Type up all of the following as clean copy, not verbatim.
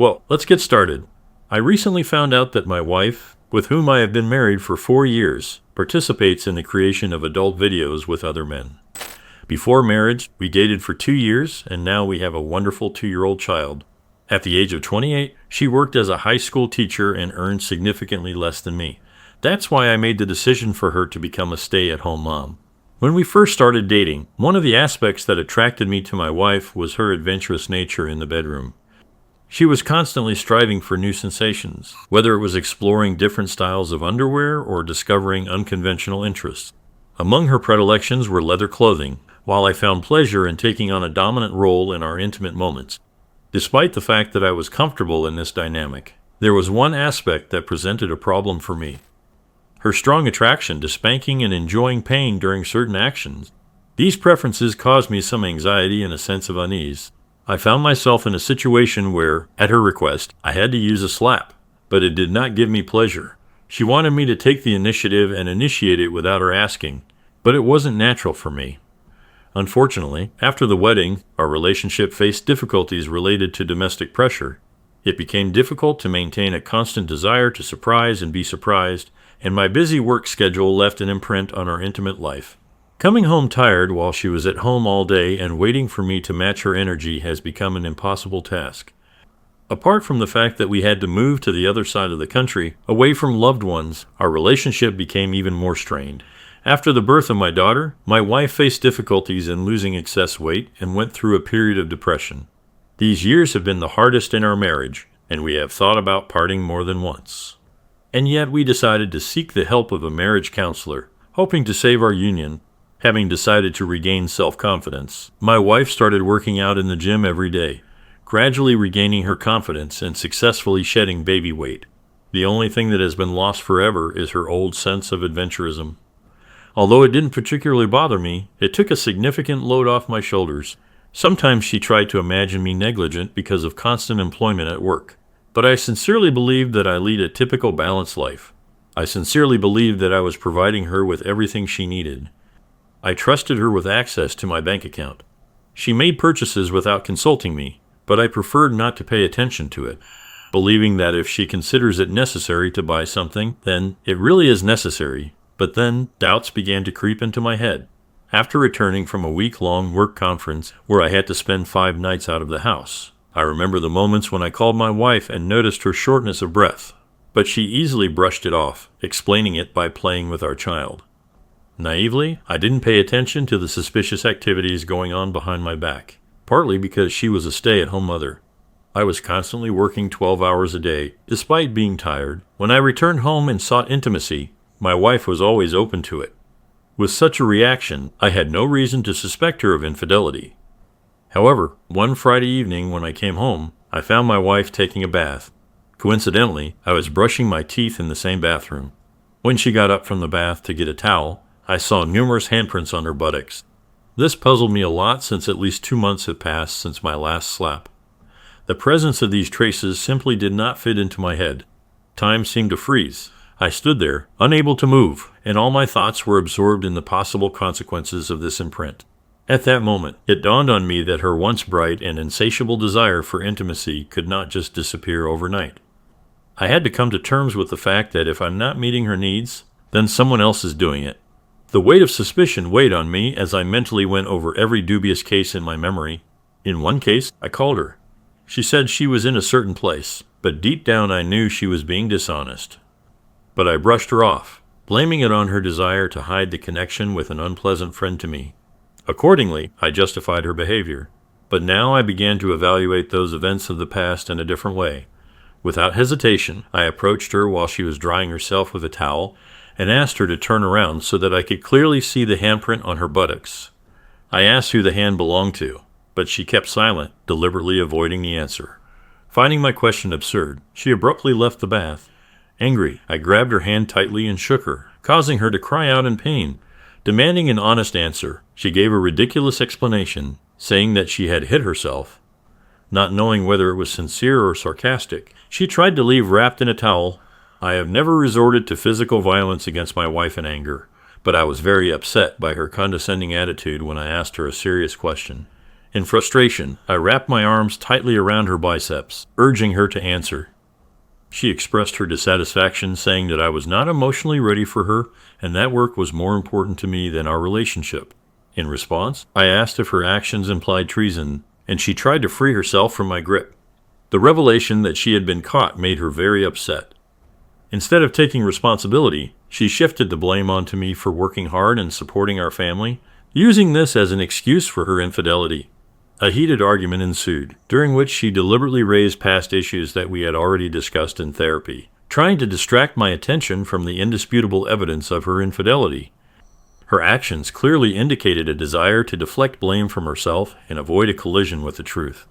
Well, let's get started. I recently found out that my wife, with whom I have been married for 4 years, participates in the creation of adult videos with other men. Before marriage, we dated for 2 years, and now we have a wonderful 2-year-old child. At the age of 28, she worked as a high school teacher and earned significantly less than me. That's why I made the decision for her to become a stay-at-home mom. When we first started dating, one of the aspects that attracted me to my wife was her adventurous nature in the bedroom. She was constantly striving for new sensations, whether it was exploring different styles of underwear or discovering unconventional interests. Among her predilections were leather clothing, while I found pleasure in taking on a dominant role in our intimate moments. Despite the fact that I was comfortable in this dynamic, there was one aspect that presented a problem for me. Her strong attraction to spanking and enjoying pain during certain actions. These preferences caused me some anxiety and a sense of unease. I found myself in a situation where, at her request, I had to use a slap, but it did not give me pleasure. She wanted me to take the initiative and initiate it without her asking, but it wasn't natural for me. Unfortunately, after the wedding, our relationship faced difficulties related to domestic pressure. It became difficult to maintain a constant desire to surprise and be surprised, and my busy work schedule left an imprint on our intimate life. Coming home tired while she was at home all day and waiting for me to match her energy has become an impossible task. Apart from the fact that we had to move to the other side of the country, away from loved ones, our relationship became even more strained. After the birth of my daughter, my wife faced difficulties in losing excess weight and went through a period of depression. These years have been the hardest in our marriage, and we have thought about parting more than once. And yet we decided to seek the help of a marriage counselor, hoping to save our union. Having decided to regain self-confidence, my wife started working out in the gym every day, gradually regaining her confidence and successfully shedding baby weight. The only thing that has been lost forever is her old sense of adventurism. Although it didn't particularly bother me, it took a significant load off my shoulders. Sometimes she tried to imagine me negligent because of constant employment at work. But I sincerely believed that I lead a typical balanced life. I sincerely believed that I was providing her with everything she needed. I trusted her with access to my bank account. She made purchases without consulting me, but I preferred not to pay attention to it, believing that if she considers it necessary to buy something, then it really is necessary. But then doubts began to creep into my head. After returning from a week-long work conference where I had to spend 5 nights out of the house, I remember the moments when I called my wife and noticed her shortness of breath, but she easily brushed it off, explaining it by playing with our child. Naively, I didn't pay attention to the suspicious activities going on behind my back, partly because she was a stay-at-home mother. I was constantly working 12 hours a day, despite being tired. When I returned home and sought intimacy, my wife was always open to it. With such a reaction, I had no reason to suspect her of infidelity. However, one Friday evening when I came home, I found my wife taking a bath. Coincidentally, I was brushing my teeth in the same bathroom. When she got up from the bath to get a towel, I saw numerous handprints on her buttocks. This puzzled me a lot since at least 2 months had passed since my last slap. The presence of these traces simply did not fit into my head. Time seemed to freeze. I stood there, unable to move, and all my thoughts were absorbed in the possible consequences of this imprint. At that moment, it dawned on me that her once bright and insatiable desire for intimacy could not just disappear overnight. I had to come to terms with the fact that if I'm not meeting her needs, then someone else is doing it. The weight of suspicion weighed on me as I mentally went over every dubious case in my memory. In one case, I called her. She said she was in a certain place, but deep down I knew she was being dishonest. But I brushed her off, blaming it on her desire to hide the connection with an unpleasant friend to me. Accordingly, I justified her behavior. But now I began to evaluate those events of the past in a different way. Without hesitation, I approached her while she was drying herself with a towel and asked her to turn around so that I could clearly see the handprint on her buttocks. I asked who the hand belonged to, but she kept silent, deliberately avoiding the answer. Finding my question absurd, she abruptly left the bath. Angry, I grabbed her hand tightly and shook her, causing her to cry out in pain. Demanding an honest answer, she gave a ridiculous explanation, saying that she had hit herself. Not knowing whether it was sincere or sarcastic, she tried to leave wrapped in a towel. I have never resorted to physical violence against my wife in anger, but I was very upset by her condescending attitude when I asked her a serious question. In frustration, I wrapped my arms tightly around her biceps, urging her to answer. She expressed her dissatisfaction, saying that I was not emotionally ready for her and that work was more important to me than our relationship. In response, I asked if her actions implied treason, and she tried to free herself from my grip. The revelation that she had been caught made her very upset. Instead of taking responsibility, she shifted the blame onto me for working hard and supporting our family, using this as an excuse for her infidelity. A heated argument ensued, during which she deliberately raised past issues that we had already discussed in therapy, trying to distract my attention from the indisputable evidence of her infidelity. Her actions clearly indicated a desire to deflect blame from herself and avoid a collision with the truth.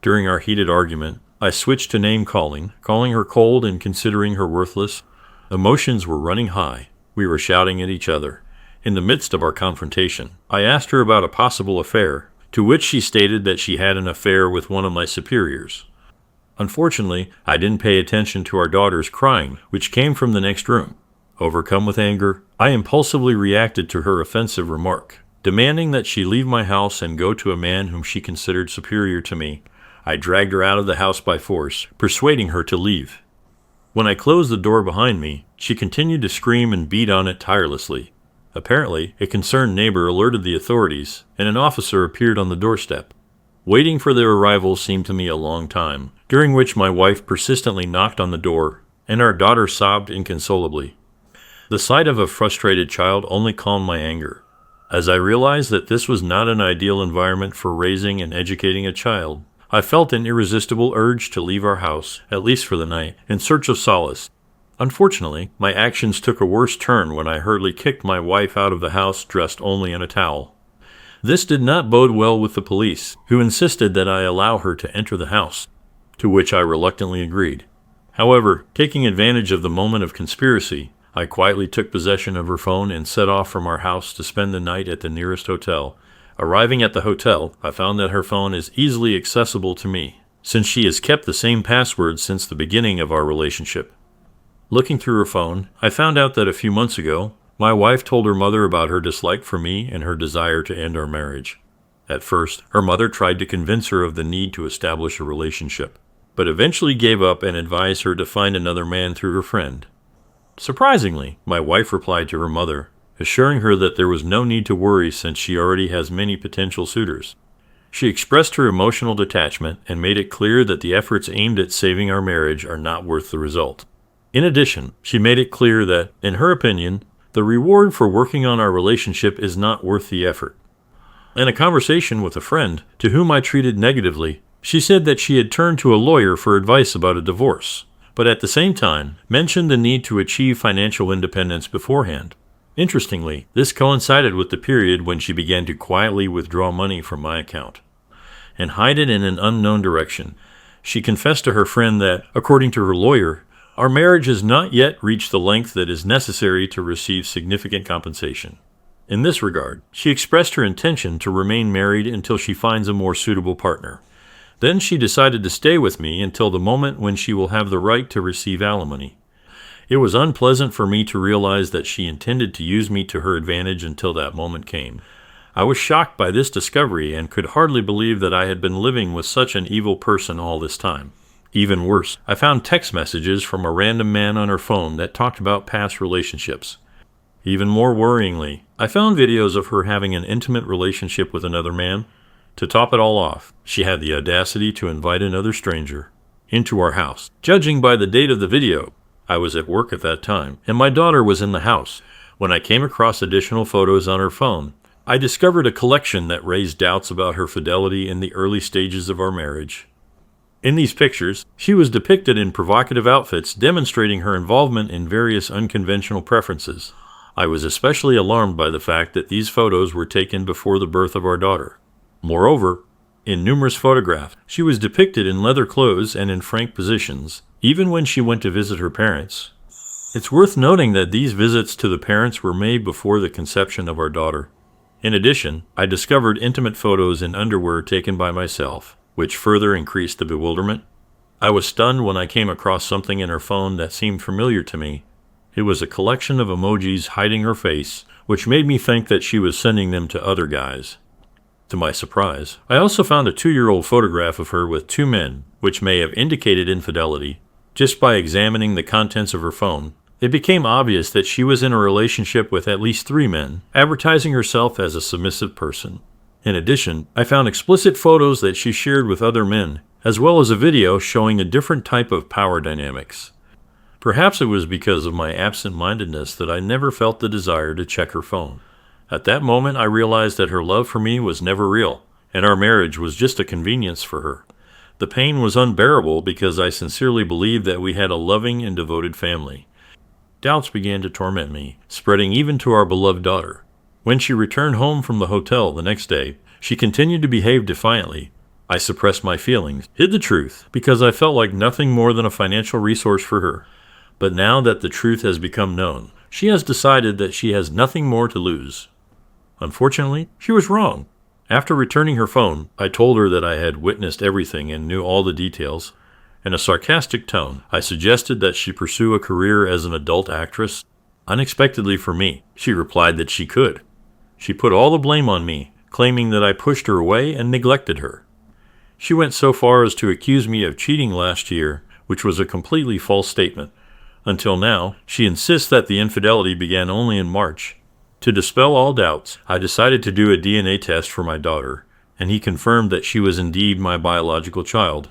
During our heated argument, I switched to name-calling, calling her cold and considering her worthless. Emotions were running high. We were shouting at each other. In the midst of our confrontation, I asked her about a possible affair, to which she stated that she had an affair with one of my superiors. Unfortunately, I didn't pay attention to our daughter's crying, which came from the next room. Overcome with anger, I impulsively reacted to her offensive remark, demanding that she leave my house and go to a man whom she considered superior to me. I dragged her out of the house by force, persuading her to leave. When I closed the door behind me, she continued to scream and beat on it tirelessly. Apparently, a concerned neighbor alerted the authorities, and an officer appeared on the doorstep. Waiting for their arrival seemed to me a long time, during which my wife persistently knocked on the door, and our daughter sobbed inconsolably. The sight of a frustrated child only calmed my anger. As I realized that this was not an ideal environment for raising and educating a child, I felt an irresistible urge to leave our house, at least for the night, in search of solace. Unfortunately, my actions took a worse turn when I hurriedly kicked my wife out of the house dressed only in a towel. This did not bode well with the police, who insisted that I allow her to enter the house, to which I reluctantly agreed. However, taking advantage of the moment of conspiracy, I quietly took possession of her phone and set off from our house to spend the night at the nearest hotel. Arriving at the hotel, I found that her phone is easily accessible to me, since she has kept the same password since the beginning of our relationship. Looking through her phone, I found out that a few months ago, my wife told her mother about her dislike for me and her desire to end our marriage. At first, her mother tried to convince her of the need to establish a relationship, but eventually gave up and advised her to find another man through her friend. Surprisingly, my wife replied to her mother, assuring her that there was no need to worry since she already has many potential suitors. She expressed her emotional detachment and made it clear that the efforts aimed at saving our marriage are not worth the result. In addition, she made it clear that, in her opinion, the reward for working on our relationship is not worth the effort. In a conversation with a friend, to whom I treated negatively, she said that she had turned to a lawyer for advice about a divorce, but at the same time mentioned the need to achieve financial independence beforehand. Interestingly, this coincided with the period when she began to quietly withdraw money from my account and hide it in an unknown direction. She confessed to her friend that, according to her lawyer, our marriage has not yet reached the length that is necessary to receive significant compensation. In this regard, she expressed her intention to remain married until she finds a more suitable partner. Then she decided to stay with me until the moment when she will have the right to receive alimony. It was unpleasant for me to realize that she intended to use me to her advantage until that moment came. I was shocked by this discovery and could hardly believe that I had been living with such an evil person all this time. Even worse, I found text messages from a random man on her phone that talked about past relationships. Even more worryingly, I found videos of her having an intimate relationship with another man. To top it all off, she had the audacity to invite another stranger into our house. Judging by the date of the video, I was at work at that time, and my daughter was in the house. When I came across additional photos on her phone, I discovered a collection that raised doubts about her fidelity in the early stages of our marriage. In these pictures, she was depicted in provocative outfits demonstrating her involvement in various unconventional preferences. I was especially alarmed by the fact that these photos were taken before the birth of our daughter. Moreover, in numerous photographs, she was depicted in leather clothes and in frank positions, even when she went to visit her parents. It's worth noting that these visits to the parents were made before the conception of our daughter. In addition, I discovered intimate photos in underwear taken by myself, which further increased the bewilderment. I was stunned when I came across something in her phone that seemed familiar to me. It was a collection of emojis hiding her face, which made me think that she was sending them to other guys. To my surprise, I also found a 2-year-old photograph of her with 2 men, which may have indicated infidelity. Just by examining the contents of her phone, it became obvious that she was in a relationship with at least 3 men, advertising herself as a submissive person. In addition, I found explicit photos that she shared with other men, as well as a video showing a different type of power dynamics. Perhaps it was because of my absent-mindedness that I never felt the desire to check her phone. At that moment, I realized that her love for me was never real, and our marriage was just a convenience for her. The pain was unbearable because I sincerely believed that we had a loving and devoted family. Doubts began to torment me, spreading even to our beloved daughter. When she returned home from the hotel the next day, she continued to behave defiantly. I suppressed my feelings, hid the truth, because I felt like nothing more than a financial resource for her. But now that the truth has become known, she has decided that she has nothing more to lose. Unfortunately, she was wrong. After returning her phone, I told her that I had witnessed everything and knew all the details. In a sarcastic tone, I suggested that she pursue a career as an adult actress. Unexpectedly for me, she replied that she could. She put all the blame on me, claiming that I pushed her away and neglected her. She went so far as to accuse me of cheating last year, which was a completely false statement. Until now, she insists that the infidelity began only in March. To dispel all doubts, I decided to do a DNA test for my daughter, and he confirmed that she was indeed my biological child.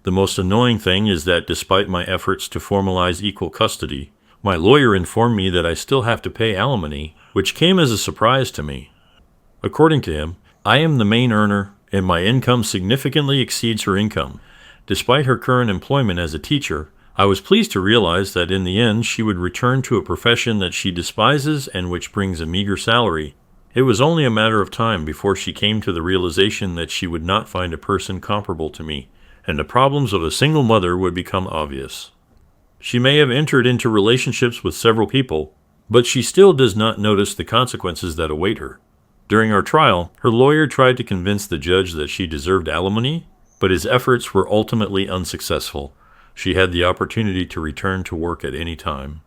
The most annoying thing is that despite my efforts to formalize equal custody, my lawyer informed me that I still have to pay alimony, which came as a surprise to me. According to him, I am the main earner, and my income significantly exceeds her income. Despite her current employment as a teacher, I was pleased to realize that in the end she would return to a profession that she despises and which brings a meager salary. It was only a matter of time before she came to the realization that she would not find a person comparable to me, and the problems of a single mother would become obvious. She may have entered into relationships with several people, but she still does not notice the consequences that await her. During our trial, her lawyer tried to convince the judge that she deserved alimony, but his efforts were ultimately unsuccessful. She had the opportunity to return to work at any time.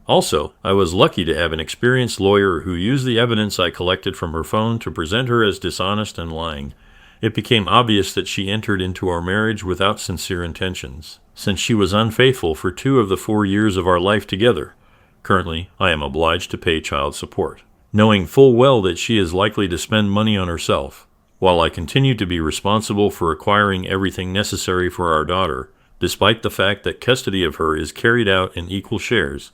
Also, I was lucky to have an experienced lawyer who used the evidence I collected from her phone to present her as dishonest and lying. It became obvious that she entered into our marriage without sincere intentions, since she was unfaithful for 2 of the 4 years of our life together. Currently, I am obliged to pay child support, knowing full well that she is likely to spend money on herself, while I continue to be responsible for acquiring everything necessary for our daughter, despite the fact that custody of her is carried out in equal shares.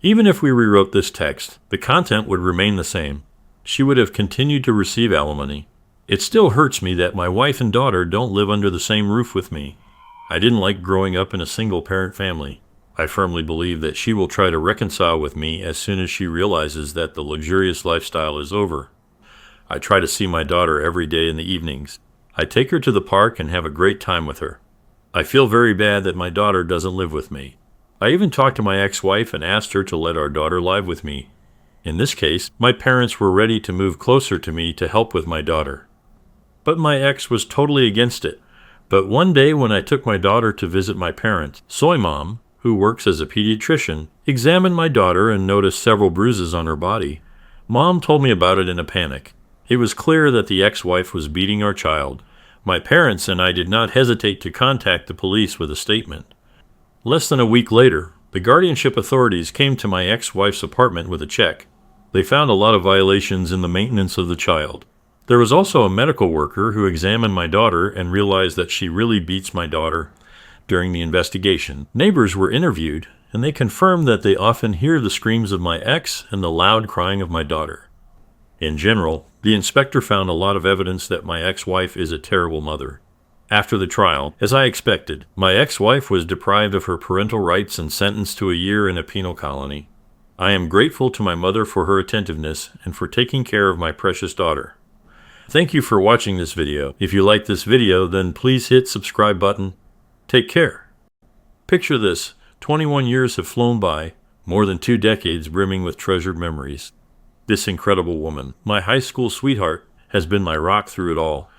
Even if we rewrote this text, the content would remain the same. She would have continued to receive alimony. It still hurts me that my wife and daughter don't live under the same roof with me. I didn't like growing up in a single-parent family. I firmly believe that she will try to reconcile with me as soon as she realizes that the luxurious lifestyle is over. I try to see my daughter every day in the evenings. I take her to the park and have a great time with her. I feel very bad that my daughter doesn't live with me. I even talked to my ex-wife and asked her to let our daughter live with me. In this case, my parents were ready to move closer to me to help with my daughter. But my ex was totally against it. But one day when I took my daughter to visit my parents, Soy Mom, who works as a pediatrician, examined my daughter and noticed several bruises on her body. Mom told me about it in a panic. It was clear that the ex-wife was beating our child. My parents and I did not hesitate to contact the police with a statement. Less than a week later, the guardianship authorities came to my ex-wife's apartment with a check. They found a lot of violations in the maintenance of the child. There was also a medical worker who examined my daughter and realized that she really beats my daughter. During the investigation, neighbors were interviewed, and they confirmed that they often hear the screams of my ex and the loud crying of my daughter. In general, the inspector found a lot of evidence that my ex-wife is a terrible mother. After the trial, as I expected, my ex-wife was deprived of her parental rights and sentenced to a year in a penal colony. I am grateful to my mother for her attentiveness and for taking care of my precious daughter. Thank you for watching this video. If you like this video, then please hit subscribe button. Take care. Picture this, 21 years have flown by, more than 2 decades brimming with treasured memories. This incredible woman, my high school sweetheart, has been my rock through it all.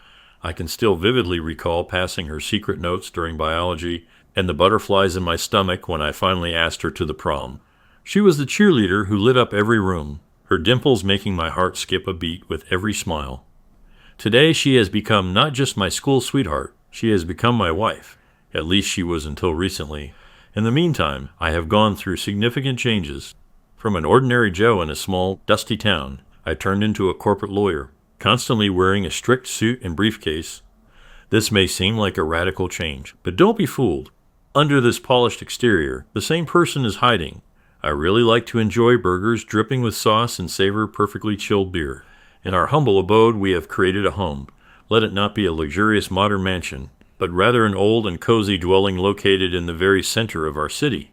I can still vividly recall passing her secret notes during biology and the butterflies in my stomach when I finally asked her to the prom. She was the cheerleader who lit up every room, her dimples making my heart skip a beat with every smile. Today she has become not just my school sweetheart, she has become my wife. At least she was until recently. In the meantime, I have gone through significant changes. From an ordinary Joe in a small, dusty town, I turned into a corporate lawyer, constantly wearing a strict suit and briefcase. This may seem like a radical change, but don't be fooled. Under this polished exterior, the same person is hiding. I really like to enjoy burgers dripping with sauce and savor perfectly chilled beer. In our humble abode, we have created a home. Let it not be a luxurious modern mansion, but rather an old and cozy dwelling located in the very center of our city.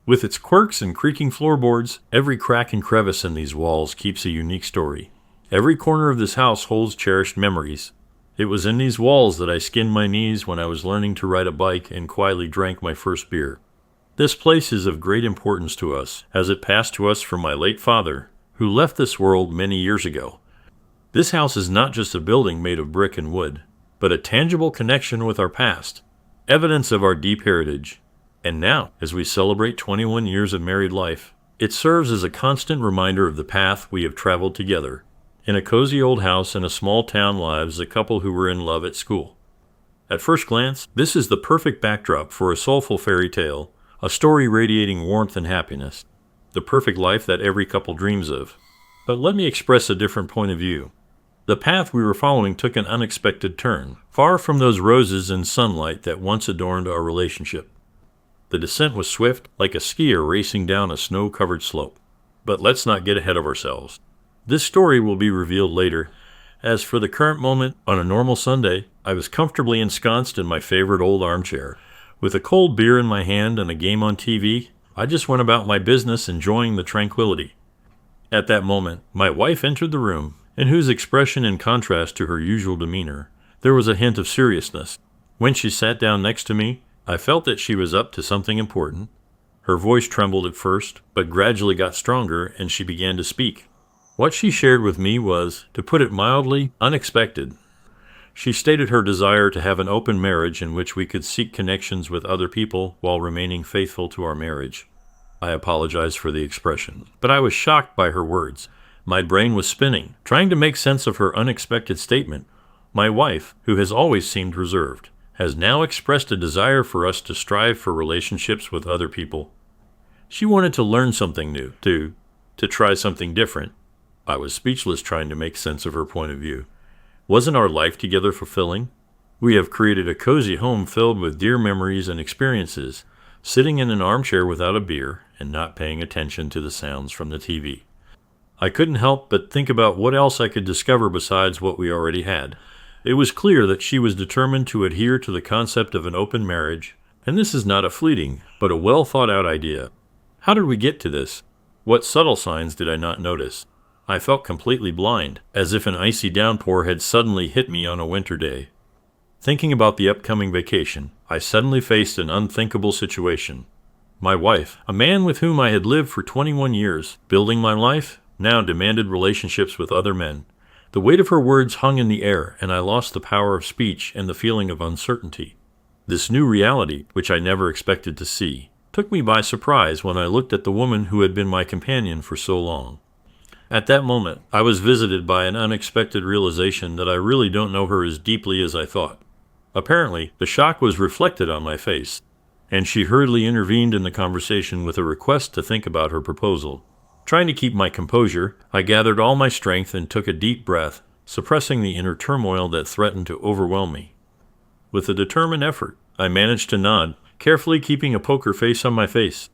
With its quirks and creaking floorboards, every crack and crevice in these walls keeps a unique story. Every corner of this house holds cherished memories. It was in these walls that I skinned my knees when I was learning to ride a bike and quietly drank my first beer. This place is of great importance to us, as it passed to us from my late father, who left this world many years ago. This house is not just a building made of brick and wood, but a tangible connection with our past, evidence of our deep heritage. And now, as we celebrate 21 years of married life, it serves as a constant reminder of the path we have traveled together. In a cozy old house in a small town lives a couple who were in love at school. At first glance, this is the perfect backdrop for a soulful fairy tale, a story radiating warmth and happiness, the perfect life that every couple dreams of. But let me express a different point of view. The path we were following took an unexpected turn, far from those roses and sunlight that once adorned our relationship. The descent was swift, like a skier racing down a snow-covered slope. But let's not get ahead of ourselves. This story will be revealed later. As for the current moment, on a normal Sunday, I was comfortably ensconced in my favorite old armchair. With a cold beer in my hand and a game on TV, I just went about my business enjoying the tranquility. At that moment, my wife entered the room, in whose expression, in contrast to her usual demeanor, there was a hint of seriousness. When she sat down next to me, I felt that she was up to something important. Her voice trembled at first, but gradually got stronger, and she began to speak. What she shared with me was, to put it mildly, unexpected. She stated her desire to have an open marriage in which we could seek connections with other people while remaining faithful to our marriage. I apologize for the expression, but I was shocked by her words. My brain was spinning, trying to make sense of her unexpected statement. My wife, who has always seemed reserved, has now expressed a desire for us to strive for relationships with other people. She wanted to learn something new, to try something different. I was speechless, trying to make sense of her point of view. Wasn't our life together fulfilling? We have created a cozy home filled with dear memories and experiences, sitting in an armchair without a beer and not paying attention to the sounds from the TV. I couldn't help but think about what else I could discover besides what we already had. It was clear that she was determined to adhere to the concept of an open marriage, and this is not a fleeting, but a well-thought-out idea. How did we get to this? What subtle signs did I not notice? I felt completely blind, as if an icy downpour had suddenly hit me on a winter day. Thinking about the upcoming vacation, I suddenly faced an unthinkable situation. My wife, a man with whom I had lived for 21 years, building my life, now demanded relationships with other men. The weight of her words hung in the air, and I lost the power of speech and the feeling of uncertainty. This new reality, which I never expected to see, took me by surprise when I looked at the woman who had been my companion for so long. At that moment, I was visited by an unexpected realization that I really don't know her as deeply as I thought. Apparently, the shock was reflected on my face, and she hurriedly intervened in the conversation with a request to think about her proposal. Trying to keep my composure, I gathered all my strength and took a deep breath, suppressing the inner turmoil that threatened to overwhelm me. With a determined effort, I managed to nod, carefully keeping a poker face on my face.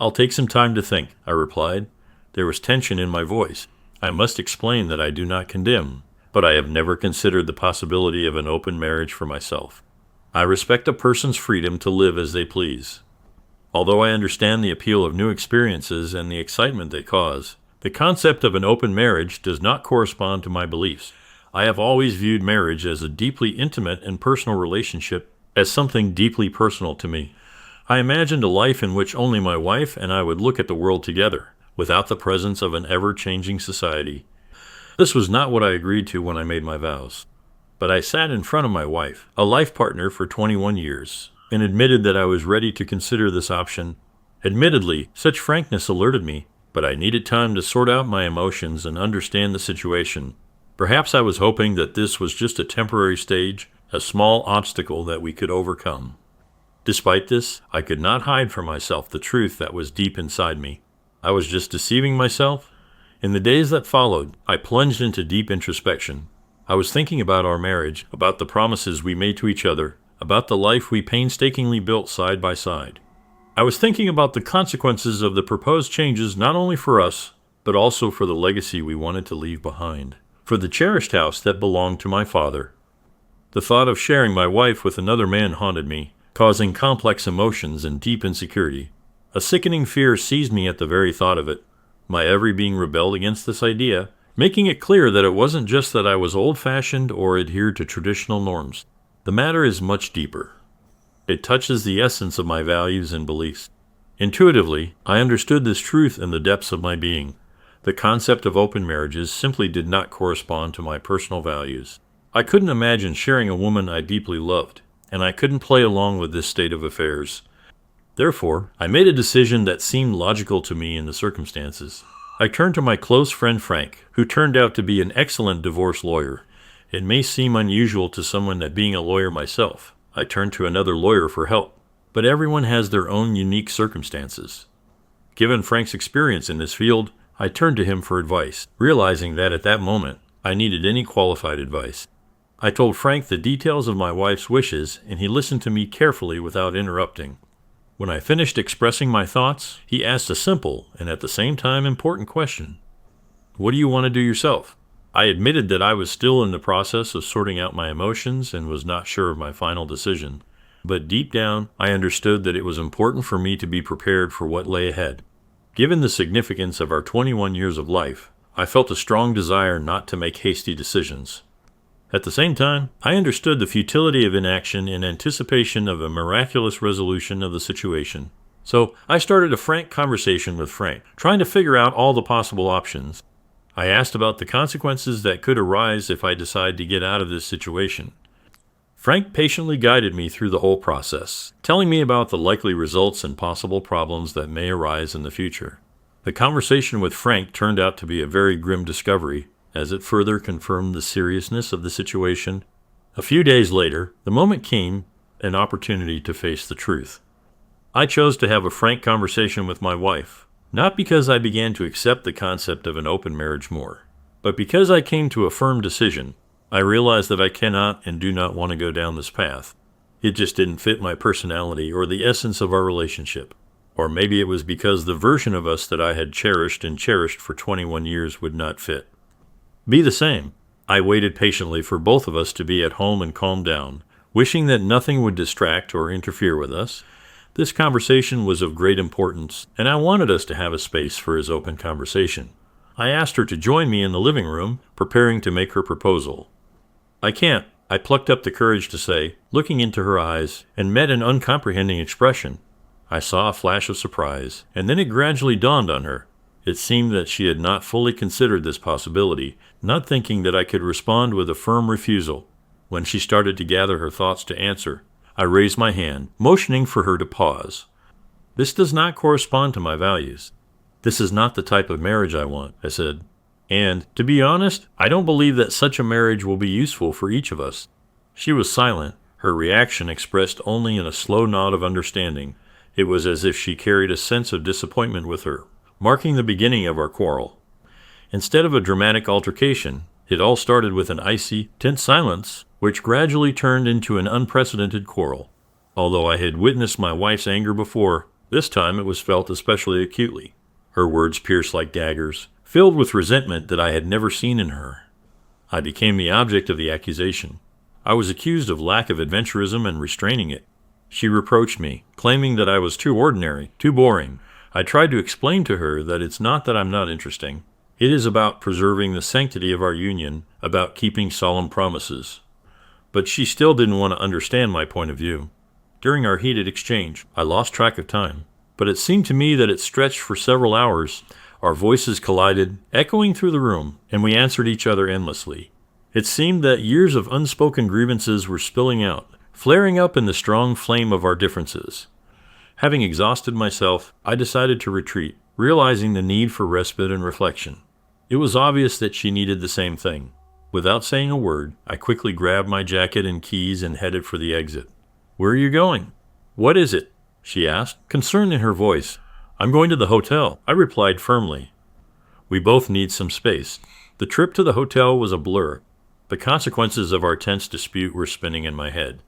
"I'll take some time to think," I replied. There was tension in my voice. I must explain that I do not condemn, but I have never considered the possibility of an open marriage for myself. I respect a person's freedom to live as they please. Although I understand the appeal of new experiences and the excitement they cause, the concept of an open marriage does not correspond to my beliefs. I have always viewed marriage as a deeply intimate and personal relationship, as something deeply personal to me. I imagined a life in which only my wife and I would look at the world together, without the presence of an ever-changing society. This was not what I agreed to when I made my vows. But I sat in front of my wife, a life partner for 21 years, and admitted that I was ready to consider this option. Admittedly, such frankness alerted me, but I needed time to sort out my emotions and understand the situation. Perhaps I was hoping that this was just a temporary stage, a small obstacle that we could overcome. Despite this, I could not hide from myself the truth that was deep inside me. I was just deceiving myself. In the days that followed, I plunged into deep introspection. I was thinking about our marriage, about the promises we made to each other, about the life we painstakingly built side by side. I was thinking about the consequences of the proposed changes not only for us, but also for the legacy we wanted to leave behind, for the cherished house that belonged to my father. The thought of sharing my wife with another man haunted me, causing complex emotions and deep insecurity. A sickening fear seized me at the very thought of it. My every being rebelled against this idea, making it clear that it wasn't just that I was old-fashioned or adhered to traditional norms. The matter is much deeper. It touches the essence of my values and beliefs. Intuitively, I understood this truth in the depths of my being. The concept of open marriages simply did not correspond to my personal values. I couldn't imagine sharing a woman I deeply loved, and I couldn't play along with this state of affairs. Therefore, I made a decision that seemed logical to me in the circumstances. I turned to my close friend Frank, who turned out to be an excellent divorce lawyer. It may seem unusual to someone that being a lawyer myself, I turned to another lawyer for help, but everyone has their own unique circumstances. Given Frank's experience in this field, I turned to him for advice, realizing that at that moment, I needed any qualified advice. I told Frank the details of my wife's wishes, and he listened to me carefully without interrupting. When I finished expressing my thoughts, he asked a simple and at the same time important question. What do you want to do yourself? I admitted that I was still in the process of sorting out my emotions and was not sure of my final decision. But deep down, I understood that it was important for me to be prepared for what lay ahead. Given the significance of our 21 years of life, I felt a strong desire not to make hasty decisions. At the same time, I understood the futility of inaction in anticipation of a miraculous resolution of the situation. So I started a frank conversation with Frank, trying to figure out all the possible options. I asked about the consequences that could arise if I decide to get out of this situation. Frank patiently guided me through the whole process, telling me about the likely results and possible problems that may arise in the future. The conversation with Frank turned out to be a very grim discovery, as it further confirmed the seriousness of the situation. A few days later, the moment came, an opportunity to face the truth. I chose to have a frank conversation with my wife, not because I began to accept the concept of an open marriage more, but because I came to a firm decision. I realized that I cannot and do not want to go down this path. It just didn't fit my personality or the essence of our relationship. Or maybe it was because the version of us that I had cherished for 21 years would not fit. Be the same. I waited patiently for both of us to be at home and calm down, wishing that nothing would distract or interfere with us. This conversation was of great importance, and I wanted us to have a space for his open conversation. I asked her to join me in the living room, preparing to make her proposal. I can't, I plucked up the courage to say, looking into her eyes, and met an uncomprehending expression. I saw a flash of surprise, and then it gradually dawned on her. It seemed that she had not fully considered this possibility, not thinking that I could respond with a firm refusal. When she started to gather her thoughts to answer, I raised my hand, motioning for her to pause. This does not correspond to my values. This is not the type of marriage I want, I said. And, to be honest, I don't believe that such a marriage will be useful for each of us. She was silent, her reaction expressed only in a slow nod of understanding. It was as if she carried a sense of disappointment with her, marking the beginning of our quarrel. Instead of a dramatic altercation, it all started with an icy, tense silence, which gradually turned into an unprecedented quarrel. Although I had witnessed my wife's anger before, this time it was felt especially acutely. Her words pierced like daggers, filled with resentment that I had never seen in her. I became the object of the accusation. I was accused of lack of adventurism and restraining it. She reproached me, claiming that I was too ordinary, too boring. I tried to explain to her that it's not that I'm not interesting. It is about preserving the sanctity of our union, about keeping solemn promises. But she still didn't want to understand my point of view. During our heated exchange, I lost track of time, but it seemed to me that it stretched for several hours. Our voices collided, echoing through the room, and we answered each other endlessly. It seemed that years of unspoken grievances were spilling out, flaring up in the strong flame of our differences. Having exhausted myself, I decided to retreat, realizing the need for respite and reflection. It was obvious that she needed the same thing. Without saying a word, I quickly grabbed my jacket and keys and headed for the exit. "Where are you going?" "What is it?" she asked, concern in her voice. "I'm going to the hotel," I replied firmly. "We both need some space." The trip to the hotel was a blur. The consequences of our tense dispute were spinning in my head.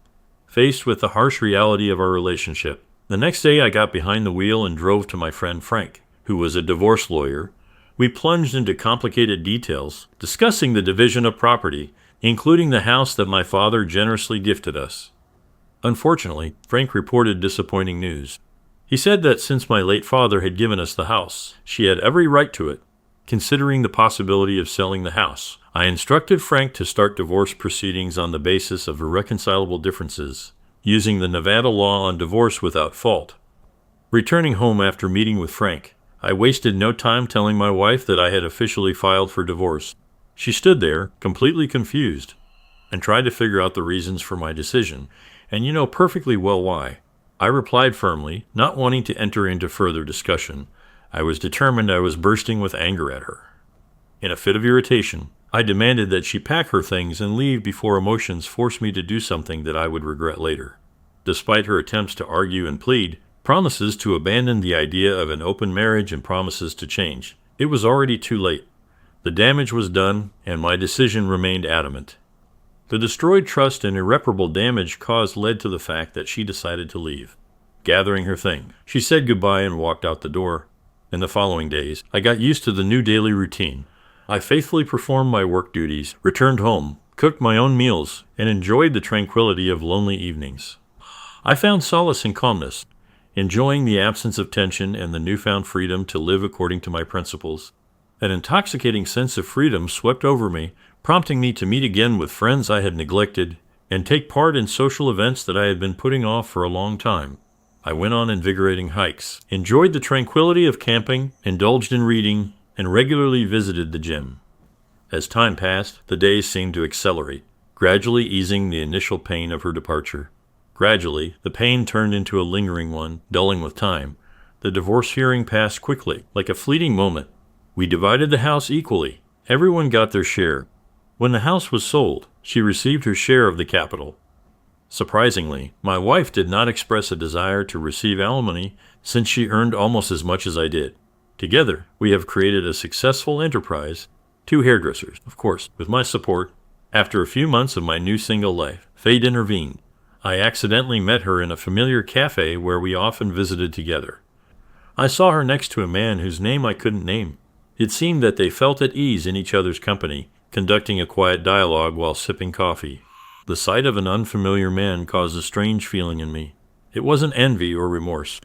Faced with the harsh reality of our relationship, the next day I got behind the wheel and drove to my friend Frank, who was a divorce lawyer. We plunged into complicated details, discussing the division of property, including the house that my father generously gifted us. Unfortunately, Frank reported disappointing news. He said that since my late father had given us the house, she had every right to it. Considering the possibility of selling the house, I instructed Frank to start divorce proceedings on the basis of irreconcilable differences, using the Nevada law on divorce without fault. Returning home after meeting with Frank, I wasted no time telling my wife that I had officially filed for divorce. She stood there, completely confused, and tried to figure out the reasons for my decision, and you know perfectly well why. I replied firmly, not wanting to enter into further discussion. I was determined. I was bursting with anger at her. In a fit of irritation, I demanded that she pack her things and leave before emotions forced me to do something that I would regret later. Despite her attempts to argue and plead, promises to abandon the idea of an open marriage and promises to change, it was already too late. The damage was done, and my decision remained adamant. The destroyed trust and irreparable damage caused led to the fact that she decided to leave. Gathering her thing, she said goodbye and walked out the door. In the following days, I got used to the new daily routine. I faithfully performed my work duties, returned home, cooked my own meals, and enjoyed the tranquility of lonely evenings. I found solace in calmness, enjoying the absence of tension and the newfound freedom to live according to my principles. An intoxicating sense of freedom swept over me, prompting me to meet again with friends I had neglected and take part in social events that I had been putting off for a long time. I went on invigorating hikes, enjoyed the tranquility of camping, indulged in reading, and regularly visited the gym. As time passed, the days seemed to accelerate, gradually easing the initial pain of her departure. Gradually, the pain turned into a lingering one, dulling with time. The divorce hearing passed quickly, like a fleeting moment. We divided the house equally. Everyone got their share. When the house was sold, she received her share of the capital. Surprisingly, my wife did not express a desire to receive alimony since she earned almost as much as I did. Together, we have created a successful enterprise, 2 hairdressers, of course, with my support. After a few months of my new single life, fate intervened. I accidentally met her in a familiar cafe where we often visited together. I saw her next to a man whose name I couldn't name. It seemed that they felt at ease in each other's company, conducting a quiet dialogue while sipping coffee. The sight of an unfamiliar man caused a strange feeling in me. It wasn't envy or remorse.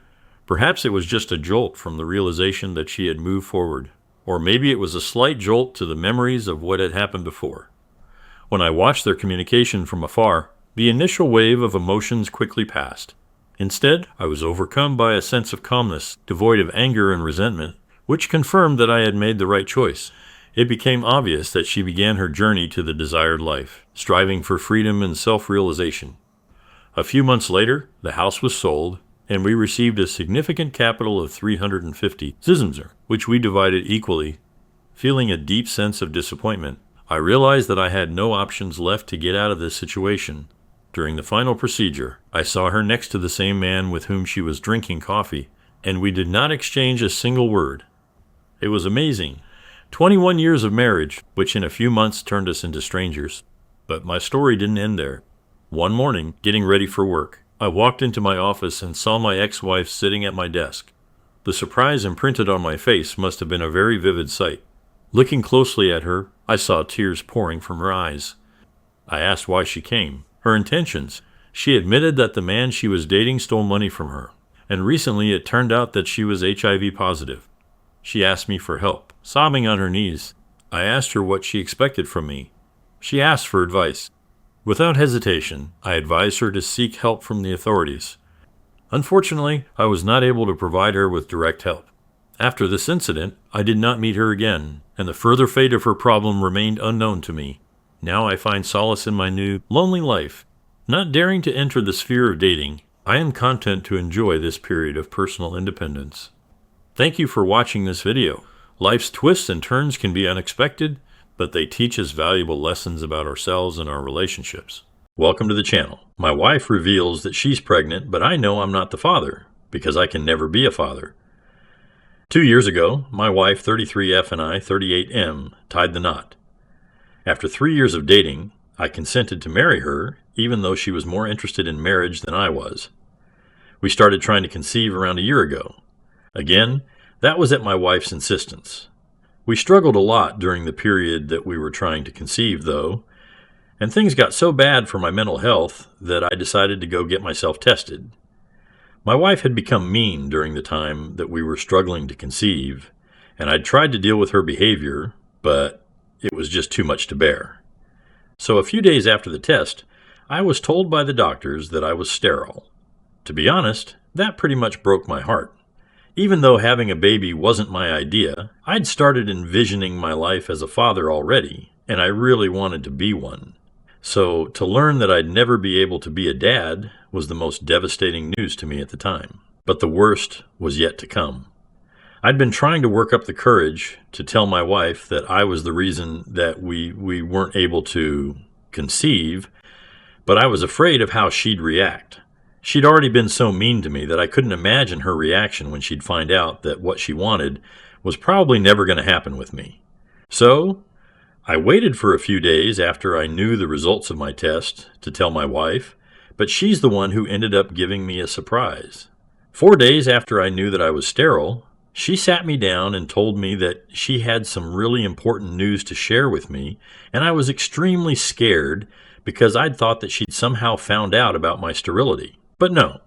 Perhaps it was just a jolt from the realization that she had moved forward. Or maybe it was a slight jolt to the memories of what had happened before. When I watched their communication from afar, the initial wave of emotions quickly passed. Instead, I was overcome by a sense of calmness, devoid of anger and resentment, which confirmed that I had made the right choice. It became obvious that she began her journey to the desired life, striving for freedom and self-realization. A few months later, the house was sold, and we received a significant capital of 350 zizmzer, which we divided equally. Feeling a deep sense of disappointment, I realized that I had no options left to get out of this situation. During the final procedure, I saw her next to the same man with whom she was drinking coffee, and we did not exchange a single word. It was amazing. 21 years of marriage, which in a few months turned us into strangers. But my story didn't end there. One morning, getting ready for work, I walked into my office and saw my ex-wife sitting at my desk. The surprise imprinted on my face must have been a very vivid sight. Looking closely at her, I saw tears pouring from her eyes. I asked why she came, her intentions. She admitted that the man she was dating stole money from her, and recently it turned out that she was HIV positive. She asked me for help, sobbing on her knees. I asked her what she expected from me. She asked for advice. Without hesitation, I advised her to seek help from the authorities. Unfortunately, I was not able to provide her with direct help. After this incident, I did not meet her again, and the further fate of her problem remained unknown to me. Now I find solace in my new, lonely life. Not daring to enter the sphere of dating, I am content to enjoy this period of personal independence. Thank you for watching this video. Life's twists and turns can be unexpected, but they teach us valuable lessons about ourselves and our relationships. Welcome to the channel. My wife reveals that she's pregnant, but I know I'm not the father because I can never be a father. 2 years ago, my wife, 33F, and I, 38M, tied the knot. After 3 years of dating, I consented to marry her, even though she was more interested in marriage than I was. We started trying to conceive around a year ago. Again, that was at my wife's insistence. We struggled a lot during the period that we were trying to conceive, though, and things got so bad for my mental health that I decided to go get myself tested. My wife had become mean during the time that we were struggling to conceive, and I'd tried to deal with her behavior, but it was just too much to bear. So a few days after the test, I was told by the doctors that I was sterile. To be honest, that pretty much broke my heart. Even though having a baby wasn't my idea, I'd started envisioning my life as a father already, and I really wanted to be one. So to learn that I'd never be able to be a dad was the most devastating news to me at the time. But the worst was yet to come. I'd been trying to work up the courage to tell my wife that I was the reason that we weren't able to conceive, but I was afraid of how she'd react. She'd already been so mean to me that I couldn't imagine her reaction when she'd find out that what she wanted was probably never going to happen with me. So I waited for a few days after I knew the results of my test to tell my wife, but she's the one who ended up giving me a surprise. 4 days after I knew that I was sterile, she sat me down and told me that she had some really important news to share with me, and I was extremely scared because I'd thought that she'd somehow found out about my sterility. But no.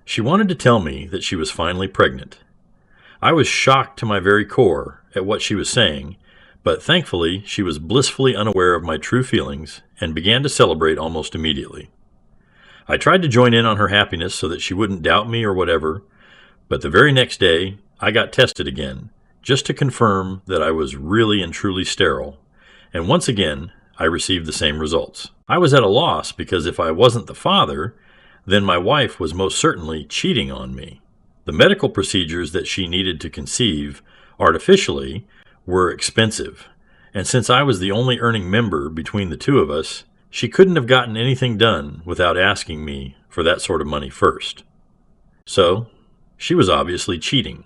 She wanted to tell me that she was finally pregnant. I was shocked to my very core at what she was saying, but thankfully she was blissfully unaware of my true feelings and began to celebrate almost immediately. I tried to join in on her happiness so that she wouldn't doubt me or whatever, but the very next day I got tested again, just to confirm that I was really and truly sterile, and once again I received the same results. I was at a loss because if I wasn't the father, then my wife was most certainly cheating on me. The medical procedures that she needed to conceive artificially were expensive, and since I was the only earning member between the two of us, she couldn't have gotten anything done without asking me for that sort of money first. So, she was obviously cheating.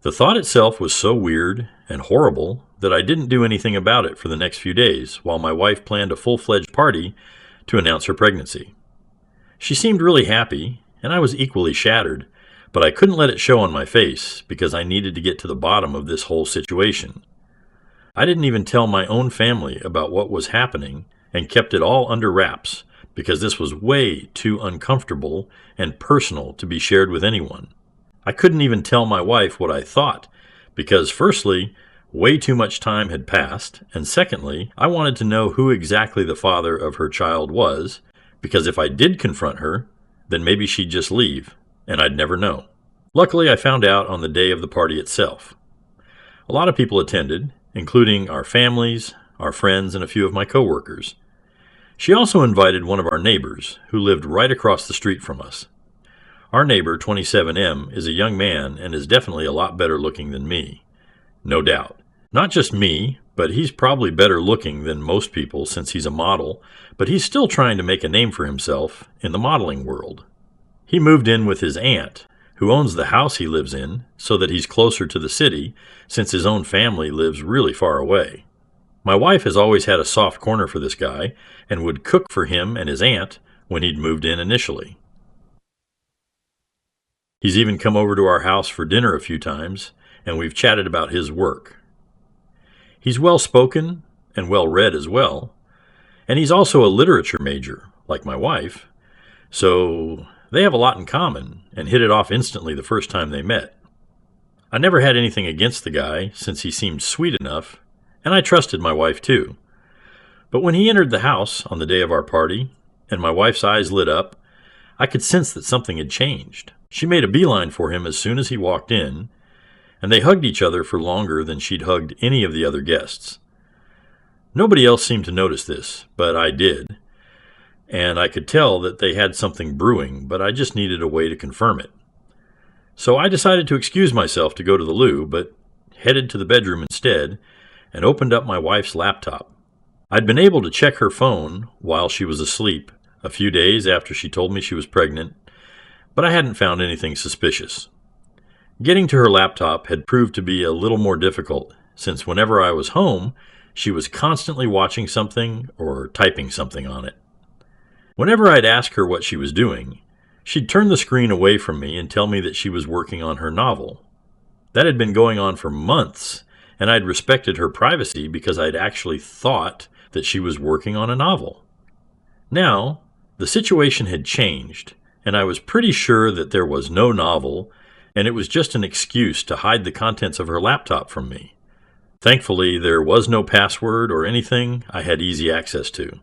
The thought itself was so weird and horrible that I didn't do anything about it for the next few days while my wife planned a full-fledged party to announce her pregnancy. She seemed really happy, and I was equally shattered, but I couldn't let it show on my face because I needed to get to the bottom of this whole situation. I didn't even tell my own family about what was happening and kept it all under wraps because this was way too uncomfortable and personal to be shared with anyone. I couldn't even tell my wife what I thought because, firstly, way too much time had passed, and secondly, I wanted to know who exactly the father of her child was, because if I did confront her, then maybe she'd just leave, and I'd never know. Luckily, I found out on the day of the party itself. A lot of people attended, including our families, our friends, and a few of my coworkers. She also invited one of our neighbors, who lived right across the street from us. Our neighbor, 27M, is a young man and is definitely a lot better looking than me. No doubt. Not just me, but he's probably better looking than most people since he's a model, but he's still trying to make a name for himself in the modeling world. He moved in with his aunt, who owns the house he lives in, so that he's closer to the city since his own family lives really far away. My wife has always had a soft corner for this guy and would cook for him and his aunt when he'd moved in initially. He's even come over to our house for dinner a few times, and we've chatted about his work. He's well-spoken and well-read as well, and he's also a literature major, like my wife, so they have a lot in common and hit it off instantly the first time they met. I never had anything against the guy since he seemed sweet enough, and I trusted my wife too. But when he entered the house on the day of our party, and my wife's eyes lit up, I could sense that something had changed. She made a beeline for him as soon as he walked in, and they hugged each other for longer than she'd hugged any of the other guests. Nobody else seemed to notice this, but I did, and I could tell that they had something brewing, but I just needed a way to confirm it. So I decided to excuse myself to go to the loo, but headed to the bedroom instead, and opened up my wife's laptop. I'd been able to check her phone while she was asleep a few days after she told me she was pregnant, but I hadn't found anything suspicious. Getting to her laptop had proved to be a little more difficult, since whenever I was home, she was constantly watching something or typing something on it. Whenever I'd ask her what she was doing, she'd turn the screen away from me and tell me that she was working on her novel. That had been going on for months, and I'd respected her privacy because I'd actually thought that she was working on a novel. Now, the situation had changed, and I was pretty sure that there was no novel, and it was just an excuse to hide the contents of her laptop from me. Thankfully, there was no password or anything I had easy access to.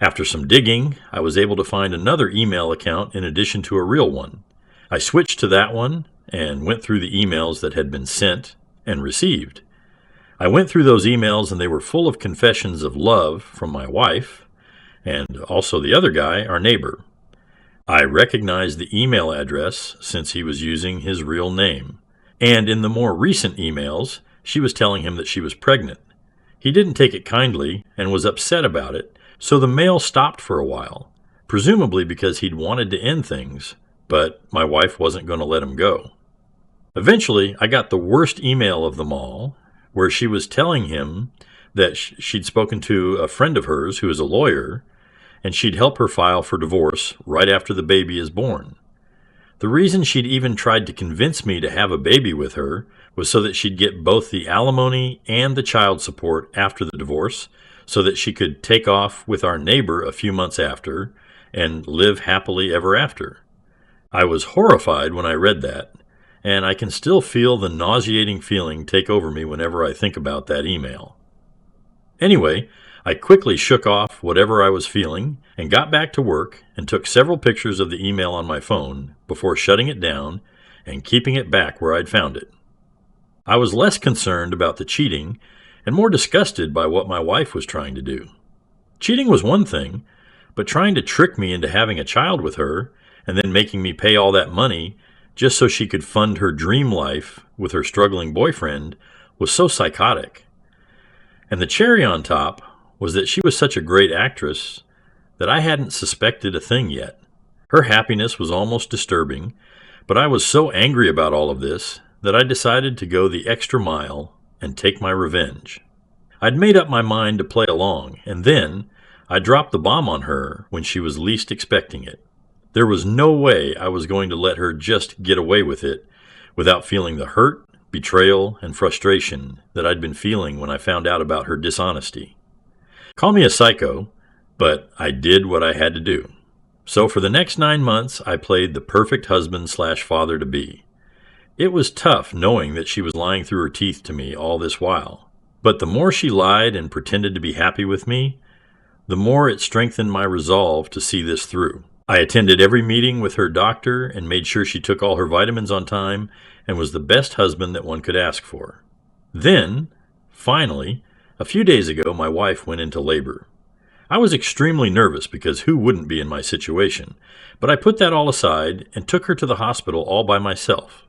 After some digging, I was able to find another email account in addition to a real one. I switched to that one and went through the emails that had been sent and received. I went through those emails and they were full of confessions of love from my wife and also the other guy, our neighbor. I recognized the email address since he was using his real name. And in the more recent emails, she was telling him that she was pregnant. He didn't take it kindly and was upset about it, so the mail stopped for a while, presumably because he'd wanted to end things, but my wife wasn't going to let him go. Eventually, I got the worst email of them all, where she was telling him that she'd spoken to a friend of hers who is a lawyer, and she'd help her file for divorce right after the baby is born. The reason she'd even tried to convince me to have a baby with her was so that she'd get both the alimony and the child support after the divorce, so that she could take off with our neighbor a few months after and live happily ever after. I was horrified when I read that, and I can still feel the nauseating feeling take over me whenever I think about that email. Anyway, I quickly shook off whatever I was feeling and got back to work and took several pictures of the email on my phone before shutting it down and keeping it back where I'd found it. I was less concerned about the cheating and more disgusted by what my wife was trying to do. Cheating was one thing, but trying to trick me into having a child with her and then making me pay all that money just so she could fund her dream life with her struggling boyfriend was so psychotic. And the cherry on top was that she was such a great actress that I hadn't suspected a thing yet. Her happiness was almost disturbing, but I was so angry about all of this that I decided to go the extra mile and take my revenge. I'd made up my mind to play along, and then I dropped the bomb on her when she was least expecting it. There was no way I was going to let her just get away with it without feeling the hurt, betrayal, and frustration that I'd been feeling when I found out about her dishonesty. Call me a psycho, but I did what I had to do. So for the next 9 months, I played the perfect husband/father-to-be. It was tough knowing that she was lying through her teeth to me all this while. But the more she lied and pretended to be happy with me, the more it strengthened my resolve to see this through. I attended every meeting with her doctor and made sure she took all her vitamins on time and was the best husband that one could ask for. Then, finally, a few days ago, my wife went into labor. I was extremely nervous because who wouldn't be in my situation, but I put that all aside and took her to the hospital all by myself.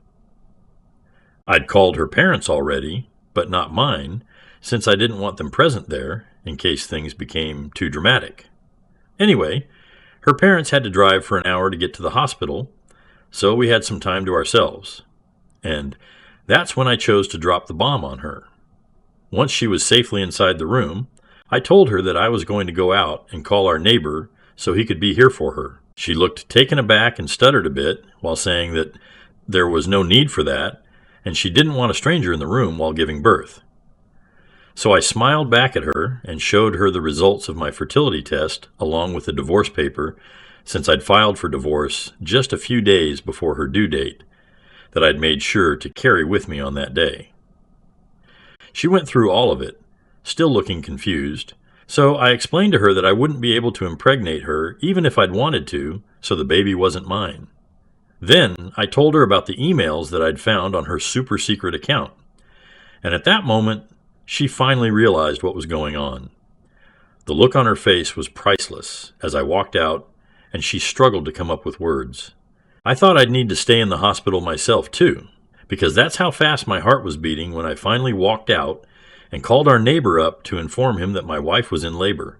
I'd called her parents already, but not mine, since I didn't want them present there in case things became too dramatic. Anyway, her parents had to drive for an hour to get to the hospital, so we had some time to ourselves. And that's when I chose to drop the bomb on her. Once she was safely inside the room, I told her that I was going to go out and call our neighbor so he could be here for her. She looked taken aback and stuttered a bit while saying that there was no need for that, and she didn't want a stranger in the room while giving birth. So I smiled back at her and showed her the results of my fertility test along with the divorce paper, since I'd filed for divorce just a few days before her due date, that I'd made sure to carry with me on that day. She went through all of it, still looking confused, so I explained to her that I wouldn't be able to impregnate her even if I'd wanted to, so the baby wasn't mine. Then I told her about the emails that I'd found on her super secret account, and at that moment, she finally realized what was going on. The look on her face was priceless as I walked out, and she struggled to come up with words. I thought I'd need to stay in the hospital myself too, because that's how fast my heart was beating when I finally walked out and called our neighbor up to inform him that my wife was in labor.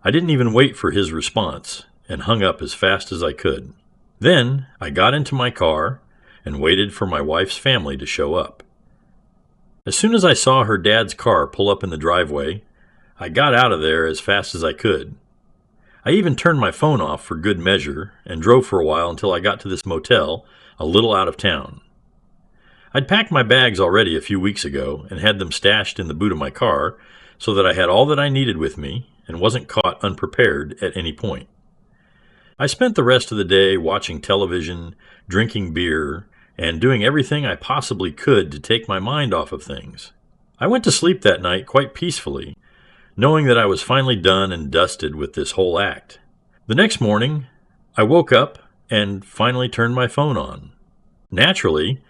I didn't even wait for his response and hung up as fast as I could. Then I got into my car and waited for my wife's family to show up. As soon as I saw her dad's car pull up in the driveway, I got out of there as fast as I could. I even turned my phone off for good measure and drove for a while until I got to this motel a little out of town. I'd packed my bags already a few weeks ago and had them stashed in the boot of my car so that I had all that I needed with me and wasn't caught unprepared at any point. I spent the rest of the day watching television, drinking beer, and doing everything I possibly could to take my mind off of things. I went to sleep that night quite peacefully, knowing that I was finally done and dusted with this whole act. The next morning, I woke up and finally turned my phone on. Naturally,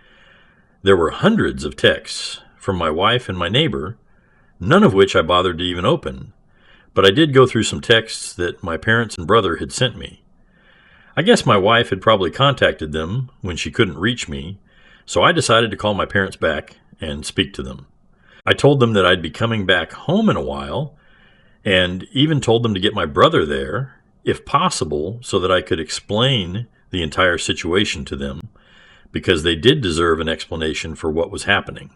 there were hundreds of texts from my wife and my neighbor, none of which I bothered to even open, but I did go through some texts that my parents and brother had sent me. I guess my wife had probably contacted them when she couldn't reach me, so I decided to call my parents back and speak to them. I told them that I'd be coming back home in a while, and even told them to get my brother there, if possible, so that I could explain the entire situation to them, because they did deserve an explanation for what was happening.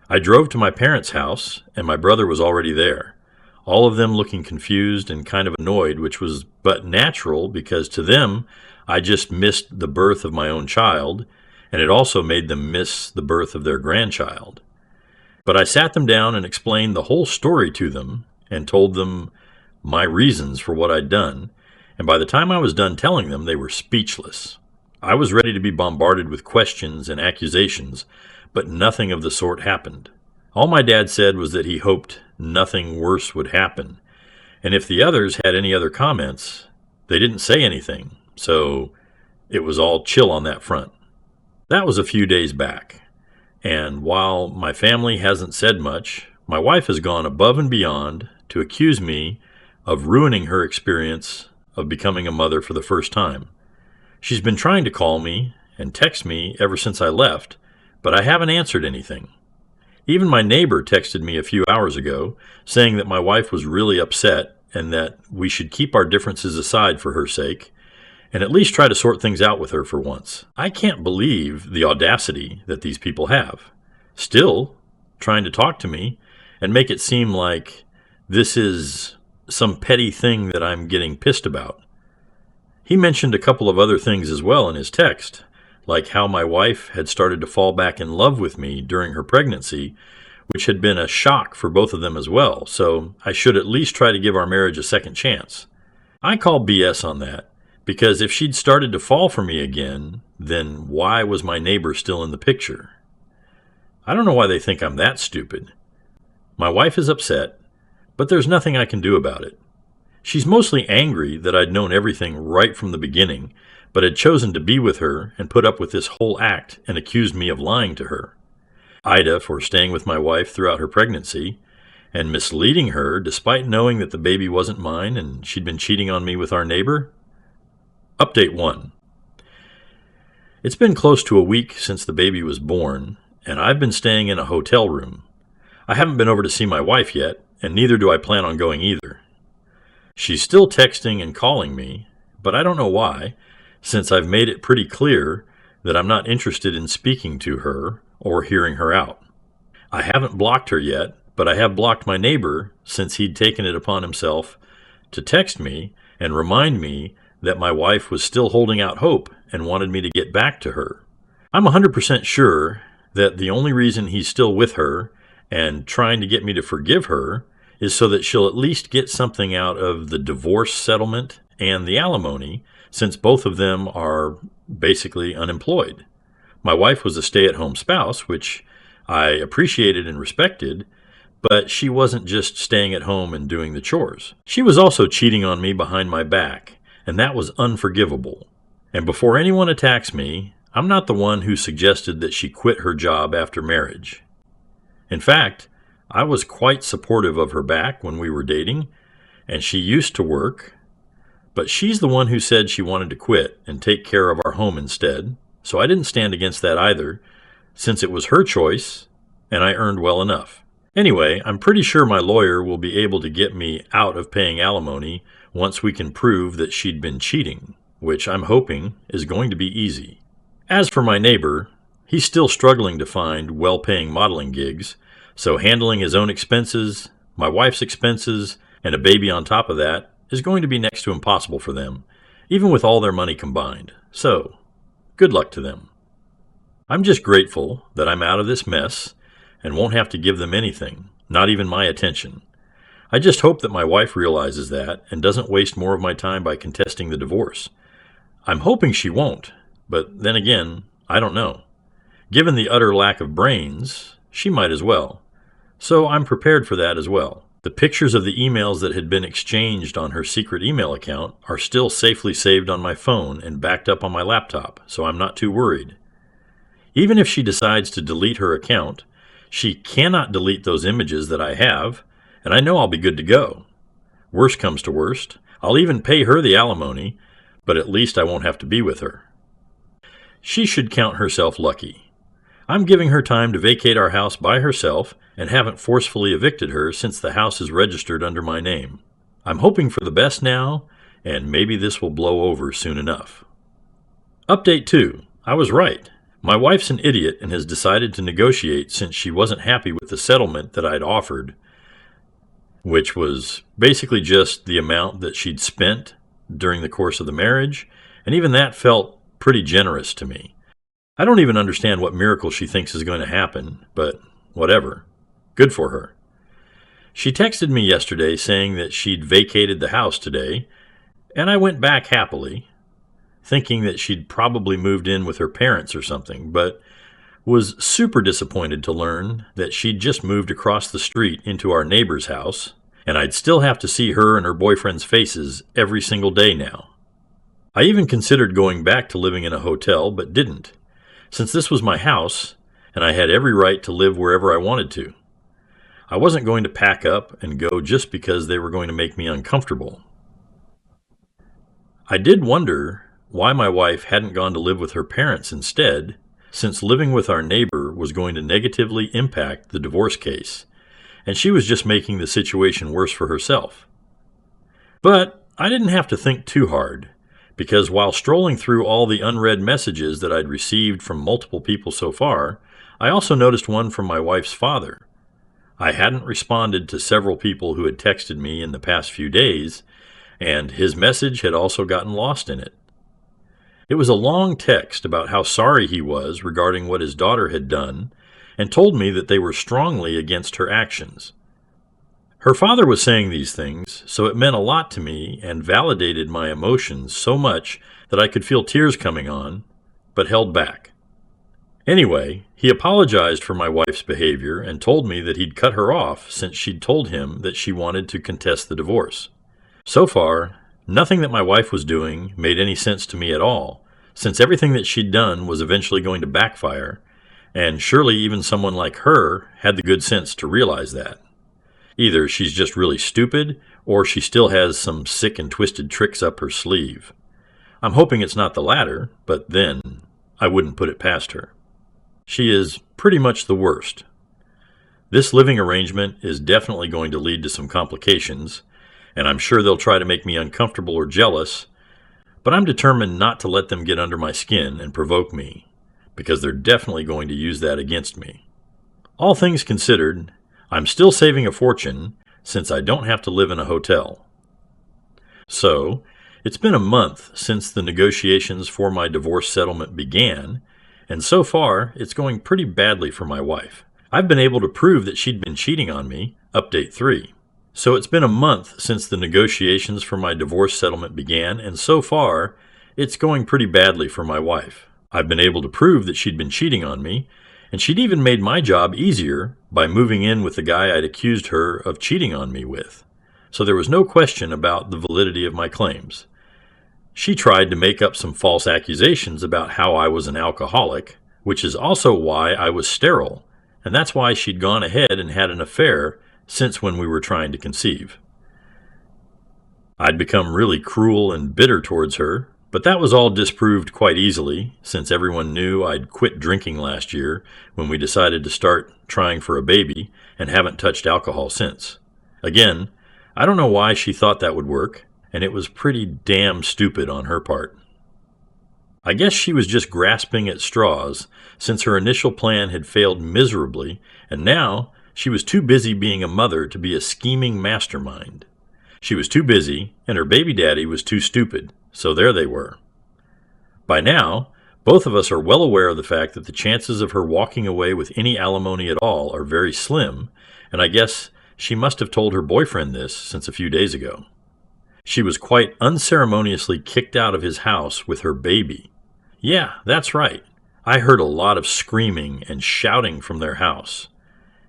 I drove to my parents' house, and my brother was already there, all of them looking confused and kind of annoyed, which was but natural because to them, I just missed the birth of my own child, and it also made them miss the birth of their grandchild. But I sat them down and explained the whole story to them and told them my reasons for what I'd done, and by the time I was done telling them, they were speechless. I was ready to be bombarded with questions and accusations, but nothing of the sort happened. All my dad said was that he hoped nothing worse would happen, and if the others had any other comments, they didn't say anything, so it was all chill on that front. That was a few days back, and while my family hasn't said much, my wife has gone above and beyond to accuse me of ruining her experience of becoming a mother for the first time. She's been trying to call me and text me ever since I left, but I haven't answered anything. Even my neighbor texted me a few hours ago saying that my wife was really upset and that we should keep our differences aside for her sake and at least try to sort things out with her for once. I can't believe the audacity that these people have. Still trying to talk to me and make it seem like this is some petty thing that I'm getting pissed about. He mentioned a couple of other things as well in his text, like how my wife had started to fall back in love with me during her pregnancy, which had been a shock for both of them as well, so I should at least try to give our marriage a second chance. I call BS on that, because if she'd started to fall for me again, then why was my neighbor still in the picture? I don't know why they think I'm that stupid. My wife is upset, but there's nothing I can do about it. She's mostly angry that I'd known everything right from the beginning, but had chosen to be with her and put up with this whole act and accused me of lying to her. Ida for staying with my wife throughout her pregnancy and misleading her despite knowing that the baby wasn't mine and she'd been cheating on me with our neighbor. Update 1. It's been close to a week since the baby was born, and I've been staying in a hotel room. I haven't been over to see my wife yet, and neither do I plan on going either. She's still texting and calling me, but I don't know why, since I've made it pretty clear that I'm not interested in speaking to her or hearing her out. I haven't blocked her yet, but I have blocked my neighbor since he'd taken it upon himself to text me and remind me that my wife was still holding out hope and wanted me to get back to her. I'm 100% sure that the only reason he's still with her and trying to get me to forgive her is so that she'll at least get something out of the divorce settlement and the alimony, since both of them are basically unemployed. My wife was a stay-at-home spouse, which I appreciated and respected, but she wasn't just staying at home and doing the chores. She was also cheating on me behind my back, and that was unforgivable. And before anyone attacks me, I'm not the one who suggested that she quit her job after marriage. In fact, I was quite supportive of her back when we were dating, and she used to work, but she's the one who said she wanted to quit and take care of our home instead, so I didn't stand against that either, since it was her choice and I earned well enough. Anyway, I'm pretty sure my lawyer will be able to get me out of paying alimony once we can prove that she'd been cheating, which I'm hoping is going to be easy. As for my neighbor, he's still struggling to find well-paying modeling gigs, so handling his own expenses, my wife's expenses, and a baby on top of that is going to be next to impossible for them, even with all their money combined. So, good luck to them. I'm just grateful that I'm out of this mess and won't have to give them anything, not even my attention. I just hope that my wife realizes that and doesn't waste more of my time by contesting the divorce. I'm hoping she won't, but then again, I don't know. Given the utter lack of brains, she might as well. So I'm prepared for that as well. The pictures of the emails that had been exchanged on her secret email account are still safely saved on my phone and backed up on my laptop, so I'm not too worried. Even if she decides to delete her account, she cannot delete those images that I have, and I know I'll be good to go. Worst comes to worst, I'll even pay her the alimony, but at least I won't have to be with her. She should count herself lucky. I'm giving her time to vacate our house by herself and haven't forcefully evicted her since the house is registered under my name. I'm hoping for the best now, and maybe this will blow over soon enough. Update 2. I was right. My wife's an idiot and has decided to negotiate since she wasn't happy with the settlement that I'd offered, which was basically just the amount that she'd spent during the course of the marriage, and even that felt pretty generous to me. I don't even understand what miracle she thinks is going to happen, but whatever. Good for her. She texted me yesterday saying that she'd vacated the house today, and I went back happily, thinking that she'd probably moved in with her parents or something, but was super disappointed to learn that she'd just moved across the street into our neighbor's house, and I'd still have to see her and her boyfriend's faces every single day now. I even considered going back to living in a hotel, but didn't, since this was my house, and I had every right to live wherever I wanted to. I wasn't going to pack up and go just because they were going to make me uncomfortable. I did wonder why my wife hadn't gone to live with her parents instead, since living with our neighbor was going to negatively impact the divorce case, and she was just making the situation worse for herself. But I didn't have to think too hard, because while strolling through all the unread messages that I'd received from multiple people so far, I also noticed one from my wife's father. I hadn't responded to several people who had texted me in the past few days, and his message had also gotten lost in it. It was a long text about how sorry he was regarding what his daughter had done, and told me that they were strongly against her actions. Her father was saying these things, so it meant a lot to me and validated my emotions so much that I could feel tears coming on, but held back. Anyway, he apologized for my wife's behavior and told me that he'd cut her off since she'd told him that she wanted to contest the divorce. So far, nothing that my wife was doing made any sense to me at all, since everything that she'd done was eventually going to backfire, and surely even someone like her had the good sense to realize that. Either she's just really stupid, or she still has some sick and twisted tricks up her sleeve. I'm hoping it's not the latter, but then I wouldn't put it past her. She is pretty much the worst. This living arrangement is definitely going to lead to some complications, and I'm sure they'll try to make me uncomfortable or jealous, but I'm determined not to let them get under my skin and provoke me, because they're definitely going to use that against me. All things considered, I'm still saving a fortune since I don't have to live in a hotel. So, it's been a month since the negotiations for my divorce settlement began, and so far it's going pretty badly for my wife. I've been able to prove that she'd been cheating on me, update 3. So it's been a month since the negotiations for my divorce settlement began, and so far it's going pretty badly for my wife. I've been able to prove that she'd been cheating on me, and she'd even made my job easier by moving in with the guy I'd accused her of cheating on me with. So there was no question about the validity of my claims. She tried to make up some false accusations about how I was an alcoholic, which is also why I was sterile, and that's why she'd gone ahead and had an affair since when we were trying to conceive. I'd become really cruel and bitter towards her, But that was all disproved quite easily, since everyone knew I'd quit drinking last year when we decided to start trying for a baby and haven't touched alcohol since. Again, I don't know why she thought that would work, and it was pretty damn stupid on her part. I guess she was just grasping at straws, since her initial plan had failed miserably, and now she was too busy being a mother to be a scheming mastermind. She was too busy, and her baby daddy was too stupid, so there they were. By now, both of us are well aware of the fact that the chances of her walking away with any alimony at all are very slim, and I guess she must have told her boyfriend this since a few days ago. She was quite unceremoniously kicked out of his house with her baby. Yeah, that's right. I heard a lot of screaming and shouting from their house.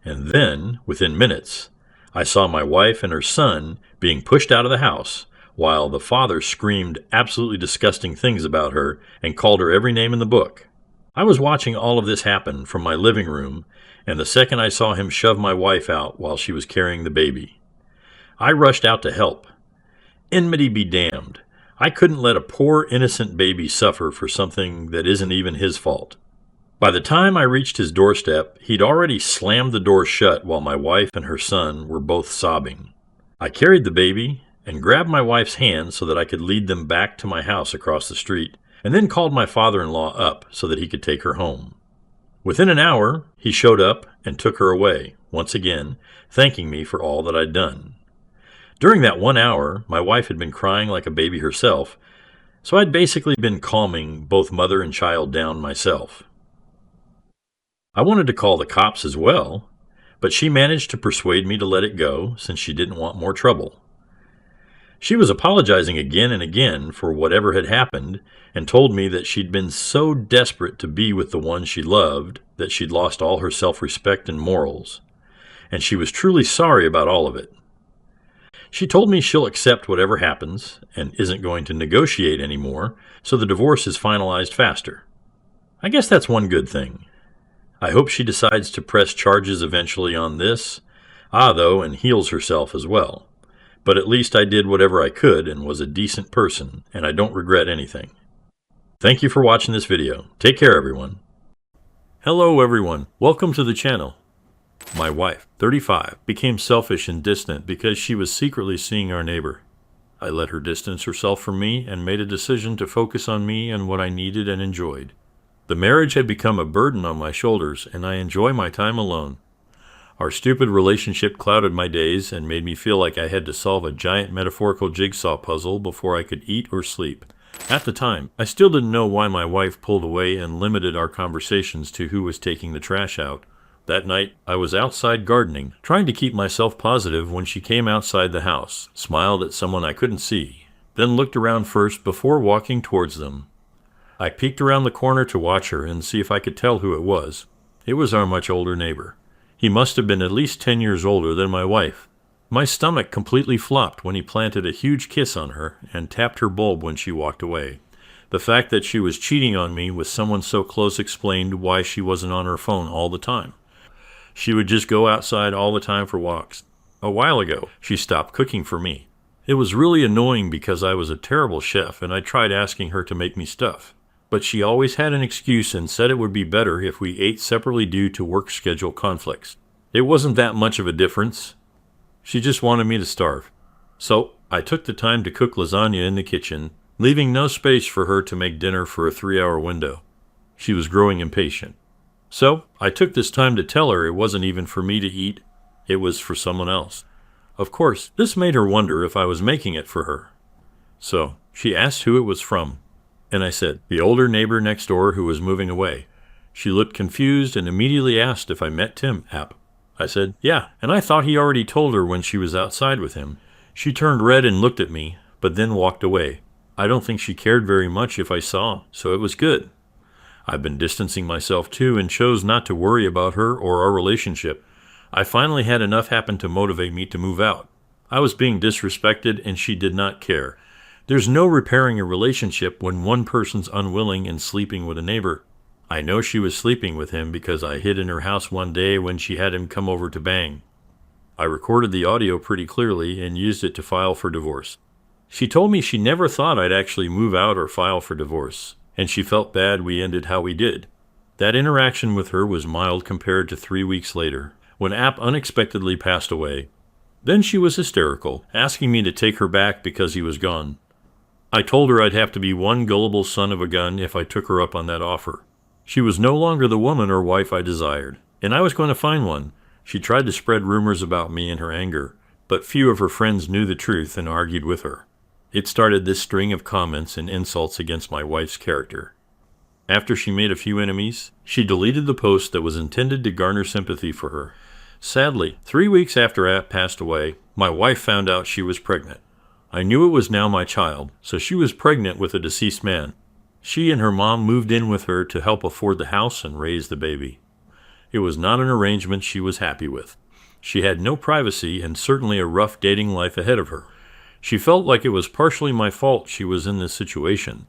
And then, within minutes, I saw my wife and her son being pushed out of the house, while the father screamed absolutely disgusting things about her and called her every name in the book. I was watching all of this happen from my living room, and the second I saw him shove my wife out while she was carrying the baby, I rushed out to help. Enmity be damned. I couldn't let a poor innocent baby suffer for something that isn't even his fault. By the time I reached his doorstep, he'd already slammed the door shut while my wife and her son were both sobbing. I carried the baby and grabbed my wife's hand so that I could lead them back to my house across the street, and then called my father-in-law up so that he could take her home. Within an hour, he showed up and took her away, once again, thanking me for all that I'd done. During that 1 hour, my wife had been crying like a baby herself, so I'd basically been calming both mother and child down myself. I wanted to call the cops as well, but she managed to persuade me to let it go since she didn't want more trouble. She was apologizing again and again for whatever had happened and told me that she'd been so desperate to be with the one she loved that she'd lost all her self-respect and morals, and she was truly sorry about all of it. She told me she'll accept whatever happens and isn't going to negotiate anymore, so the divorce is finalized faster. I guess that's one good thing. I hope she decides to press charges eventually on this, though, and heals herself as well. But at least I did whatever I could and was a decent person, and I don't regret anything. Thank you for watching this video. Take care, everyone. Hello, everyone. Welcome to the channel. My wife, 35, became selfish and distant because she was secretly seeing our neighbor. I let her distance herself from me and made a decision to focus on me and what I needed and enjoyed. The marriage had become a burden on my shoulders, and I enjoy my time alone. Our stupid relationship clouded my days and made me feel like I had to solve a giant metaphorical jigsaw puzzle before I could eat or sleep. At the time, I still didn't know why my wife pulled away and limited our conversations to who was taking the trash out. That night, I was outside gardening, trying to keep myself positive when she came outside the house, smiled at someone I couldn't see, then looked around first before walking towards them. I peeked around the corner to watch her and see if I could tell who it was. It was our much older neighbor. He must have been at least 10 years older than my wife. My stomach completely flopped when he planted a huge kiss on her and tapped her bulb when she walked away. The fact that she was cheating on me with someone so close explained why she wasn't on her phone all the time. She would just go outside all the time for walks. A while ago, she stopped cooking for me. It was really annoying because I was a terrible chef and I tried asking her to make me stuff. But she always had an excuse and said it would be better if we ate separately due to work schedule conflicts. It wasn't that much of a difference. She just wanted me to starve. So I took the time to cook lasagna in the kitchen, leaving no space for her to make dinner for a 3-hour window. She was growing impatient. So I took this time to tell her it wasn't even for me to eat, it was for someone else. Of course, this made her wonder if I was making it for her. So she asked who it was from, and I said, the older neighbor next door who was moving away. She looked confused and immediately asked if I met Tim. I said, yeah, and I thought he already told her when she was outside with him. She turned red and looked at me, but then walked away. I don't think she cared very much if I saw, so it was good. I've been distancing myself too and chose not to worry about her or our relationship. I finally had enough happen to motivate me to move out. I was being disrespected and she did not care. There's no repairing a relationship when one person's unwilling and sleeping with a neighbor. I know she was sleeping with him because I hid in her house one day when she had him come over to bang. I recorded the audio pretty clearly and used it to file for divorce. She told me she never thought I'd actually move out or file for divorce, and she felt bad we ended how we did. That interaction with her was mild compared to 3 weeks later, when App unexpectedly passed away. Then she was hysterical, asking me to take her back because he was gone. I told her I'd have to be one gullible son of a gun if I took her up on that offer. She was no longer the woman or wife I desired, and I was going to find one. She tried to spread rumors about me in her anger, but few of her friends knew the truth and argued with her. It started this string of comments and insults against my wife's character. After she made a few enemies, she deleted the post that was intended to garner sympathy for her. Sadly, 3 weeks after App passed away, my wife found out she was pregnant. I knew it was now my child, so she was pregnant with a deceased man. She and her mom moved in with her to help afford the house and raise the baby. It was not an arrangement she was happy with. She had no privacy and certainly a rough dating life ahead of her. She felt like it was partially my fault she was in this situation,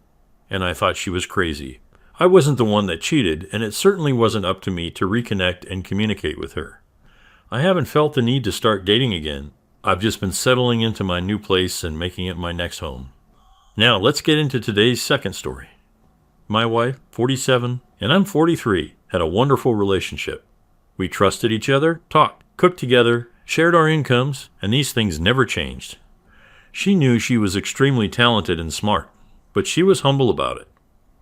and I thought she was crazy. I wasn't the one that cheated, and it certainly wasn't up to me to reconnect and communicate with her. I haven't felt the need to start dating again. I've just been settling into my new place and making it my next home. Now, let's get into today's second story. My wife, 47, and I'm 43, had a wonderful relationship. We trusted each other, talked, cooked together, shared our incomes, and these things never changed. She knew she was extremely talented and smart, but she was humble about it.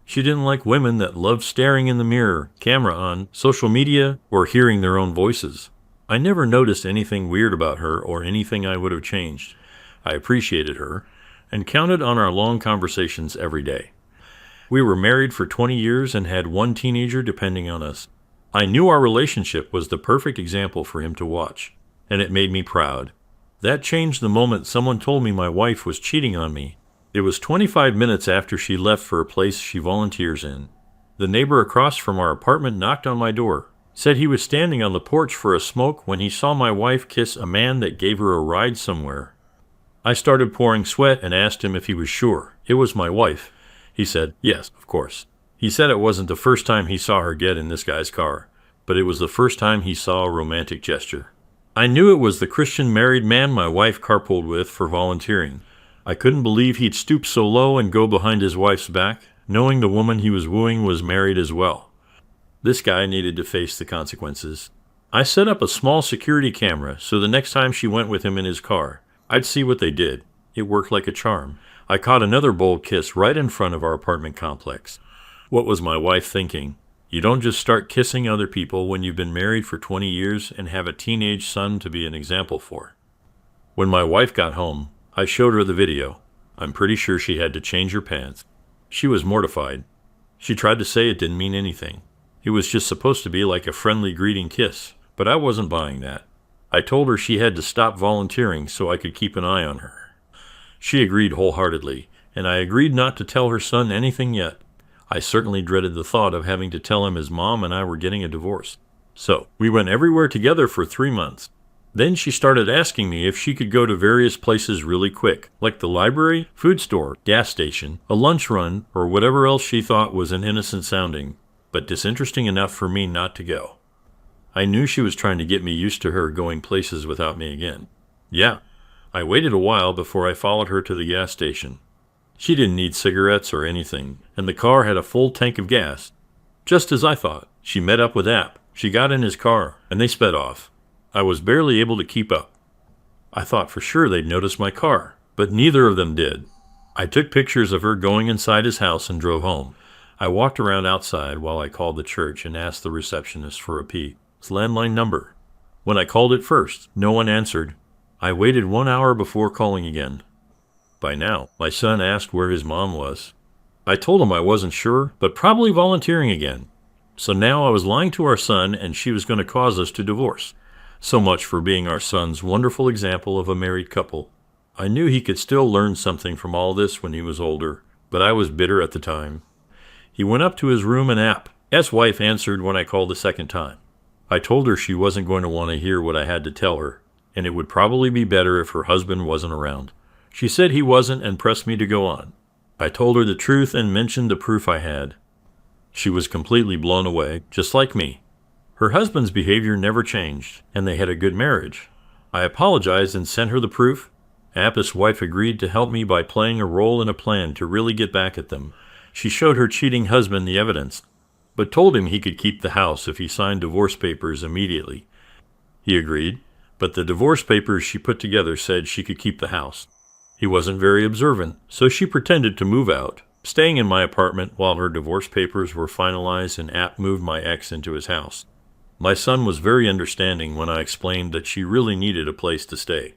She didn't like women that loved staring in the mirror, camera on, social media, or hearing their own voices. I never noticed anything weird about her or anything I would have changed. I appreciated her and counted on our long conversations every day. We were married for 20 years and had one teenager depending on us. I knew our relationship was the perfect example for him to watch, and it made me proud. That changed the moment someone told me my wife was cheating on me. It was 25 minutes after she left for a place she volunteers in. The neighbor across from our apartment knocked on my door, said he was standing on the porch for a smoke when he saw my wife kiss a man that gave her a ride somewhere. I started pouring sweat and asked him if he was sure. It was my wife. He said, yes, of course. He said it wasn't the first time he saw her get in this guy's car, but it was the first time he saw a romantic gesture. I knew it was the Christian married man my wife carpooled with for volunteering. I couldn't believe he'd stoop so low and go behind his wife's back, knowing the woman he was wooing was married as well. This guy needed to face the consequences. I set up a small security camera so the next time she went with him in his car, I'd see what they did. It worked like a charm. I caught another bold kiss right in front of our apartment complex. What was my wife thinking? You don't just start kissing other people when you've been married for 20 years and have a teenage son to be an example for. When my wife got home, I showed her the video. I'm pretty sure she had to change her pants. She was mortified. She tried to say it didn't mean anything. It was just supposed to be like a friendly greeting kiss, but I wasn't buying that. I told her she had to stop volunteering so I could keep an eye on her. She agreed wholeheartedly, and I agreed not to tell her son anything yet. I certainly dreaded the thought of having to tell him his mom and I were getting a divorce. So, we went everywhere together for 3 months. Then she started asking me if she could go to various places really quick, like the library, food store, gas station, a lunch run, or whatever else she thought was an innocent sounding, but disinteresting enough for me not to go. I knew she was trying to get me used to her going places without me again. Yeah, I waited a while before I followed her to the gas station. She didn't need cigarettes or anything, and the car had a full tank of gas. Just as I thought, she met up with App. She got in his car, and they sped off. I was barely able to keep up. I thought for sure they'd notice my car, but neither of them did. I took pictures of her going inside his house and drove home. I walked around outside while I called the church and asked the receptionist for a P's landline number. When I called it first, no one answered. I waited 1 hour before calling again. By now, my son asked where his mom was. I told him I wasn't sure, but probably volunteering again. So now I was lying to our son, and she was going to cause us to divorce. So much for being our son's wonderful example of a married couple. I knew he could still learn something from all this when he was older, but I was bitter at the time. He went up to his room and App's wife answered when I called the second time. I told her she wasn't going to want to hear what I had to tell her, and it would probably be better if her husband wasn't around. She said he wasn't and pressed me to go on. I told her the truth and mentioned the proof I had. She was completely blown away, just like me. Her husband's behavior never changed, and they had a good marriage. I apologized and sent her the proof. App's wife agreed to help me by playing a role in a plan to really get back at them. She showed her cheating husband the evidence, but told him he could keep the house if he signed divorce papers immediately. He agreed, but the divorce papers she put together said she could keep the house. He wasn't very observant, so she pretended to move out, staying in my apartment while her divorce papers were finalized and App moved my ex into his house. My son was very understanding when I explained that she really needed a place to stay.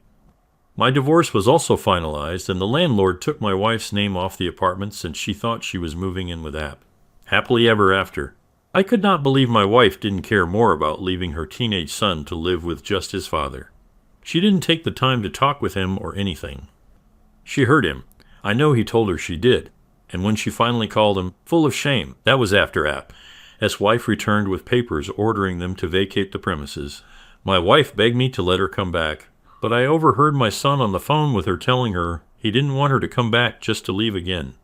My divorce was also finalized, and the landlord took my wife's name off the apartment since she thought she was moving in with App. Happily ever after. I could not believe my wife didn't care more about leaving her teenage son to live with just his father. She didn't take the time to talk with him or anything. She hurt him. I know he told her she did. And when she finally called him, full of shame, that was after App's wife returned with papers ordering them to vacate the premises. My wife begged me to let her come back, but I overheard my son on the phone with her telling her he didn't want her to come back just to leave again.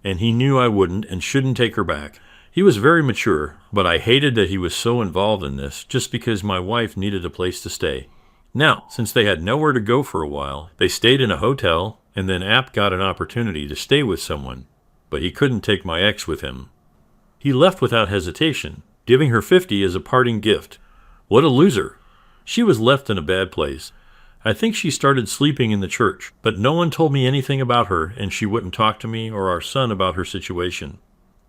And he knew I wouldn't and shouldn't take her back. He was very mature, but I hated that he was so involved in this just because my wife needed a place to stay. Now, since they had nowhere to go for a while, they stayed in a hotel, and then App got an opportunity to stay with someone, but he couldn't take my ex with him. He left without hesitation, giving her $50 as a parting gift. What a loser! She was left in a bad place. I think she started sleeping in the church, but no one told me anything about her, and she wouldn't talk to me or our son about her situation.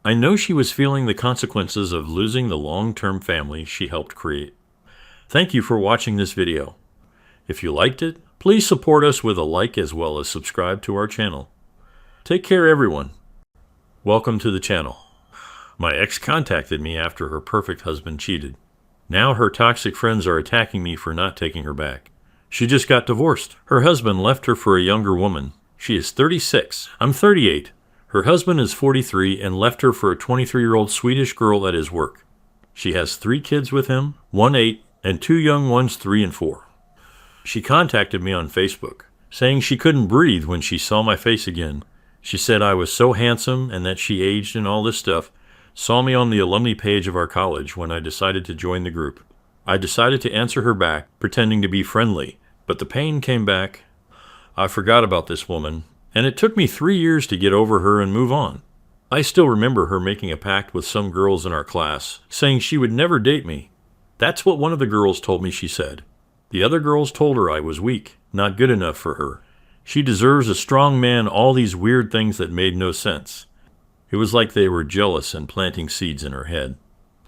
I know she was feeling the consequences of losing the long-term family she helped create. Thank you for watching this video. If you liked it, please support us with a like as well as subscribe to our channel. Take care, everyone. Welcome to the channel. My ex contacted me after her perfect husband cheated. Now her toxic friends are attacking me for not taking her back. She just got divorced. Her husband left her for a younger woman. She is 36. I'm 38. Her husband is 43 and left her for a 23-year-old Swedish girl at his work. She has 3 kids with him, 1 8, and 2 young ones 3 and 4. She contacted me on Facebook, saying she couldn't breathe when she saw my face again. She said I was so handsome and that she aged and all this stuff, saw me on the alumni page of our college when I decided to join the group. I decided to answer her back, pretending to be friendly, but the pain came back. I forgot about this woman, and it took me 3 years to get over her and move on. I still remember her making a pact with some girls in our class, saying she would never date me. That's what one of the girls told me she said. The other girls told her I was weak, not good enough for her. She deserves a strong man, all these weird things that made no sense. It was like they were jealous and planting seeds in her head.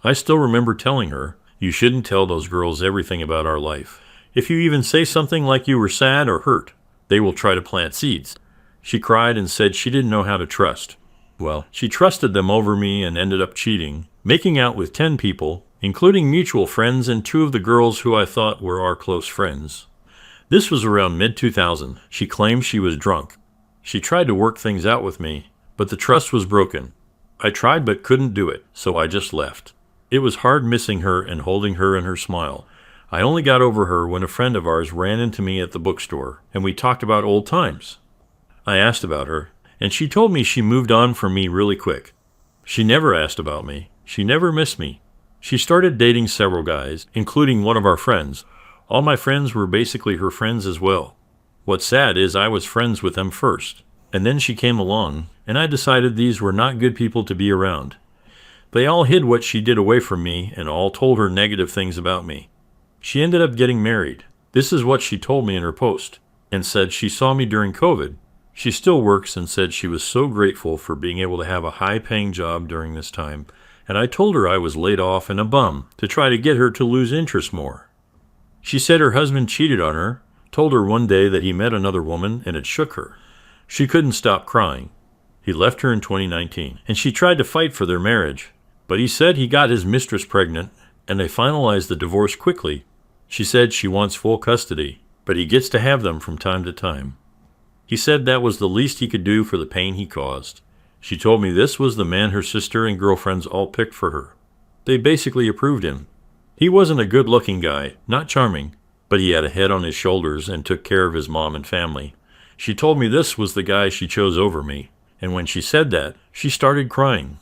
I still remember telling her, you shouldn't tell those girls everything about our life. If you even say something like you were sad or hurt, they will try to plant seeds. She cried and said she didn't know how to trust. Well, she trusted them over me and ended up cheating, making out with 10 people, including mutual friends and 2 of the girls who I thought were our close friends. This was around mid-2000. She claimed she was drunk. She tried to work things out with me, but the trust was broken. I tried but couldn't do it, so I just left. It was hard missing her and holding her and her smile. I only got over her when a friend of ours ran into me at the bookstore, and we talked about old times. I asked about her, and she told me she moved on from me really quick. She never asked about me. She never missed me. She started dating several guys, including one of our friends. All my friends were basically her friends as well. What's sad is I was friends with them first, and then she came along, and I decided these were not good people to be around. They all hid what she did away from me, and all told her negative things about me. She ended up getting married. This is what she told me in her post, and said she saw me during COVID. She still works and said she was so grateful for being able to have a high-paying job during this time, and I told her I was laid off and a bum to try to get her to lose interest more. She said her husband cheated on her, told her one day that he met another woman and it shook her. She couldn't stop crying. He left her in 2019, and she tried to fight for their marriage, but he said he got his mistress pregnant, and they finalized the divorce quickly. She said she wants full custody, but he gets to have them from time to time. He said that was the least he could do for the pain he caused. She told me this was the man her sister and girlfriends all picked for her. They basically approved him. He wasn't a good-looking guy, not charming, but he had a head on his shoulders and took care of his mom and family. She told me this was the guy she chose over me, and when she said that, she started crying.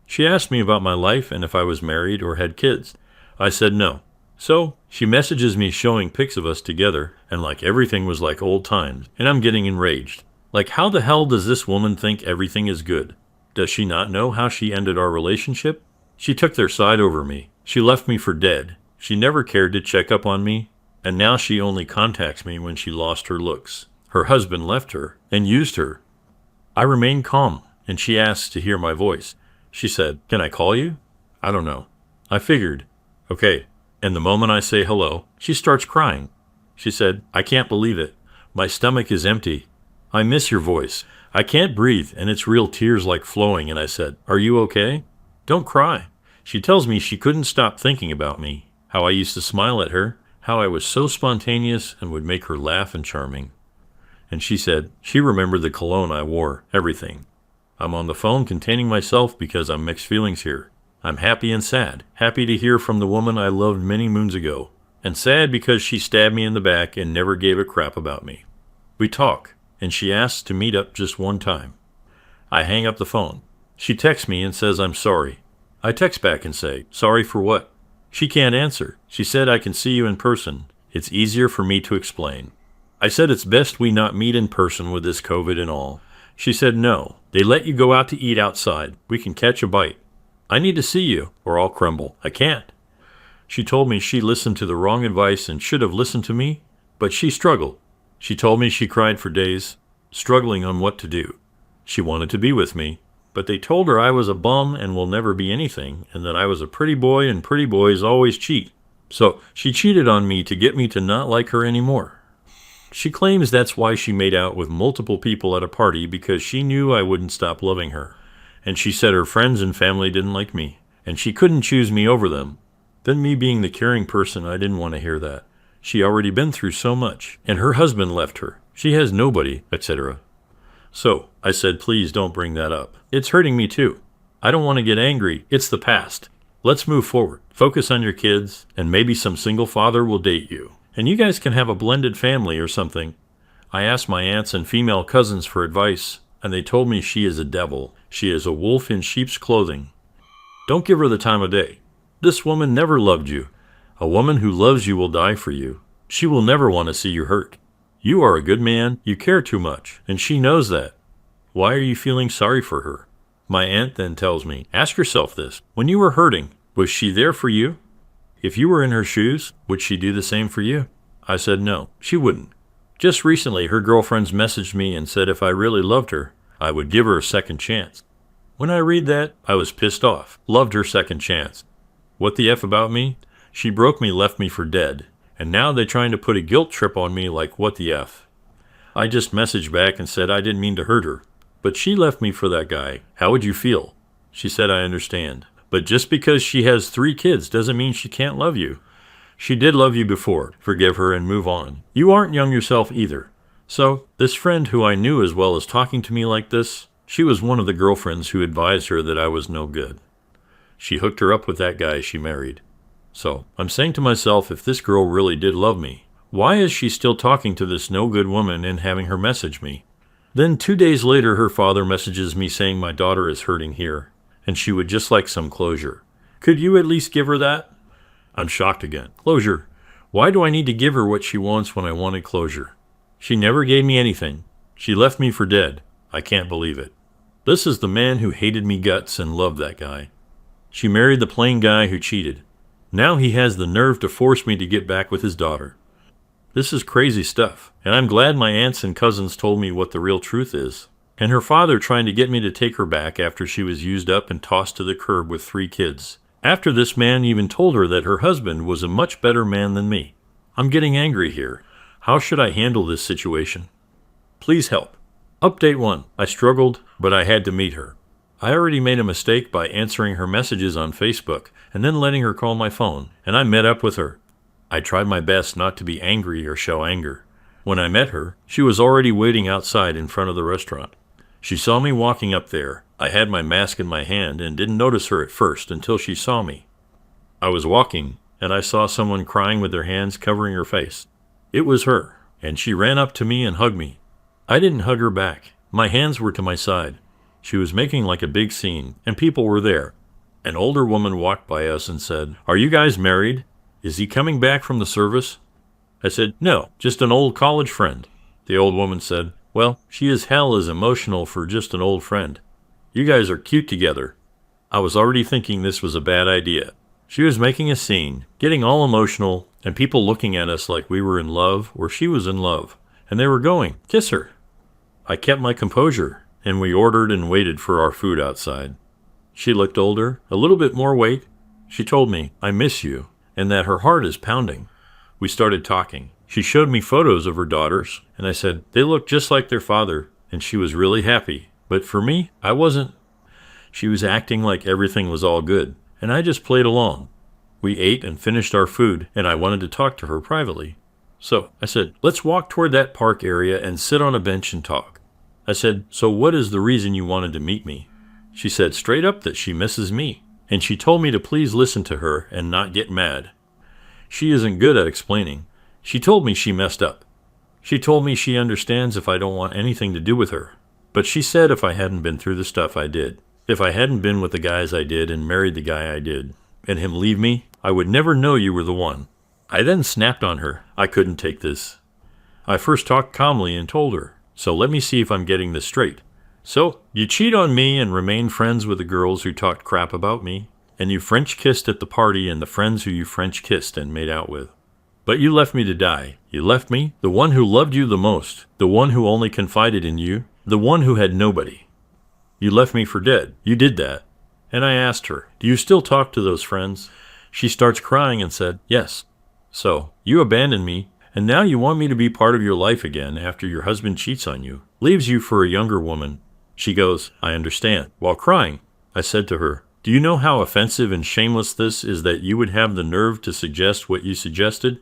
She asked me about my life and if I was married or had kids. I said no. So she messages me showing pics of us together, and like everything was like old times, and I'm getting enraged. Like, how the hell does this woman think everything is good? Does she not know how she ended our relationship? She took their side over me. She left me for dead. She never cared to check up on me, and now she only contacts me when she lost her looks. Her husband left her and used her. I remained calm, and she asked to hear my voice. She said, "Can I call you?" I don't know. I figured, okay. And the moment I say hello, she starts crying. She said, "I can't believe it. My stomach is empty. I miss your voice. I can't breathe, and it's real tears like flowing." And I said, "Are you okay? Don't cry." She tells me she couldn't stop thinking about me, how I used to smile at her, how I was so spontaneous and would make her laugh and charming. And she said she remembered the cologne I wore, everything. I'm on the phone containing myself because I'm mixed feelings here. I'm happy and sad, happy to hear from the woman I loved many moons ago, and sad because she stabbed me in the back and never gave a crap about me. We talk, and she asks to meet up just one time. I hang up the phone. She texts me and says I'm sorry. I text back and say, "Sorry for what?" She can't answer. She said I can see you in person. It's easier for me to explain. I said it's best we not meet in person with this COVID and all. She said no. They let you go out to eat outside. We can catch a bite. I need to see you or I'll crumble. I can't. She told me she listened to the wrong advice and should have listened to me, but she struggled. She told me she cried for days, struggling on what to do. She wanted to be with me, but they told her I was a bum and will never be anything, and that I was a pretty boy and pretty boys always cheat. So she cheated on me to get me to not like her anymore. She claims that's why she made out with multiple people at a party, because she knew I wouldn't stop loving her. And she said her friends and family didn't like me, and she couldn't choose me over them. Then me being the caring person, I didn't want to hear that. She already been through so much, and her husband left her. She has nobody, etc. So I said, please don't bring that up. It's hurting me too. I don't want to get angry. It's the past. Let's move forward. Focus on your kids, and maybe some single father will date you. And you guys can have a blended family or something. I asked my aunts and female cousins for advice, and they told me she is a devil. She is a wolf in sheep's clothing. Don't give her the time of day. This woman never loved you. A woman who loves you will die for you. She will never want to see you hurt. You are a good man. You care too much, and she knows that. Why are you feeling sorry for her? My aunt then tells me, ask yourself this. When you were hurting, was she there for you? If you were in her shoes, would she do the same for you? I said no, she wouldn't. Just recently, her girlfriends messaged me and said if I really loved her, I would give her a second chance. When I read that, I was pissed off. Loved her second chance. What the F about me? She broke me, left me for dead. And now they're trying to put a guilt trip on me like what the F. I just messaged back and said I didn't mean to hurt her. But she left me for that guy. How would you feel? She said I understand. But just because she has 3 kids doesn't mean she can't love you. She did love you before. Forgive her and move on. You aren't young yourself either. So, this friend who I knew as well as talking to me like this, she was one of the girlfriends who advised her that I was no good. She hooked her up with that guy she married. So, I'm saying to myself, if this girl really did love me, why is she still talking to this no-good woman and having her message me? Then 2 days later, her father messages me saying my daughter is hurting here, and she would just like some closure. Could you at least give her that? I'm shocked again. Closure. Why do I need to give her what she wants when I wanted closure? She never gave me anything. She left me for dead. I can't believe it. This is the man who hated me guts and loved that guy. She married the plain guy who cheated. Now he has the nerve to force me to get back with his daughter. This is crazy stuff, and I'm glad my aunts and cousins told me what the real truth is. And her father trying to get me to take her back after she was used up and tossed to the curb with 3 kids. After this man even told her that her husband was a much better man than me. I'm getting angry here. How should I handle this situation? Please help. Update 1. I struggled, but I had to meet her. I already made a mistake by answering her messages on Facebook and then letting her call my phone, and I met up with her. I tried my best not to be angry or show anger. When I met her, she was already waiting outside in front of the restaurant. She saw me walking up there. I had my mask in my hand and didn't notice her at first until she saw me. I was walking, and I saw someone crying with their hands covering her face. It was her, and she ran up to me and hugged me. I didn't hug her back. My hands were to my side. She was making like a big scene, and people were there. An older woman walked by us and said, "Are you guys married? "Is he coming back from the service?" I said, "No, just an old college friend." The old woman said, "Well, she is hell as emotional for just an old friend. You guys are cute together." I was already thinking this was a bad idea. She was making a scene, getting all emotional, and people looking at us like we were in love or she was in love, and they were going, "Kiss her." I kept my composure, and we ordered and waited for our food outside. She looked older, a little bit more weight. She told me, "I miss you," and that her heart is pounding. We started talking. She showed me photos of her daughters, and I said, "They look just like their father," and she was really happy. But for me, I wasn't. She was acting like everything was all good, and I just played along. We ate and finished our food, and I wanted to talk to her privately. So I said, "Let's walk toward that park area and sit on a bench and talk." I said, "So what is the reason you wanted to meet me?" She said straight up that she misses me, and she told me to please listen to her and not get mad. She isn't good at explaining. She told me she messed up. She told me she understands if I don't want anything to do with her. But she said if I hadn't been through the stuff I did, if I hadn't been with the guys I did and married the guy I did, and him leave me, I would never know you were the one. I then snapped on her. I couldn't take this. I first talked calmly and told her, "So let me see if I'm getting this straight. So, you cheat on me and remain friends with the girls who talked crap about me, and you French kissed at the party and the friends who you French kissed and made out with. But you left me to die. You left me, the one who loved you the most, the one who only confided in you, the one who had nobody. You left me for dead. You did that." And I asked her, "Do you still talk to those friends?" She starts crying and said, "Yes." "So, you abandoned me, and now you want me to be part of your life again after your husband cheats on you, leaves you for a younger woman." She goes, "I understand." While crying, I said to her, "Do you know how offensive and shameless this is that you would have the nerve to suggest what you suggested?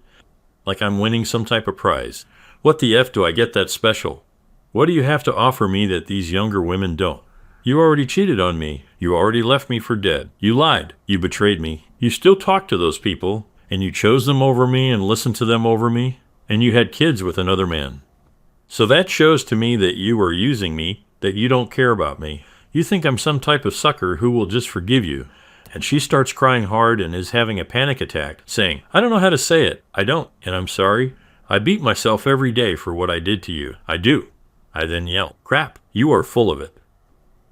Like I'm winning some type of prize. What the F do I get that's special? What do you have to offer me that these younger women don't? You already cheated on me. You already left me for dead. You lied. You betrayed me. You still talk to those people, and you chose them over me and listened to them over me, and you had kids with another man. So that shows to me that you are using me, that you don't care about me. You think I'm some type of sucker who will just forgive you." And she starts crying hard and is having a panic attack, saying, "I don't know how to say it. I don't, and I'm sorry. I beat myself every day for what I did to you. I do." I then yell, "Crap, you are full of it.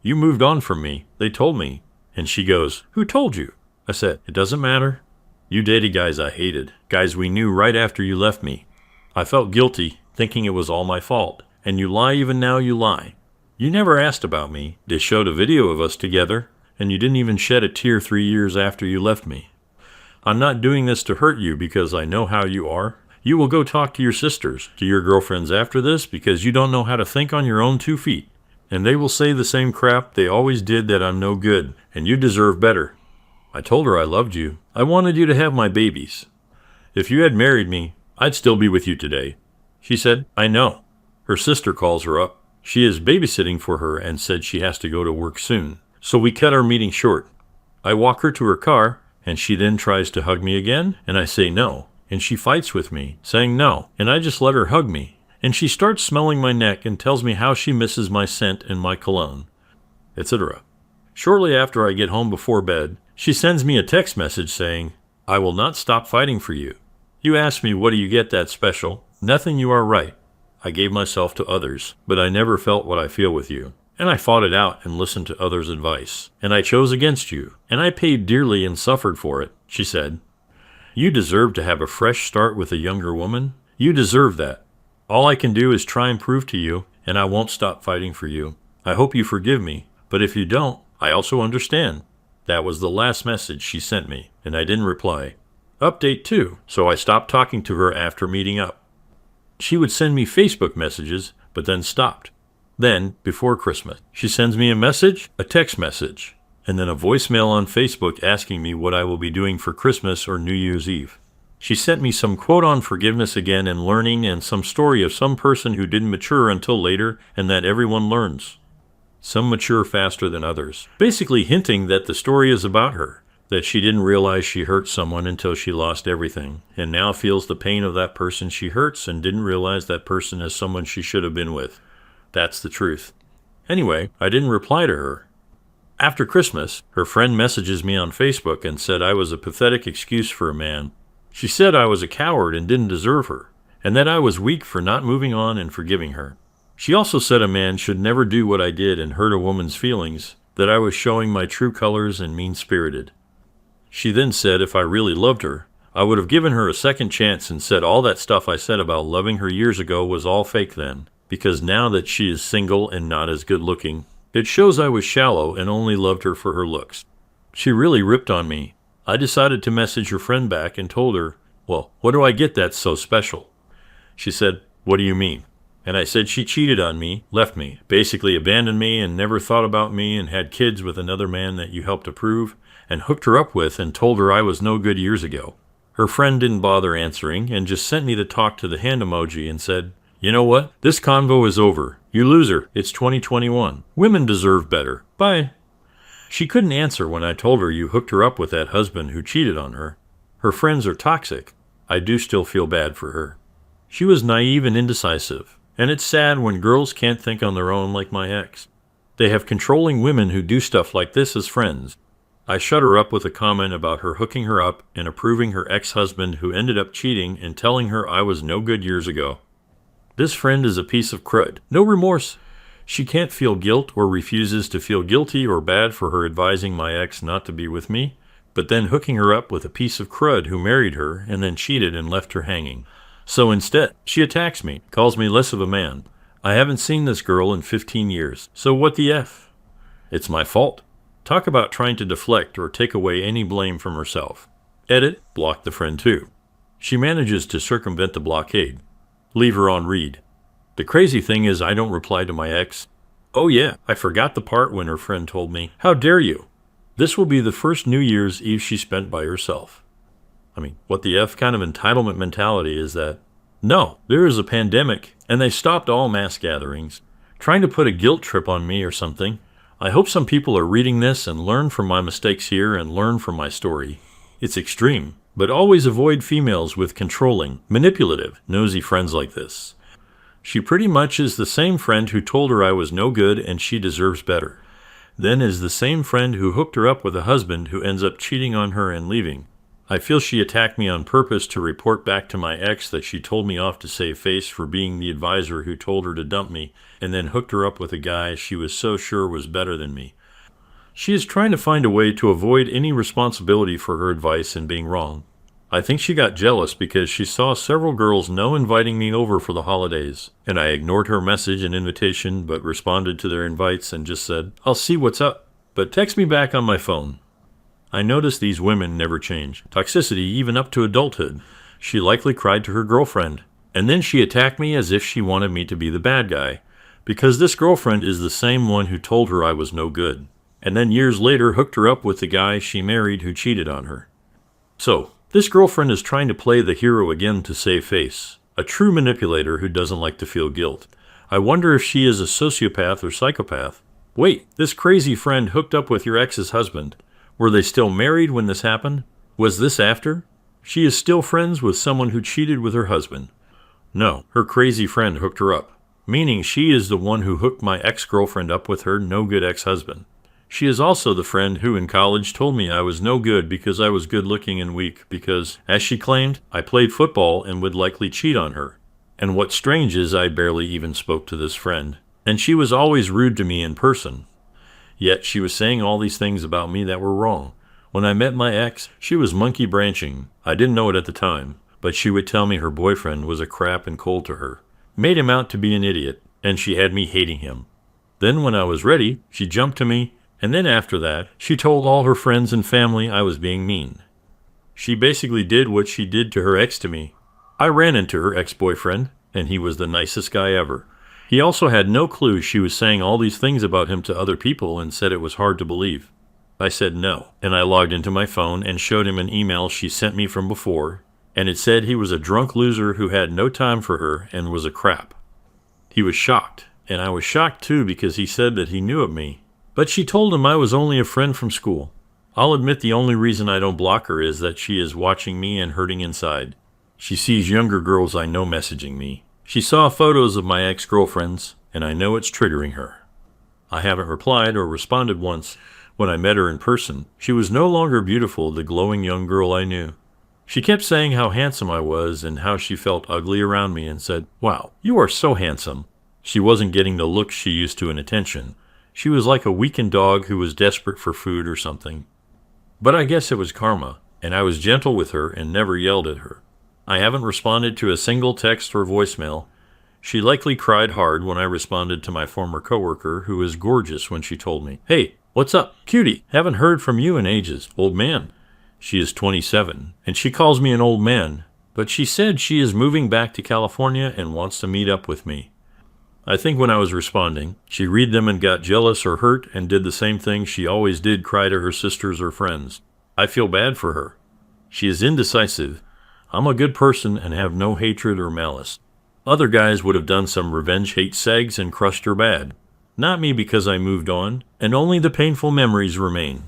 You moved on from me. They told me." And she goes, "Who told you?" I said, "It doesn't matter. You dated guys I hated, guys we knew right after you left me. I felt guilty, thinking it was all my fault. And you lie even now, you lie. You never asked about me. They showed a video of us together, and you didn't even shed a tear 3 years after you left me. I'm not doing this to hurt you because I know how you are. You will go talk to your sisters, to your girlfriends after this because you don't know how to think on your own 2 feet. And they will say the same crap they always did, that I'm no good, and you deserve better." I told her I loved you. I wanted you to have my babies. If you had married me, I'd still be with you today. She said, "I know." Her sister calls her up. She is babysitting for her and said she has to go to work soon. So we cut our meeting short. I walk her to her car, and she then tries to hug me again, and I say no. And she fights with me, saying no, and I just let her hug me. And she starts smelling my neck and tells me how she misses my scent and my cologne, etc. Shortly after I get home before bed, she sends me a text message saying, "I will not stop fighting for you. You asked me what do you get that special? Nothing, you are right. I gave myself to others, but I never felt what I feel with you. And I fought it out and listened to others' advice. And I chose against you, and I paid dearly and suffered for it," she said. "You deserve to have a fresh start with a younger woman. You deserve that. All I can do is try and prove to you, and I won't stop fighting for you. I hope you forgive me, but if you don't, I also understand." That was the last message she sent me, and I didn't reply. Update 2, so I stopped talking to her after meeting up. She would send me Facebook messages, but then stopped. Then, before Christmas, she sends me a message, a text message, and then a voicemail on Facebook asking me what I will be doing for Christmas or New Year's Eve. She sent me some quote on forgiveness again and learning, and some story of some person who didn't mature until later and that everyone learns. Some mature faster than others. Basically hinting that the story is about her, that she didn't realize she hurt someone until she lost everything, and now feels the pain of that person she hurts and didn't realize that person is someone she should have been with. That's the truth. Anyway, I didn't reply to her. After Christmas, her friend messages me on Facebook and said I was a pathetic excuse for a man. She said I was a coward and didn't deserve her, and that I was weak for not moving on and forgiving her. She also said a man should never do what I did and hurt a woman's feelings, that I was showing my true colors and mean-spirited. She then said if I really loved her, I would have given her a second chance and said all that stuff I said about loving her years ago was all fake then, because now that she is single and not as good looking, it shows I was shallow and only loved her for her looks. She really ripped on me. I decided to message her friend back and told her, well, what do I get that's so special? She said, what do you mean? And I said she cheated on me, left me, basically abandoned me and never thought about me and had kids with another man that you helped approve and hooked her up with and told her I was no good years ago. Her friend didn't bother answering and just sent me the talk to the hand emoji and said, you know what? This convo is over. You loser. It's 2021. Women deserve better. Bye. She couldn't answer when I told her you hooked her up with that husband who cheated on her. Her friends are toxic. I do still feel bad for her. She was naive and indecisive, and it's sad when girls can't think on their own like my ex. They have controlling women who do stuff like this as friends. I shut her up with a comment about her hooking her up and approving her ex-husband who ended up cheating and telling her I was no good years ago. This friend is a piece of crud. No remorse. She can't feel guilt or refuses to feel guilty or bad for her advising my ex not to be with me, but then hooking her up with a piece of crud who married her and then cheated and left her hanging. So instead, she attacks me, calls me less of a man. I haven't seen this girl in 15 years, so what the F? It's my fault. Talk about trying to deflect or take away any blame from herself. Edit, block the friend too. She manages to circumvent the blockade. Leave her on read. The crazy thing is I don't reply to my ex. Oh yeah, I forgot the part when her friend told me, how dare you? This will be the first New Year's Eve she spent by herself. I mean, what the F kind of entitlement mentality is that? No, there is a pandemic, and they stopped all mass gatherings. Trying to put a guilt trip on me or something. I hope some people are reading this and learn from my mistakes here and learn from my story. It's extreme, but always avoid females with controlling, manipulative, nosy friends like this. She pretty much is the same friend who told her I was no good and she deserves better. Then is the same friend who hooked her up with a husband who ends up cheating on her and leaving. I feel she attacked me on purpose to report back to my ex that she told me off to save face for being the advisor who told her to dump me and then hooked her up with a guy she was so sure was better than me. She is trying to find a way to avoid any responsibility for her advice and being wrong. I think she got jealous because she saw several girls no inviting me over for the holidays, and I ignored her message and invitation but responded to their invites and just said, I'll see what's up, but text me back on my phone. I noticed these women never change. Toxicity even up to adulthood. She likely cried to her girlfriend, and then she attacked me as if she wanted me to be the bad guy, because this girlfriend is the same one who told her I was no good, and then years later hooked her up with the guy she married who cheated on her. So, this girlfriend is trying to play the hero again to save face, a true manipulator who doesn't like to feel guilt. I wonder if she is a sociopath or psychopath. Wait, this crazy friend hooked up with your ex's husband. Were they still married when this happened? Was this after? She is still friends with someone who cheated with her husband. No, her crazy friend hooked her up, meaning she is the one who hooked my ex-girlfriend up with her no-good ex-husband. She is also the friend who in college told me I was no good because I was good-looking and weak because, as she claimed, I played football and would likely cheat on her. And what's strange is I barely even spoke to this friend, and she was always rude to me in person. Yet she was saying all these things about me that were wrong. When I met my ex, she was monkey branching. I didn't know it at the time, but she would tell me her boyfriend was a crap and cold to her. Made him out to be an idiot, and she had me hating him. Then when I was ready, she jumped to me, and then after that, she told all her friends and family I was being mean. She basically did what she did to her ex to me. I ran into her ex-boyfriend, and he was the nicest guy ever. He also had no clue she was saying all these things about him to other people and said it was hard to believe. I said no, and I logged into my phone and showed him an email she sent me from before, and it said he was a drunk loser who had no time for her and was a crap. He was shocked, and I was shocked too because he said that he knew of me. But she told him I was only a friend from school. I'll admit the only reason I don't block her is that she is watching me and hurting inside. She sees younger girls I know messaging me. She saw photos of my ex-girlfriends, and I know it's triggering her. I haven't replied or responded once. When I met her in person, she was no longer beautiful, the glowing young girl I knew. She kept saying how handsome I was and how she felt ugly around me and said, "Wow, you are so handsome." She wasn't getting the looks she used to in attention. She was like a weakened dog who was desperate for food or something. But I guess it was karma, and I was gentle with her and never yelled at her. I haven't responded to a single text or voicemail. She likely cried hard when I responded to my former coworker, who was gorgeous when she told me, "Hey, what's up, cutie? Haven't heard from you in ages, old man." She is 27, and she calls me an old man, but she said she is moving back to California and wants to meet up with me. I think when I was responding, she read them and got jealous or hurt and did the same thing she always did, cry to her sisters or friends. I feel bad for her. She is indecisive. I'm a good person and have no hatred or malice. Other guys would have done some revenge hate segs and crushed her bad. Not me, because I moved on, and only the painful memories remain.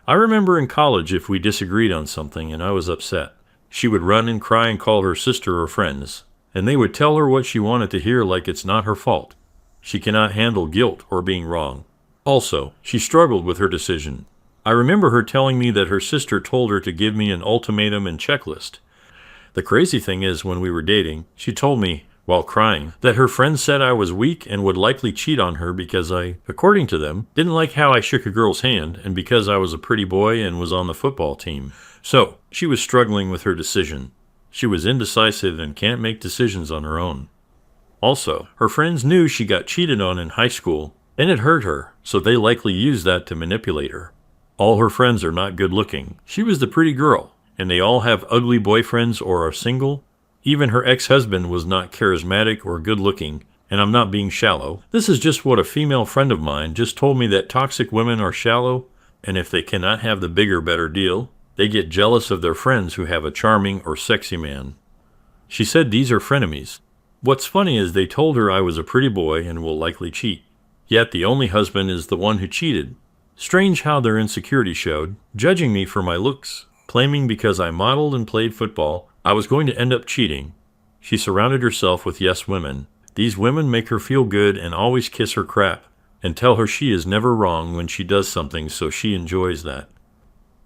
I remember in college, if we disagreed on something and I was upset, she would run and cry and call her sister or friends, and they would tell her what she wanted to hear, like it's not her fault. She cannot handle guilt or being wrong. Also, she struggled with her decision. I remember her telling me that her sister told her to give me an ultimatum and checklist. The crazy thing is, when we were dating, she told me, while crying, that her friends said I was weak and would likely cheat on her because I, according to them, didn't like how I shook a girl's hand, and because I was a pretty boy and was on the football team. So, she was struggling with her decision. She was indecisive and can't make decisions on her own. Also, her friends knew she got cheated on in high school, and it hurt her, so they likely used that to manipulate her. All her friends are not good looking. She was the pretty girl, and they all have ugly boyfriends or are single. Even her ex-husband was not charismatic or good looking, and I'm not being shallow. This is just what a female friend of mine just told me, that toxic women are shallow, and if they cannot have the bigger, better deal, they get jealous of their friends who have a charming or sexy man. She said these are frenemies. What's funny is they told her I was a pretty boy and will likely cheat. Yet the only husband is the one who cheated. Strange how their insecurity showed, judging me for my looks, claiming because I modeled and played football, I was going to end up cheating. She surrounded herself with yes women. These women make her feel good and always kiss her crap, and tell her she is never wrong when she does something, so she enjoys that.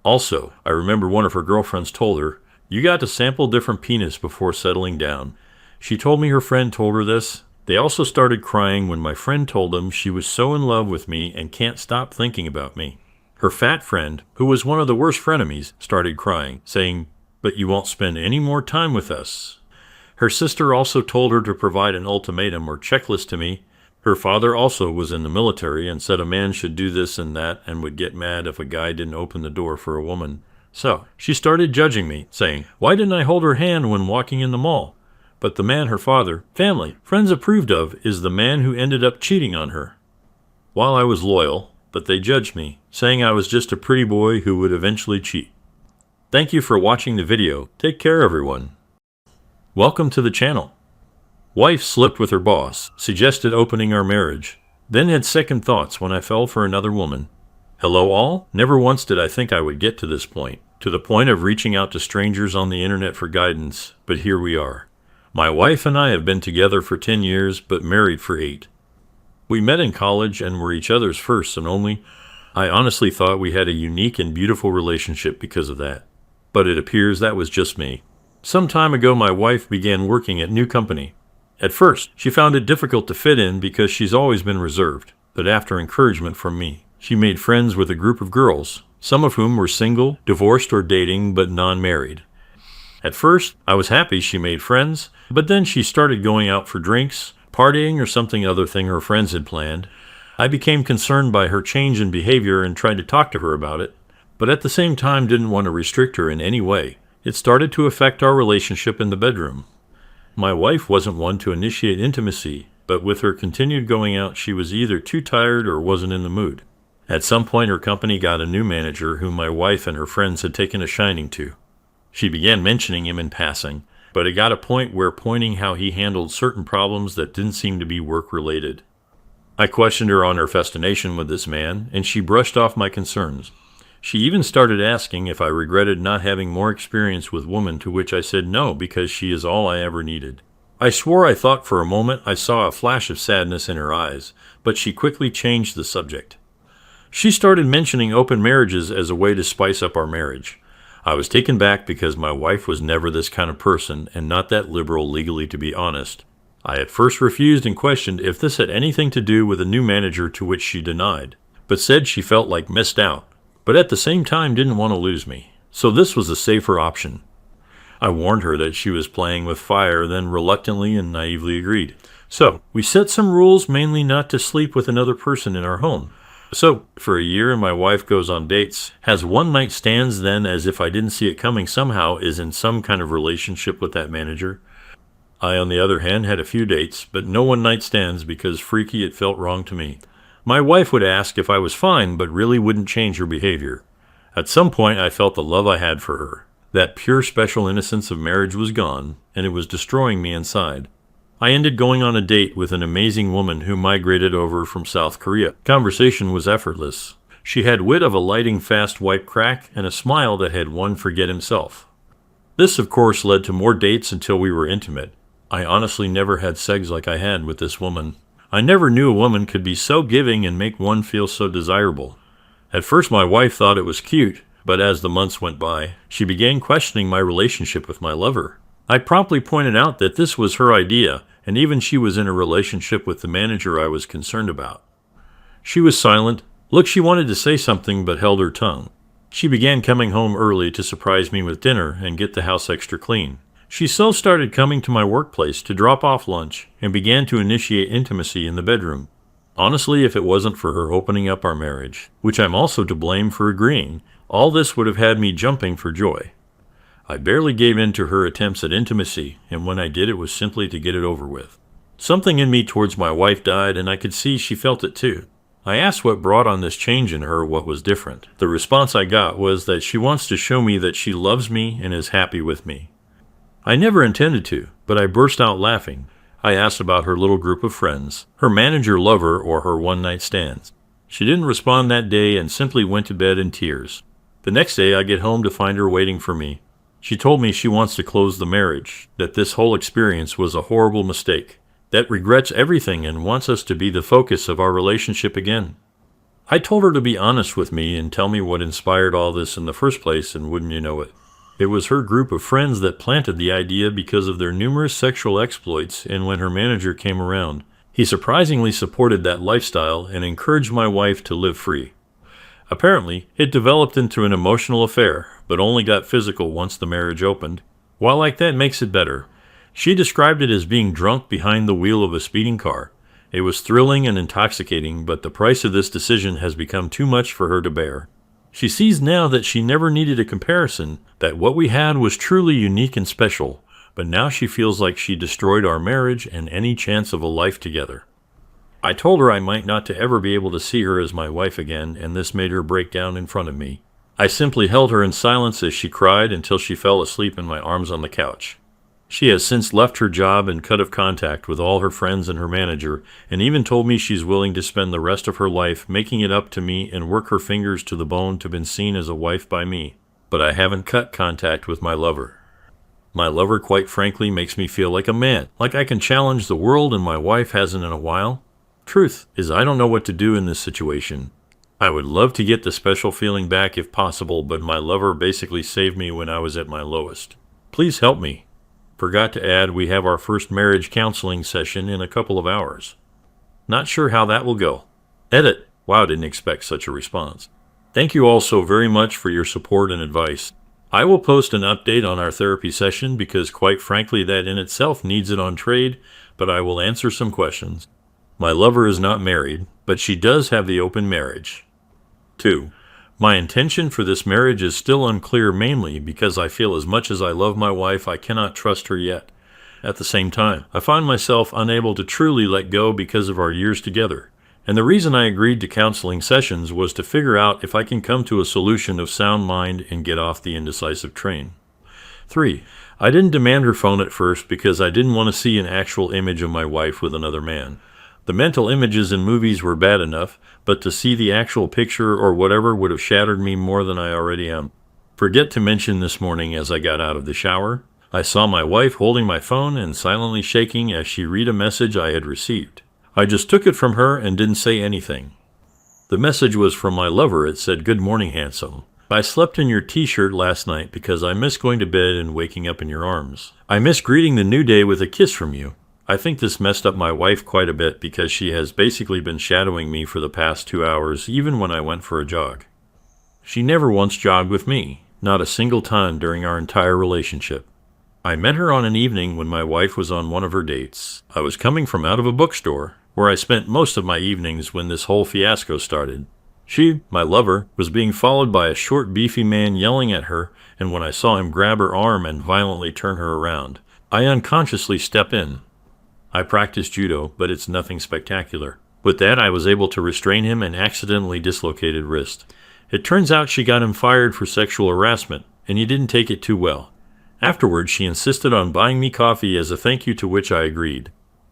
Also, I remember one of her girlfriends told her, "You got to sample different penis before settling down." She told me her friend told her this. They also started crying when my friend told them she was so in love with me and can't stop thinking about me. Her fat friend, who was one of the worst frenemies, started crying, saying, "But you won't spend any more time with us." Her sister also told her to provide an ultimatum or checklist to me. Her father also was in the military and said a man should do this and that and would get mad if a guy didn't open the door for a woman. So, she started judging me, saying, "Why didn't I hold her hand when walking in the mall?" But the man her father, family, friends approved of is the man who ended up cheating on her. While I was loyal, but they judged me, saying I was just a pretty boy who would eventually cheat. Thank you for watching the video. Take care, everyone. Welcome to the channel. Wife slept with her boss, suggested opening our marriage, then had second thoughts when I fell for another woman. Hello all? Never once did I think I would get to this point, to the point of reaching out to strangers on the internet for guidance, but here we are. My wife and I have been together for 10 years, but married for 8. We met in college and were each other's first and only. I honestly thought we had a unique and beautiful relationship because of that, but it appears that was just me. Some time ago, my wife began working at a new company. At first, she found it difficult to fit in because she's always been reserved, but after encouragement from me, she made friends with a group of girls, some of whom were single, divorced, or dating, but non-married. At first, I was happy she made friends, but then she started going out for drinks, partying, or something other thing her friends had planned. I became concerned by her change in behavior and tried to talk to her about it, but at the same time didn't want to restrict her in any way. It started to affect our relationship in the bedroom. My wife wasn't one to initiate intimacy, but with her continued going out, she was either too tired or wasn't in the mood. At some point, her company got a new manager whom my wife and her friends had taken a shining to. She began mentioning him in passing, but it got a point where pointing how he handled certain problems that didn't seem to be work-related. I questioned her on her fascination with this man, and she brushed off my concerns. She even started asking if I regretted not having more experience with women, to which I said no, because she is all I ever needed. I swore I thought for a moment I saw a flash of sadness in her eyes, but she quickly changed the subject. She started mentioning open marriages as a way to spice up our marriage. I was taken back because my wife was never this kind of person and not that liberal legally, to be honest. I at first refused and questioned if this had anything to do with a new manager, to which she denied, but said she felt like missed out, but at the same time didn't want to lose me. So this was a safer option. I warned her that she was playing with fire, then reluctantly and naively agreed. So we set some rules, mainly not to sleep with another person in our home. So for a year, my wife goes on dates, has one-night stands, then, as if I didn't see it coming, somehow is in some kind of relationship with that manager. I, on the other hand, had a few dates, but no one-night stands because, freaky, it felt wrong to me. My wife would ask if I was fine, but really wouldn't change her behavior. At some point, I felt the love I had for her. That pure special innocence of marriage was gone, and it was destroying me inside. I ended going on a date with an amazing woman who migrated over from South Korea. Conversation was effortless. She had wit of a lightning fast white crack and a smile that had one forget himself. This, of course, led to more dates until we were intimate. I honestly never had sex like I had with this woman. I never knew a woman could be so giving and make one feel so desirable. At first my wife thought it was cute, but as the months went by, she began questioning my relationship with my lover. I promptly pointed out that this was her idea, and even she was in a relationship with the manager I was concerned about. She was silent. Looked she wanted to say something but held her tongue. She began coming home early to surprise me with dinner and get the house extra clean. She so started coming to my workplace to drop off lunch and began to initiate intimacy in the bedroom. Honestly, if it wasn't for her opening up our marriage, which I'm also to blame for agreeing, all this would have had me jumping for joy. I barely gave in to her attempts at intimacy, and when I did, it was simply to get it over with. Something in me towards my wife died, and I could see she felt it too. I asked what brought on this change in her, what was different. The response I got was that she wants to show me that she loves me and is happy with me. I never intended to, but I burst out laughing. I asked about her little group of friends, her manager lover, or her one-night stands. She didn't respond that day and simply went to bed in tears. The next day I get home to find her waiting for me. She told me she wants to close the marriage, that this whole experience was a horrible mistake, that regrets everything and wants us to be the focus of our relationship again. I told her to be honest with me and tell me what inspired all this in the first place, and wouldn't you know it, it was her group of friends that planted the idea because of their numerous sexual exploits, and when her manager came around, he surprisingly supported that lifestyle and encouraged my wife to live free. Apparently, it developed into an emotional affair, but only got physical once the marriage opened. While like that makes it better, she described it as being drunk behind the wheel of a speeding car. It was thrilling and intoxicating, but the price of this decision has become too much for her to bear. She sees now that she never needed a comparison, that what we had was truly unique and special, but now she feels like she destroyed our marriage and any chance of a life together. I told her I might not to ever be able to see her as my wife again, and this made her break down in front of me. I simply held her in silence as she cried until she fell asleep in my arms on the couch. She has since left her job and cut off contact with all her friends and her manager, and even told me she's willing to spend the rest of her life making it up to me and work her fingers to the bone to be seen as a wife by me. But I haven't cut contact with my lover. My lover, quite frankly, makes me feel like a man, like I can challenge the world, and my wife hasn't in a while. Truth is, I don't know what to do in this situation. I would love to get the special feeling back if possible, but my lover basically saved me when I was at my lowest. Please help me. Forgot to add, we have our first marriage counseling session in a couple of hours. Not sure how that will go. Edit. Wow, didn't expect such a response. Thank you all so very much for your support and advice. I will post an update on our therapy session because quite frankly that in itself needs it on trade, but I will answer some questions. My lover is not married, but she does have the open marriage. 2. My intention for this marriage is still unclear, mainly because I feel as much as I love my wife, I cannot trust her yet. At the same time, I find myself unable to truly let go because of our years together. And the reason I agreed to counseling sessions was to figure out if I can come to a solution of sound mind and get off the indecisive train. 3. I didn't demand her phone at first because I didn't want to see an actual image of my wife with another man. The mental images in movies were bad enough, but to see the actual picture or whatever would have shattered me more than I already am. Forget to mention this morning as I got out of the shower, I saw my wife holding my phone and silently shaking as she read a message I had received. I just took it from her and didn't say anything. The message was from my lover. It said, "Good morning, handsome. I slept in your t-shirt last night because I miss going to bed and waking up in your arms. I miss greeting the new day with a kiss from you. I think this messed up my wife quite a bit because she has basically been shadowing me for the past 2 hours, even when I went for a jog. She never once jogged with me, not a single time during our entire relationship. I met her on an evening when my wife was on one of her dates. I was coming from out of a bookstore, where I spent most of my evenings when this whole fiasco started. She, my lover, was being followed by a short, beefy man yelling at her, and when I saw him grab her arm and violently turn her around, I unconsciously step in. I practice judo, but it's nothing spectacular. With that, I was able to restrain him and accidentally dislocated wrist. It turns out she got him fired for sexual harassment, and he didn't take it too well. Afterwards, she insisted on buying me coffee as a thank you, to which I agreed.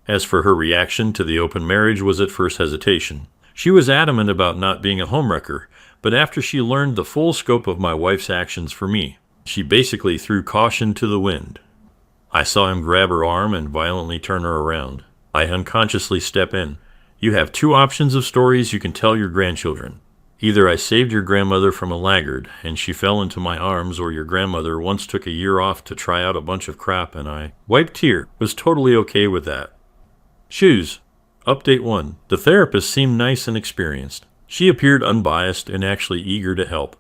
As for her reaction to the open marriage was at first hesitation. She was adamant about not being a homewrecker, but after she learned the full scope of my wife's actions for me, she basically threw caution to the wind. I saw him grab her arm and violently turn her around. I unconsciously step in. You have 2 options of stories you can tell your grandchildren. Either I saved your grandmother from a laggard, and she fell into my arms, or your grandmother once took a year off to try out a bunch of crap, and I wiped tear. Was totally okay with that. Shoes. Update 1. The therapist seemed nice and experienced. She appeared unbiased and actually eager to help.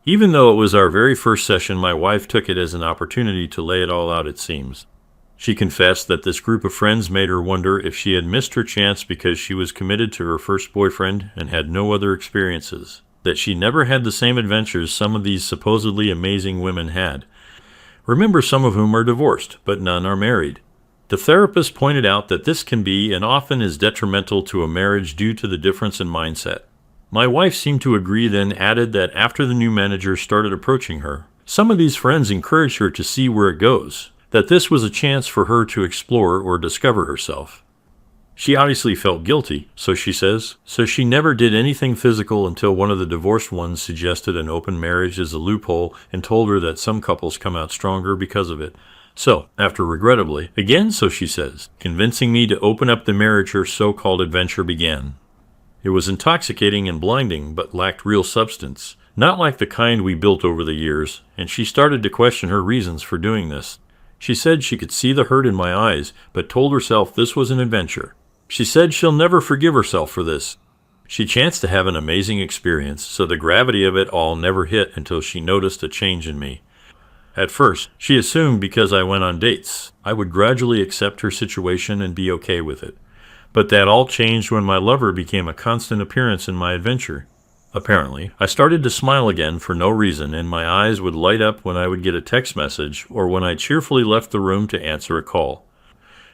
Even though it was our very first session, my wife took it as an opportunity to lay it all out, it seems. She confessed that this group of friends made her wonder if she had missed her chance because she was committed to her first boyfriend and had no other experiences, that she never had the same adventures some of these supposedly amazing women had. Remember, some of whom are divorced, but none are married. The therapist pointed out that this can be and often is detrimental to a marriage due to the difference in mindset. My wife seemed to agree, then added that after the new manager started approaching her, some of these friends encouraged her to see where it goes, that this was a chance for her to explore or discover herself. She obviously felt guilty, so she says, so she never did anything physical until one of the divorced ones suggested an open marriage as a loophole and told her that some couples come out stronger because of it. So, after regrettably, again, so she says, convincing me to open up the marriage, her so-called adventure began. It was intoxicating and blinding, but lacked real substance, not like the kind we built over the years, and she started to question her reasons for doing this. She said she could see the hurt in my eyes, but told herself this was an adventure. She said she'll never forgive herself for this. She chanced to have an amazing experience, so the gravity of it all never hit until she noticed a change in me. At first, she assumed because I went on dates, I would gradually accept her situation and be okay with it. But that all changed when my lover became a constant appearance in my adventure. Apparently, I started to smile again for no reason, and my eyes would light up when I would get a text message or when I cheerfully left the room to answer a call.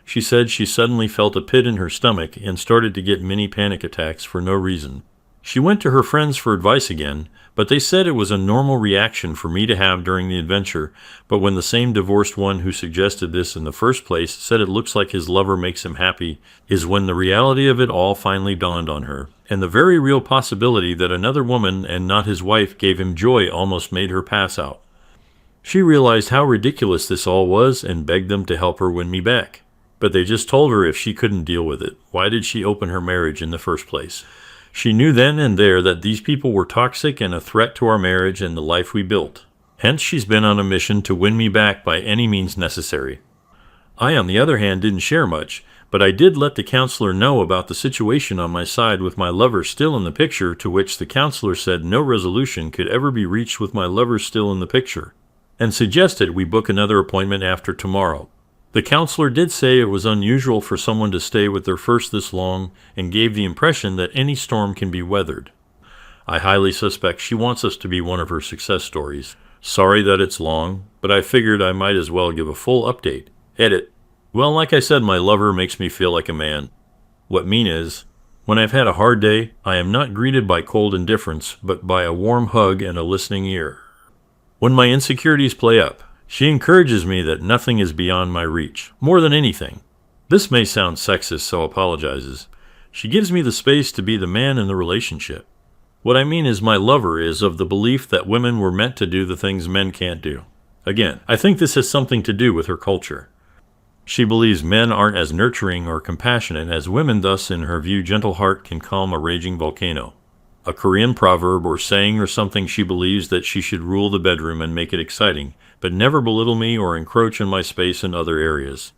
She said she suddenly felt a pit in her stomach and started to get mini panic attacks for no reason. She went to her friends for advice again, but they said it was a normal reaction for me to have during the adventure, but when the same divorced one who suggested this in the first place said it looks like his lover makes him happy, is when the reality of it all finally dawned on her, and the very real possibility that another woman and not his wife gave him joy almost made her pass out. She realized how ridiculous this all was and begged them to help her win me back. But they just told her if she couldn't deal with it, why did she open her marriage in the first place? She knew then and there that these people were toxic and a threat to our marriage and the life we built. Hence, she's been on a mission to win me back by any means necessary. I, on the other hand, didn't share much, but I did let the counselor know about the situation on my side with my lover still in the picture, to which the counselor said no resolution could ever be reached with my lover still in the picture, and suggested we book another appointment after tomorrow. The counselor did say it was unusual for someone to stay with their first this long and gave the impression that any storm can be weathered. I highly suspect she wants us to be one of her success stories. Sorry that it's long, but I figured I might as well give a full update. Edit. Well, like I said, my lover makes me feel like a man. What I mean is, when I've had a hard day, I am not greeted by cold indifference, but by a warm hug and a listening ear. When my insecurities play up, she encourages me that nothing is beyond my reach, more than anything. This may sound sexist, so apologizes. She gives me the space to be the man in the relationship. What I mean is my lover is of the belief that women were meant to do the things men can't do. Again, I think this has something to do with her culture. She believes men aren't as nurturing or compassionate as women, thus in her view gentle heart can calm a raging volcano. a Korean proverb or saying or something she believes that she should rule the bedroom and make it exciting, but never belittle me or encroach on my space in other areas.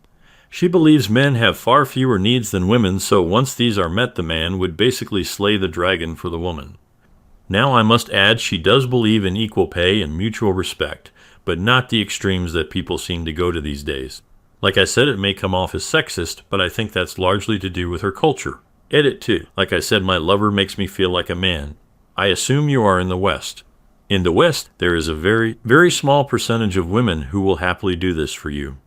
She believes men have far fewer needs than women, so once these are met, the man would basically slay the dragon for the woman. Now I must add she does believe in equal pay and mutual respect, but not the extremes that people seem to go to these days. Like I said, it may come off as sexist, but I think that's largely to do with her culture. Edit 2. Like I said, my lover makes me feel like a man. I assume you are in the West. In the West, there is a very, very small percentage of women who will happily do this for you.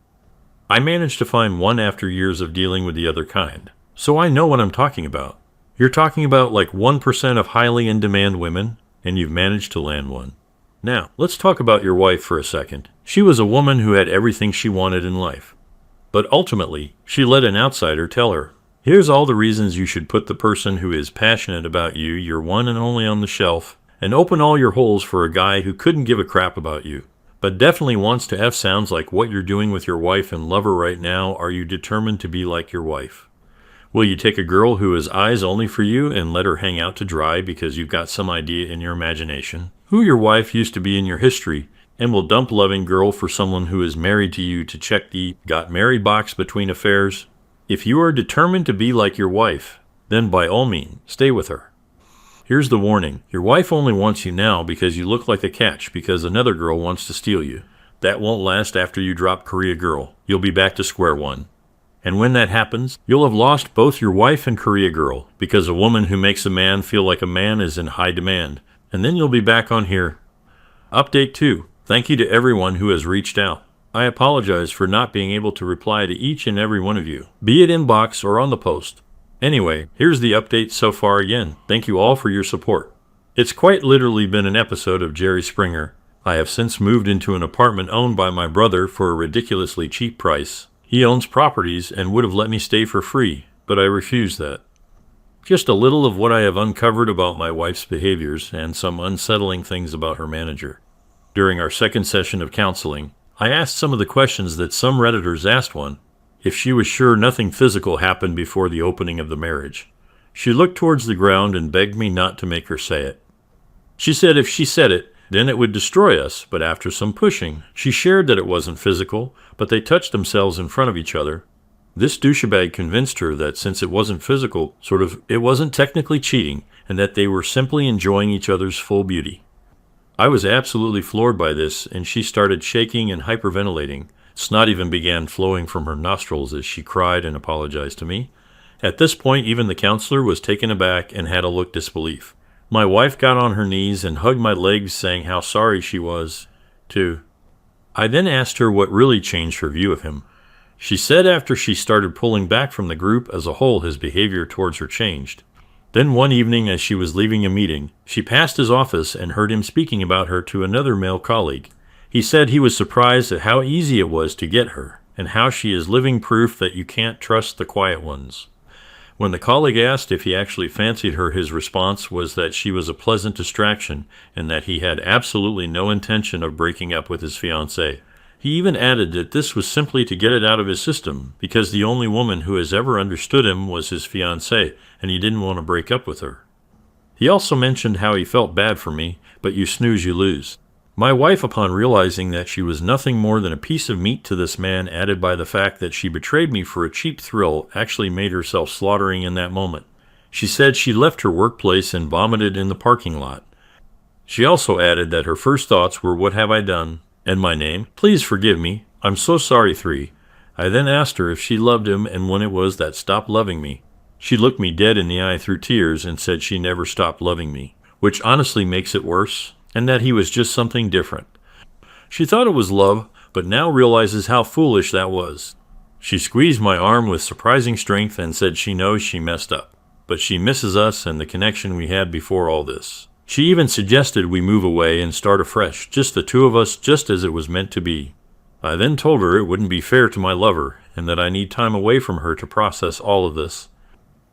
I managed to find one after years of dealing with the other kind, so I know what I'm talking about. You're talking about like 1% of highly in-demand women, and you've managed to land one. Now, let's talk about your wife for a second. She was a woman who had everything she wanted in life. But ultimately, she let an outsider tell her, here's all the reasons you should put the person who is passionate about you, your one and only, on the shelf, and open all your holes for a guy who couldn't give a crap about you, but definitely wants to have sounds like what you're doing with your wife and lover right now. Are you determined to be like your wife? Will you take a girl who is eyes only for you and let her hang out to dry because you've got some idea in your imagination who your wife used to be in your history, and will dump loving girl for someone who is married to you to check the got married box between affairs? If you are determined to be like your wife, then by all means, stay with her. Here's the warning. Your wife only wants you now because you look like a catch because another girl wants to steal you. That won't last after you drop Korea Girl. You'll be back to square one. And when that happens, you'll have lost both your wife and Korea Girl because a woman who makes a man feel like a man is in high demand. And then you'll be back on here. Update 2. Thank you to everyone who has reached out. I apologize for not being able to reply to each and every one of you, be it inbox or on the post. Anyway, here's the update so far again. Thank you all for your support. It's quite literally been an episode of Jerry Springer. I have since moved into an apartment owned by my brother for a ridiculously cheap price. He owns properties and would have let me stay for free, but I refused that. Just a little of what I have uncovered about my wife's behaviors and some unsettling things about her manager. During our second session of counseling, I asked some of the questions that some Redditors asked one, if she was sure nothing physical happened before the opening of the marriage. She looked towards the ground and begged me not to make her say it. She said if she said it, then it would destroy us, but after some pushing, she shared that it wasn't physical, but they touched themselves in front of each other. This douchebag convinced her that since it wasn't physical, it wasn't technically cheating, and that they were simply enjoying each other's full beauty. I was absolutely floored by this, and she started shaking and hyperventilating. Snot even began flowing from her nostrils as she cried and apologized to me. At this point, even the counselor was taken aback and had a look disbelief. My wife got on her knees and hugged my legs, saying how sorry she was, too. I then asked her what really changed her view of him. She said after she started pulling back from the group as a whole, his behavior towards her changed. Then one evening, as she was leaving a meeting, she passed his office and heard him speaking about her to another male colleague. He said he was surprised at how easy it was to get her, and how she is living proof that you can't trust the quiet ones. When the colleague asked if he actually fancied her, his response was that she was a pleasant distraction and that he had absolutely no intention of breaking up with his fiancée. He even added that this was simply to get it out of his system because the only woman who has ever understood him was his fiancée, and he didn't want to break up with her. He also mentioned how he felt bad for me, but you snooze, you lose. My wife, upon realizing that she was nothing more than a piece of meat to this man, added by the fact that she betrayed me for a cheap thrill, actually made herself slaughtering in that moment. She said she left her workplace and vomited in the parking lot. She also added that her first thoughts were, "What have I done?" and my name. "Please forgive me. I'm so sorry, 3. I then asked her if she loved him and when it was that stopped loving me. She looked me dead in the eye through tears and said she never stopped loving me, which honestly makes it worse, and that he was just something different. She thought it was love, but now realizes how foolish that was. She squeezed my arm with surprising strength and said she knows she messed up, but she misses us and the connection we had before all this. She even suggested we move away and start afresh, just the two of us, just as it was meant to be. I then told her it wouldn't be fair to my lover, and that I need time away from her to process all of this.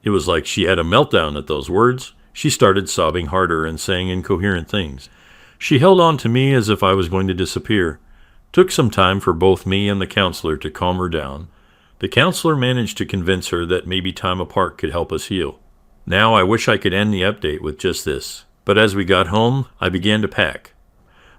It was like she had a meltdown at those words. She started sobbing harder and saying incoherent things. She held on to me as if I was going to disappear. Took some time for both me and the counselor to calm her down. The counselor managed to convince her that maybe time apart could help us heal. Now I wish I could end the update with just this. But as we got home, I began to pack.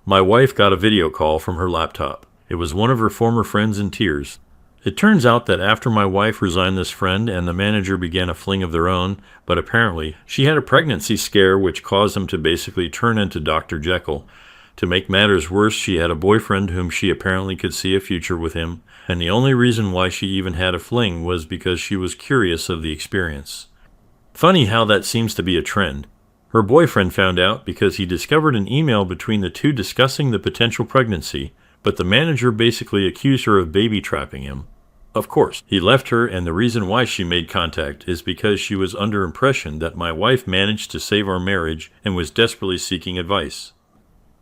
My wife got a video call from her laptop. It was one of her former friends in tears. It turns out that after my wife resigned this friend and the manager began a fling of their own, but apparently she had a pregnancy scare which caused them to basically turn into Dr. Jekyll. To make matters worse, she had a boyfriend whom she apparently could see a future with him, and the only reason why she even had a fling was because she was curious of the experience. Funny how that seems to be a trend. Her boyfriend found out because he discovered an email between the two discussing the potential pregnancy, but the manager basically accused her of baby trapping him. Of course, he left her, and the reason why she made contact is because she was under impression that my wife managed to save our marriage and was desperately seeking advice.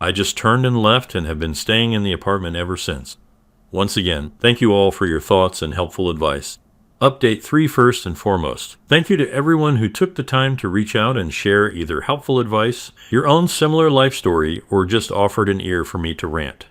I just turned and left and have been staying in the apartment ever since. Once again, thank you all for your thoughts and helpful advice. Update 3 first and foremost. Thank you to everyone who took the time to reach out and share either helpful advice, your own similar life story, or just offered an ear for me to rant.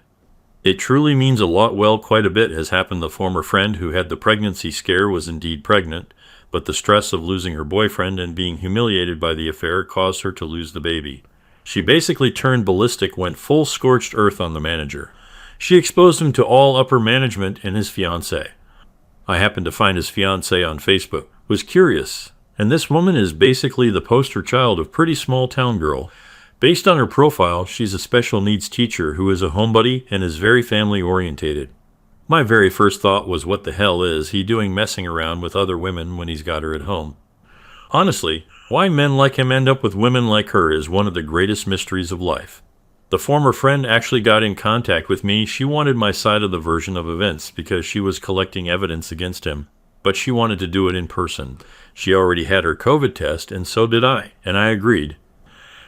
It truly means a lot. Well, quite a bit has happened. The former friend who had the pregnancy scare was indeed pregnant, but the stress of losing her boyfriend and being humiliated by the affair caused her to lose the baby. She basically turned ballistic, went full scorched earth on the manager. She exposed him to all upper management and his fiancée. I happened to find his fiancée on Facebook, was curious, and this woman is basically the poster child of pretty small town girl. Based on her profile, she's a special needs teacher who is a homebody and is very family orientated. My very first thought was, what the hell is he doing messing around with other women when he's got her at home? Honestly, why men like him end up with women like her is one of the greatest mysteries of life. The former friend actually got in contact with me. She wanted my side of the version of events because she was collecting evidence against him, but she wanted to do it in person. She already had her COVID test, and so did I, and I agreed.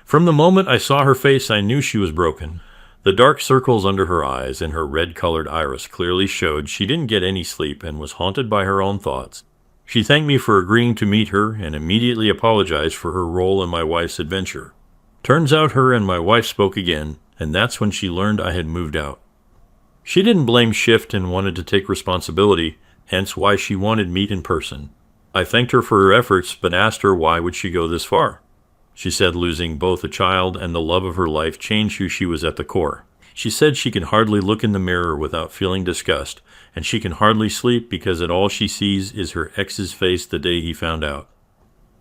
From the moment I saw her face, I knew she was broken. The dark circles under her eyes and her red-colored iris clearly showed she didn't get any sleep and was haunted by her own thoughts. She thanked me for agreeing to meet her and immediately apologized for her role in my wife's adventure. Turns out her and my wife spoke again, and that's when she learned I had moved out. She didn't blame shift and wanted to take responsibility, hence why she wanted meet in person. I thanked her for her efforts, but asked her why would she go this far. She said losing both a child and the love of her life changed who she was at the core. She said she can hardly look in the mirror without feeling disgust, and she can hardly sleep because all she sees is her ex's face the day he found out.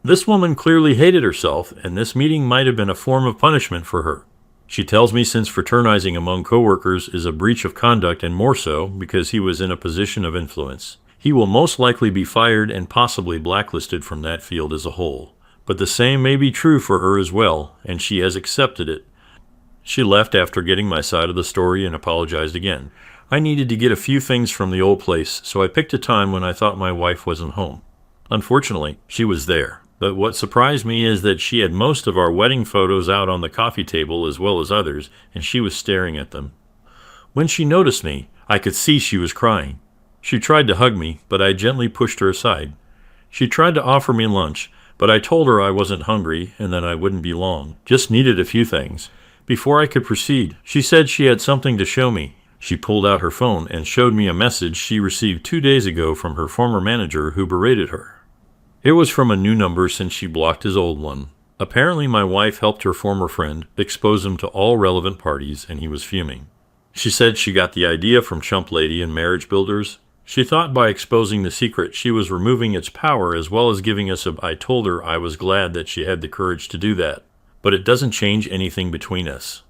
This woman clearly hated herself, and this meeting might have been a form of punishment for her. She tells me since fraternizing among coworkers is a breach of conduct, and more so because he was in a position of influence, he will most likely be fired and possibly blacklisted from that field as a whole. But the same may be true for her as well, and she has accepted it. She left after getting my side of the story and apologized again. I needed to get a few things from the old place, so I picked a time when I thought my wife wasn't home. Unfortunately, she was there. But what surprised me is that she had most of our wedding photos out on the coffee table as well as others, and she was staring at them. When she noticed me, I could see she was crying. She tried to hug me, but I gently pushed her aside. She tried to offer me lunch, but I told her I wasn't hungry and that I wouldn't be long, just needed a few things. Before I could proceed, she said she had something to show me. She pulled out her phone and showed me a message she received 2 days ago from her former manager who berated her. It was from a new number since she blocked his old one. Apparently my wife helped her former friend expose him to all relevant parties, and he was fuming. She said she got the idea from Chump Lady and Marriage Builders. She thought by exposing the secret she was removing its power as well as giving us I told her I was glad that she had the courage to do that, but it doesn't change anything between us.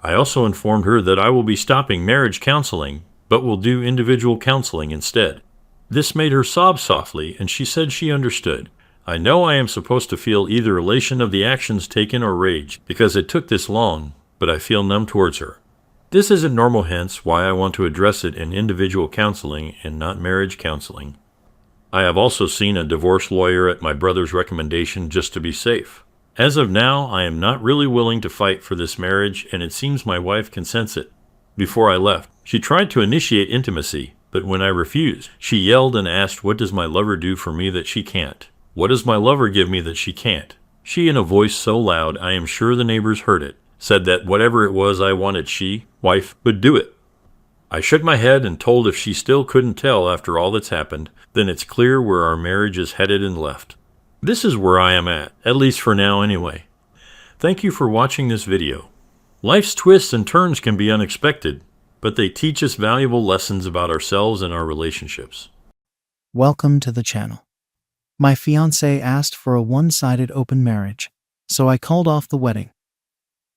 I also informed her that I will be stopping marriage counseling, but will do individual counseling instead. This made her sob softly, and she said she understood. I know I am supposed to feel either elation of the actions taken or rage, because it took this long, but I feel numb towards her. This isn't normal, hence why I want to address it in individual counseling and not marriage counseling. I have also seen a divorce lawyer at my brother's recommendation just to be safe. As of now, I am not really willing to fight for this marriage, and it seems my wife can sense it. Before I left, she tried to initiate intimacy, but when I refused, she yelled and asked, "What does my lover do for me that she can't? What does my lover give me that she can't?" She, in a voice so loud I am sure the neighbors heard it, said that whatever it was I wanted she, wife, would do it. I shook my head and told if she still couldn't tell after all that's happened, then it's clear where our marriage is headed and left. This is where I am at least for now anyway. Thank you for watching this video. Life's twists and turns can be unexpected, but they teach us valuable lessons about ourselves and our relationships. Welcome to the channel. My fiancé asked for a one-sided open marriage, so I called off the wedding.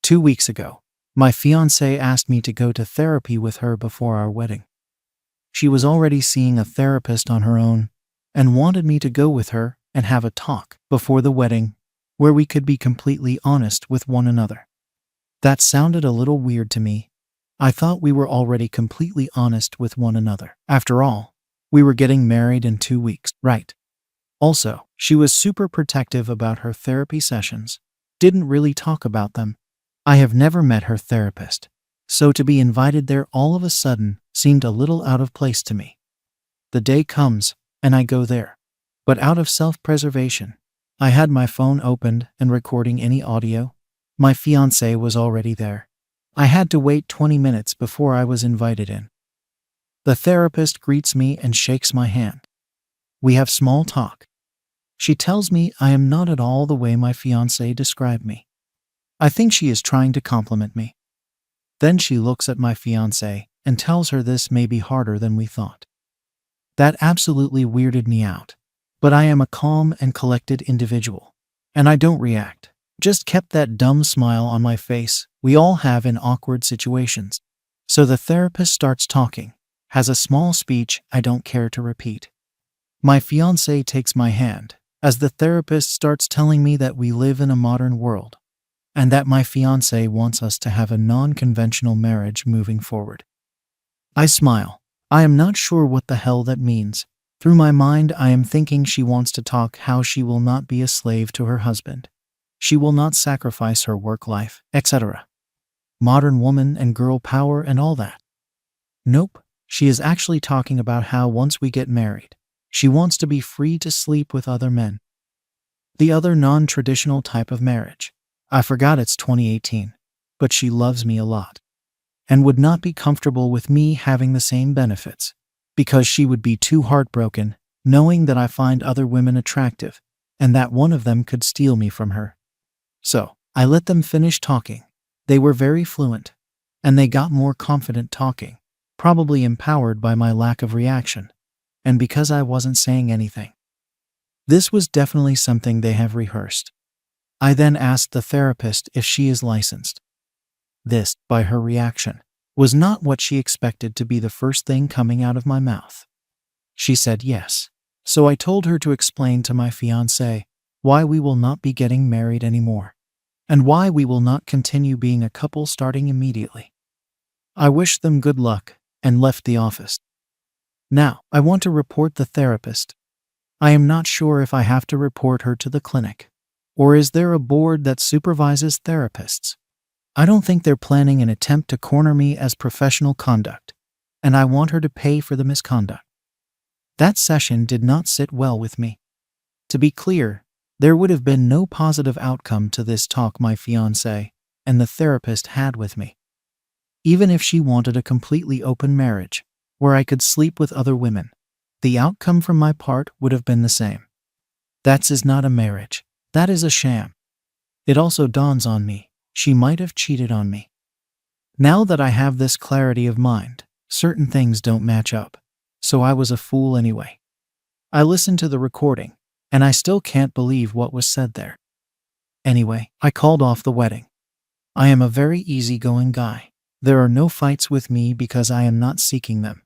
2 weeks ago, my fiancé asked me to go to therapy with her before our wedding. She was already seeing a therapist on her own and wanted me to go with her and have a talk before the wedding where we could be completely honest with one another. That sounded a little weird to me. I thought we were already completely honest with one another. After all, we were getting married in 2 weeks, right? Also, she was super protective about her therapy sessions, didn't really talk about them. I have never met her therapist, so to be invited there all of a sudden seemed a little out of place to me. The day comes, and I go there. But out of self-preservation, I had my phone opened and recording any audio. My fiancé was already there. I had to wait 20 minutes before I was invited in. The therapist greets me and shakes my hand. We have small talk. She tells me I am not at all the way my fiancé described me. I think she is trying to compliment me. Then she looks at my fiancé and tells her this may be harder than we thought. That absolutely weirded me out. But I am a calm and collected individual, and I don't react. Just kept that dumb smile on my face we all have in awkward situations. So the therapist starts talking, has a small speech I don't care to repeat. My fiancé takes my hand as the therapist starts telling me that we live in a modern world and that my fiancé wants us to have a non-conventional marriage moving forward. I smile. I am not sure what the hell that means. Through my mind, I am thinking she wants to talk how she will not be a slave to her husband. She will not sacrifice her work life, etc. Modern woman and girl power and all that. Nope, she is actually talking about how once we get married, she wants to be free to sleep with other men. The other non-traditional type of marriage. I forgot it's 2018, but she loves me a lot and would not be comfortable with me having the same benefits, because she would be too heartbroken knowing that I find other women attractive and that one of them could steal me from her. So, I let them finish talking. They were very fluent, and they got more confident talking, probably empowered by my lack of reaction, and because I wasn't saying anything. This was definitely something they have rehearsed. I then asked the therapist if she is licensed. This, by her reaction, was not what she expected to be the first thing coming out of my mouth. She said yes, so I told her to explain to my fiancé why we will not be getting married anymore, and why we will not continue being a couple starting immediately. I wished them good luck and left the office. Now, I want to report the therapist. I am not sure if I have to report her to the clinic, or is there a board that supervises therapists? I don't think they're planning an attempt to corner me as professional conduct, and I want her to pay for the misconduct. That session did not sit well with me. To be clear, there would have been no positive outcome to this talk my fiancé and the therapist had with me. Even if she wanted a completely open marriage, where I could sleep with other women, the outcome from my part would have been the same. That is not a marriage. That is a sham. It also dawns on me, she might have cheated on me. Now that I have this clarity of mind, certain things don't match up, so I was a fool anyway. I listened to the recording, and I still can't believe what was said there. Anyway, I called off the wedding. I am a very easygoing guy. There are no fights with me because I am not seeking them.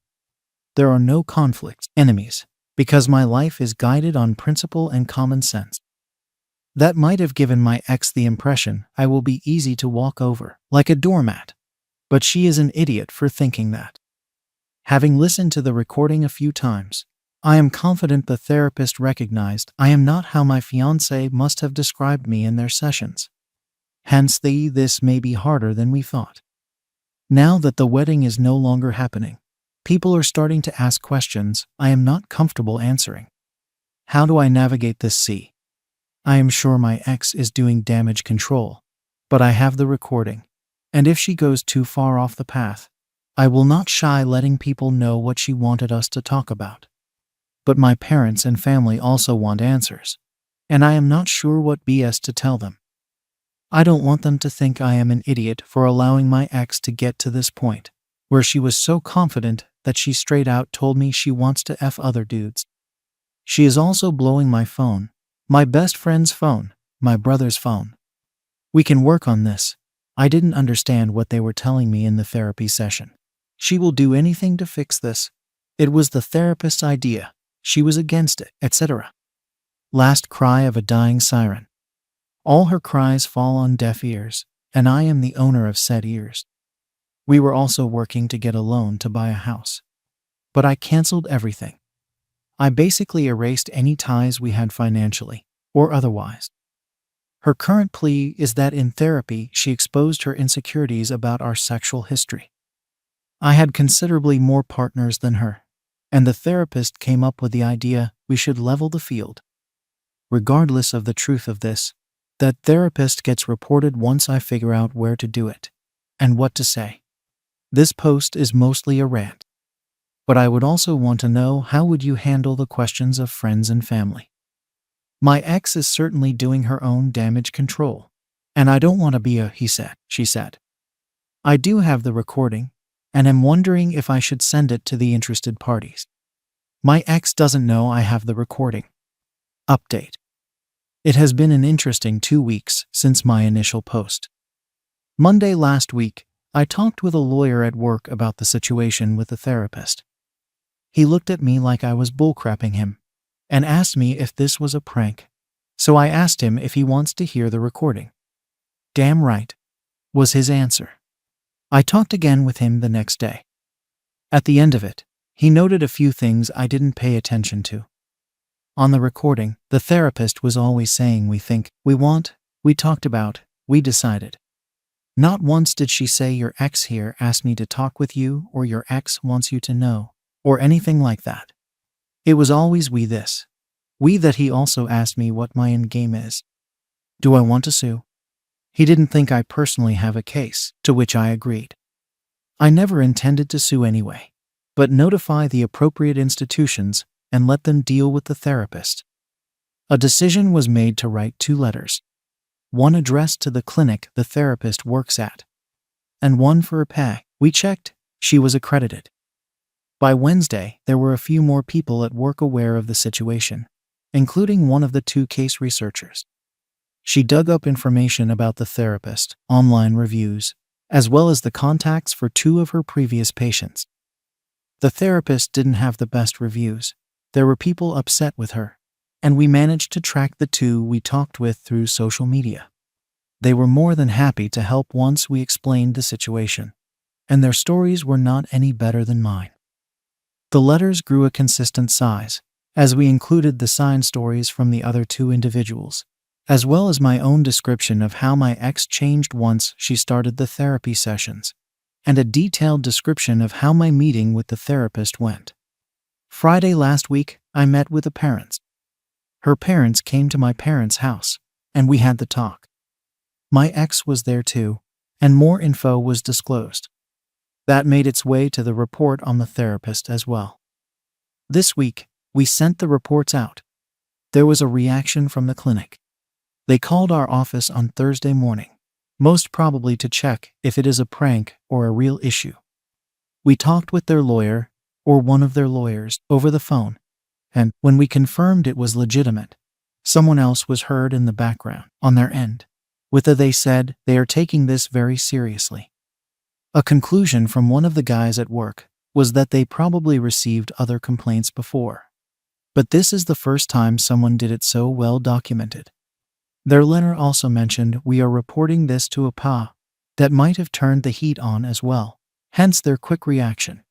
There are no conflicts, enemies, because my life is guided on principle and common sense. That might have given my ex the impression I will be easy to walk over, like a doormat. But she is an idiot for thinking that. Having listened to the recording a few times, I am confident the therapist recognized I am not how my fiancé must have described me in their sessions. Hence this may be harder than we thought. Now that the wedding is no longer happening, people are starting to ask questions I am not comfortable answering. How do I navigate this sea? I am sure my ex is doing damage control, but I have the recording, and if she goes too far off the path, I will not shy letting people know what she wanted us to talk about. But my parents and family also want answers. and I am not sure what BS to tell them. I don't want them to think I am an idiot for allowing my ex to get to this point, where she was so confident that she straight out told me she wants to F other dudes. She is also blowing my phone, my best friend's phone, my brother's phone. We can work on this. I didn't understand what they were telling me in the therapy session. She will do anything to fix this. It was the therapist's idea. She was against it, etc. Last cry of a dying siren. All her cries fall on deaf ears, and I am the owner of said ears. We were also working to get a loan to buy a house. But I canceled everything. I basically erased any ties we had financially, or otherwise. Her current plea is that in therapy she exposed her insecurities about our sexual history. I had considerably more partners than her, and the therapist came up with the idea we should level the field. Regardless of the truth of this, that therapist gets reported once I figure out where to do it and what to say. This post is mostly a rant, but I would also want to know, how would you handle the questions of friends and family? My ex is certainly doing her own damage control, and I don't want to be a he said, she said. I do have the recording, and am wondering if I should send it to the interested parties. My ex doesn't know I have the recording. Update. It has been an interesting 2 weeks since my initial post. Monday last week, I talked with a lawyer at work about the situation with the therapist. He looked at me like I was bullcrapping him and asked me if this was a prank. So I asked him if he wants to hear the recording. Damn right, was his answer. I talked again with him the next day. At the end of it, he noted a few things I didn't pay attention to. On the recording, the therapist was always saying we think, we want, we talked about, we decided. Not once did she say your ex here asked me to talk with you, or your ex wants you to know, or anything like that. It was always we this. We that. He also asked me what my end game is. Do I want to sue? He didn't think I personally have a case, to which I agreed. I never intended to sue anyway, but notify the appropriate institutions and let them deal with the therapist. A decision was made to write 2 letters. One addressed to the clinic the therapist works at, and one for her pay. We checked, she was accredited. By Wednesday, there were a few more people at work aware of the situation, including one of the 2 case researchers. She dug up information about the therapist, online reviews, as well as the contacts for 2 of her previous patients. The therapist didn't have the best reviews. There were people upset with her, and we managed to track the 2 we talked with through social media. They were more than happy to help once we explained the situation, and their stories were not any better than mine. The letters grew a consistent size, as we included the signed stories from the other 2 individuals, as well as my own description of how my ex changed once she started the therapy sessions, and a detailed description of how my meeting with the therapist went. Friday last week, I met with the parents. Her parents came to my parents' house, and we had the talk. My ex was there too, and more info was disclosed. That made its way to the report on the therapist as well. This week, we sent the reports out. There was a reaction from the clinic. They called our office on Thursday morning, most probably to check if it is a prank or a real issue. We talked with their lawyer, or one of their lawyers, over the phone, and when we confirmed it was legitimate, someone else was heard in the background on their end. With a they said they are taking this very seriously. A conclusion from one of the guys at work was that they probably received other complaints before, but this is the first time someone did it so well documented. Their letter also mentioned we are reporting this to a PA that might have turned the heat on as well, hence their quick reaction.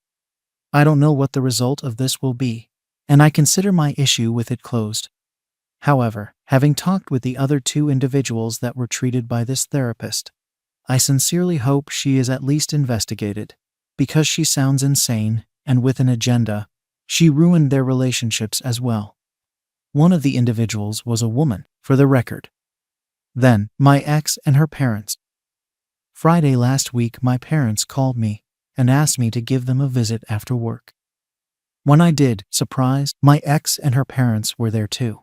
I don't know what the result of this will be, and I consider my issue with it closed. However, having talked with the other 2 individuals that were treated by this therapist, I sincerely hope she is at least investigated, because she sounds insane, and with an agenda. She ruined their relationships as well. One of the individuals was a woman, for the record. Then, my ex and her parents. Friday last week, my parents called me and asked me to give them a visit after work. When I did, surprised, my ex and her parents were there too.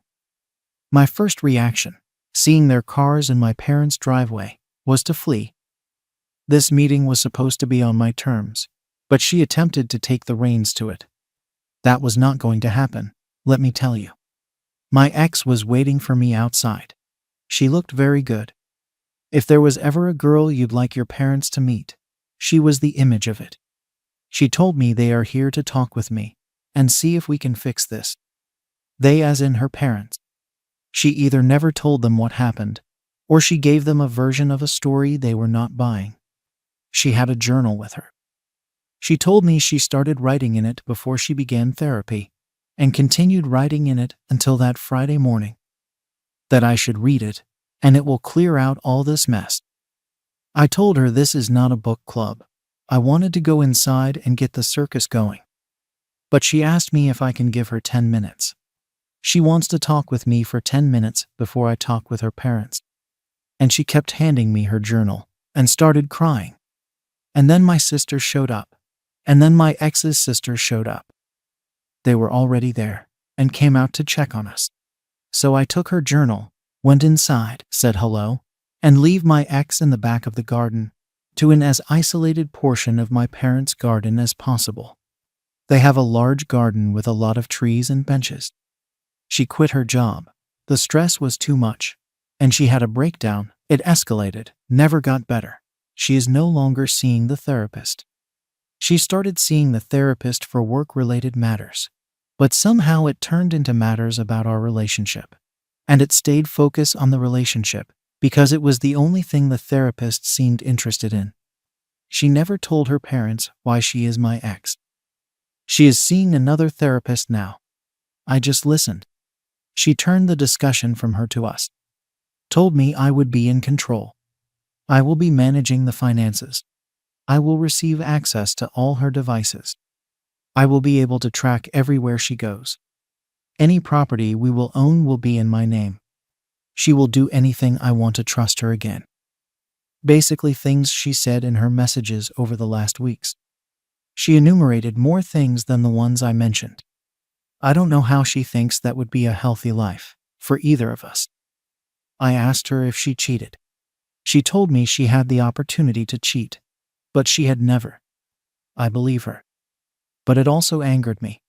My first reaction, seeing their cars in my parents' driveway, was to flee. This meeting was supposed to be on my terms, but she attempted to take the reins to it. That was not going to happen, let me tell you. My ex was waiting for me outside. She looked very good. If there was ever a girl you'd like your parents to meet, she was the image of it. She told me they are here to talk with me and see if we can fix this. They as in her parents. She either never told them what happened, or she gave them a version of a story they were not buying. She had a journal with her. She told me she started writing in it before she began therapy, and continued writing in it until that Friday morning. That I should read it, and it will clear out all this mess. I told her this is not a book club. I wanted to go inside and get the circus going. But she asked me if I can give her 10 minutes. She wants to talk with me for 10 minutes before I talk with her parents. And she kept handing me her journal and started crying. And then my sister showed up. And then my ex's sister showed up. They were already there and came out to check on us. So I took her journal, went inside, said hello, and leave my ex in the back of the garden to an as isolated portion of my parents' garden as possible. They have a large garden with a lot of trees and benches. She quit her job. The stress was too much, and she had a breakdown. It escalated, never got better. She is no longer seeing the therapist. She started seeing the therapist for work-related matters, but somehow it turned into matters about our relationship. And it stayed focused on the relationship because it was the only thing the therapist seemed interested in. She never told her parents why she is my ex. She is seeing another therapist now. I just listened. She turned the discussion from her to us. Told me I would be in control. I will be managing the finances. I will receive access to all her devices. I will be able to track everywhere she goes. Any property we will own will be in my name. She will do anything I want to trust her again. Basically things she said in her messages over the last weeks. She enumerated more things than the ones I mentioned. I don't know how she thinks that would be a healthy life for either of us. I asked her if she cheated. She told me she had the opportunity to cheat, but she had never. I believe her. But it also angered me.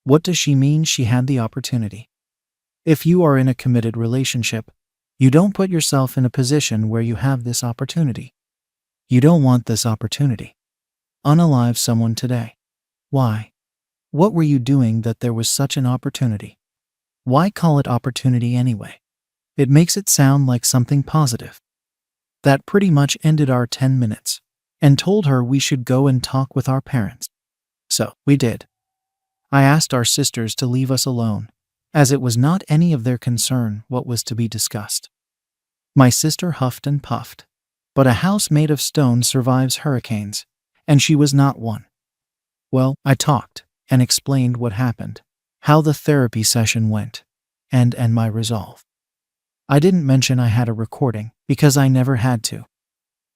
What does she mean she had the opportunity? If you are in a committed relationship, you don't put yourself in a position where you have this opportunity. You don't want this opportunity. Unalive someone today. Why? What were you doing that there was such an opportunity? Why call it opportunity anyway? It makes it sound like something positive. That pretty much ended our 10 minutes, and told her we should go and talk with our parents. So, we did. I asked our sisters to leave us alone, as it was not any of their concern what was to be discussed. My sister huffed and puffed, but a house made of stone survives hurricanes, and she was not one. Well, I talked and explained what happened, how the therapy session went, and my resolve. I didn't mention I had a recording because I never had to.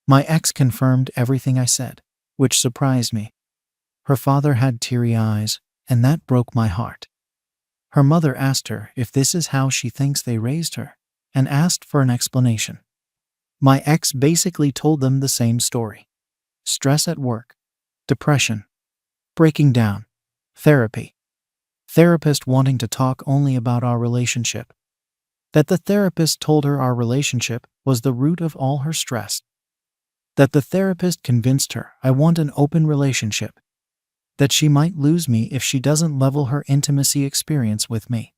My ex confirmed everything I said, which surprised me. Her father had teary eyes, and that broke my heart. Her mother asked her if this is how she thinks they raised her, and asked for an explanation. My ex basically told them the same story. Stress at work, depression, breaking down, therapy, therapist wanting to talk only about our relationship. That the therapist told her our relationship was the root of all her stress. That the therapist convinced her I want an open relationship. That she might lose me if she doesn't level her intimacy experience with me.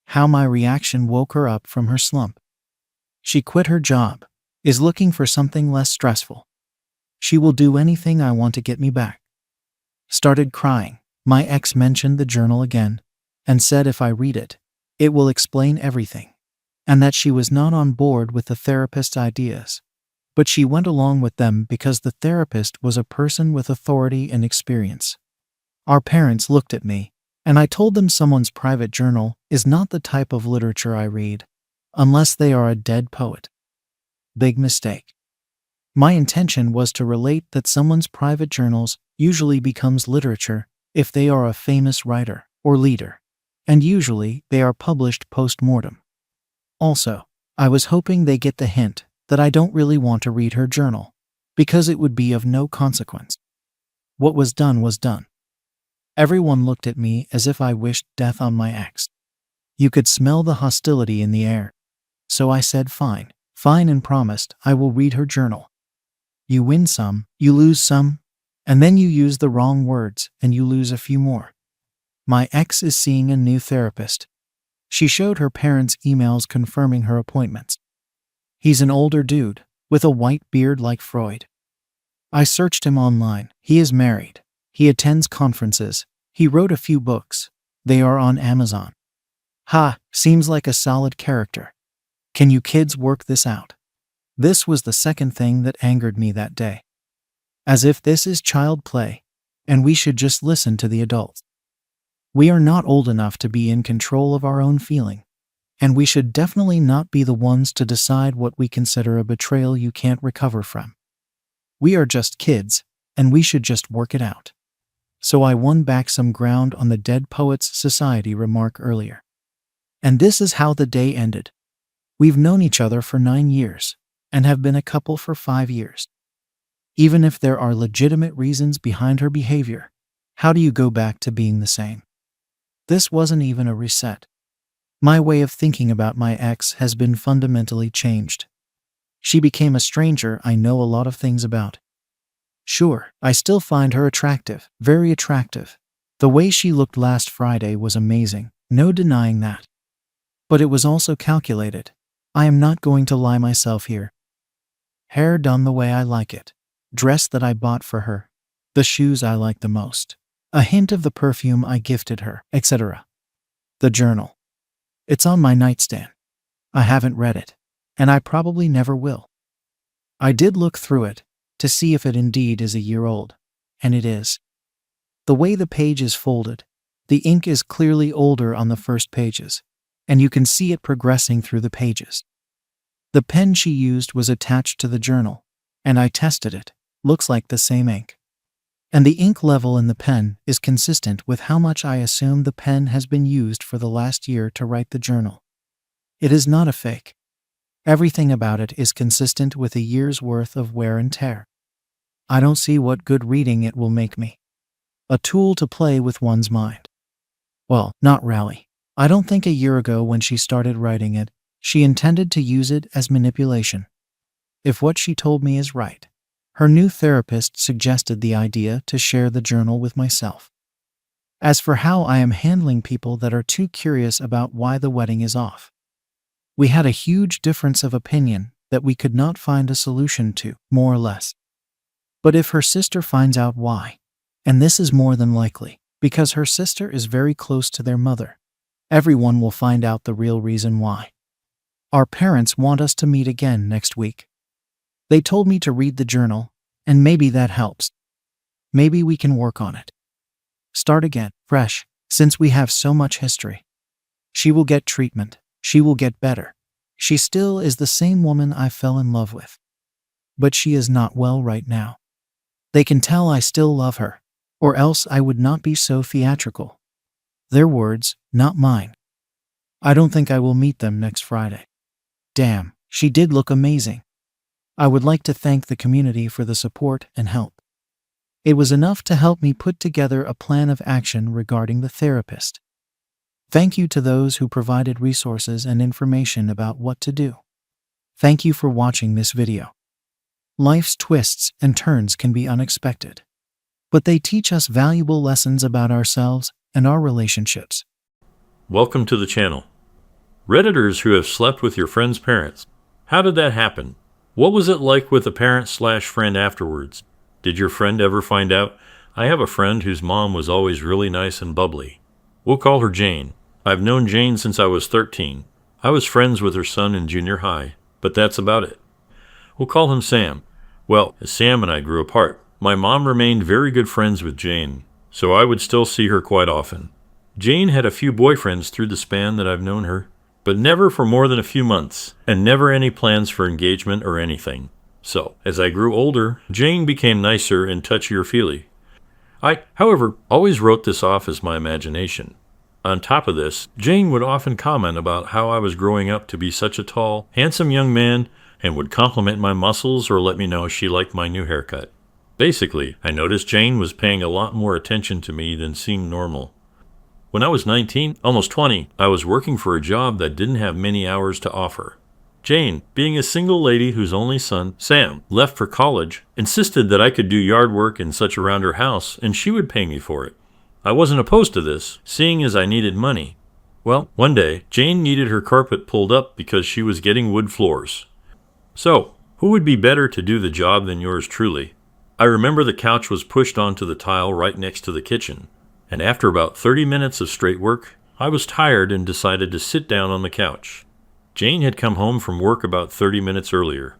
How my reaction woke her up from her slump. She quit her job, is looking for something less stressful. She will do anything I want to get me back. Started crying. My ex mentioned the journal again, and said if I read it, it will explain everything, and that she was not on board with the therapist's ideas. But she went along with them because the therapist was a person with authority and experience. Our parents looked at me, and I told them someone's private journal is not the type of literature I read, unless they are a dead poet. Big mistake. My intention was to relate that someone's private journals usually becomes literature if they are a famous writer or leader, and usually they are published post-mortem. Also, I was hoping they get the hint that I don't really want to read her journal, because it would be of no consequence. What was done was done. Everyone looked at me as if I wished death on my ex. You could smell the hostility in the air. So I said fine, and promised I will read her journal. You win some, you lose some, and then you use the wrong words and you lose a few more. My ex is seeing a new therapist. She showed her parents emails confirming her appointments. He's an older dude, with a white beard like Freud. I searched him online. He is married. He attends conferences. He wrote a few books. They are on Amazon. Ha, seems like a solid character. Can you kids work this out? This was the second thing that angered me that day. As if this is child play, and we should just listen to the adults. We are not old enough to be in control of our own feeling, and we should definitely not be the ones to decide what we consider a betrayal you can't recover from. We are just kids, and we should just work it out. So I won back some ground on the Dead Poets Society remark earlier. And this is how the day ended. We've known each other for 9 years, and have been a couple for 5 years. Even if there are legitimate reasons behind her behavior, how do you go back to being the same? This wasn't even a reset. My way of thinking about my ex has been fundamentally changed. She became a stranger I know a lot of things about. Sure, I still find her attractive, very attractive. The way she looked last Friday was amazing, no denying that. But it was also calculated. I am not going to lie myself here. Hair done the way I like it. Dress that I bought for her. The shoes I like the most. A hint of the perfume I gifted her, etc. The journal. It's on my nightstand. I haven't read it, and I probably never will. I did look through it to see if it indeed is a year old, and it is. The way the page is folded, the ink is clearly older on the first pages, and you can see it progressing through the pages. The pen she used was attached to the journal, and I tested it. Looks like the same ink. And the ink level in the pen is consistent with how much I assume the pen has been used for the last year to write the journal. It is not a fake. Everything about it is consistent with a year's worth of wear and tear. I don't see what good reading it will make me. A tool to play with one's mind. Well, not really. I don't think a year ago when she started writing it, she intended to use it as manipulation. If what she told me is right, her new therapist suggested the idea to share the journal with myself. As for how I am handling people that are too curious about why the wedding is off, we had a huge difference of opinion that we could not find a solution to, more or less. But if her sister finds out why, and this is more than likely, because her sister is very close to their mother, everyone will find out the real reason why. Our parents want us to meet again next week. They told me to read the journal, and maybe that helps. Maybe we can work on it. Start again, fresh, since we have so much history. She will get treatment. She will get better. She still is the same woman I fell in love with. But she is not well right now. They can tell I still love her, or else I would not be so theatrical. Their words, not mine. I don't think I will meet them next Friday. Damn, she did look amazing. I would like to thank the community for the support and help. It was enough to help me put together a plan of action regarding the therapist. Thank you to those who provided resources and information about what to do. Thank you for watching this video. Life's twists and turns can be unexpected, but they teach us valuable lessons about ourselves and our relationships. Welcome to the channel. Redditors who have slept with your friend's parents. How did that happen? What was it like with the parent/friend afterwards? Did your friend ever find out? I have a friend whose mom was always really nice and bubbly. We'll call her Jane. I've known Jane since I was 13. I was friends with her son in junior high, but that's about it. We'll call him Sam. Well, as Sam and I grew apart, my mom remained very good friends with Jane, so I would still see her quite often. Jane had a few boyfriends through the span that I've known her, but never for more than a few months, and never any plans for engagement or anything. So, as I grew older, Jane became nicer and touchier-feely. I, however, always wrote this off as my imagination. On top of this, Jane would often comment about how I was growing up to be such a tall, handsome young man and would compliment my muscles or let me know she liked my new haircut. Basically, I noticed Jane was paying a lot more attention to me than seemed normal. When I was 19, almost 20, I was working for a job that didn't have many hours to offer. Jane, being a single lady whose only son, Sam, left for college, insisted that I could do yard work and such around her house and she would pay me for it. I wasn't opposed to this, seeing as I needed money. Well, one day, Jane needed her carpet pulled up because she was getting wood floors. So, who would be better to do the job than yours truly? I remember the couch was pushed onto the tile right next to the kitchen, and after about 30 minutes of straight work, I was tired and decided to sit down on the couch. Jane had come home from work about 30 minutes earlier.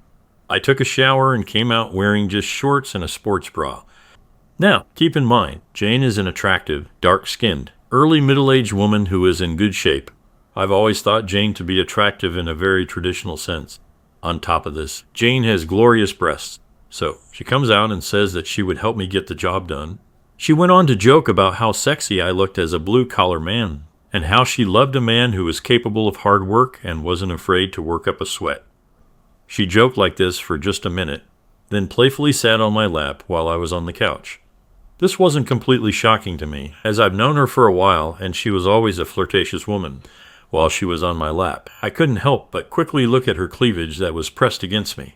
I took a shower and came out wearing just shorts and a sports bra. Now, keep in mind, Jane is an attractive, dark-skinned, early middle-aged woman who is in good shape. I've always thought Jane to be attractive in a very traditional sense. On top of this, Jane has glorious breasts. So, she comes out and says that she would help me get the job done. She went on to joke about how sexy I looked as a blue-collar man, and how she loved a man who was capable of hard work and wasn't afraid to work up a sweat. She joked like this for just a minute, then playfully sat on my lap while I was on the couch. This wasn't completely shocking to me, as I've known her for a while and she was always a flirtatious woman. While she was on my lap, I couldn't help but quickly look at her cleavage that was pressed against me.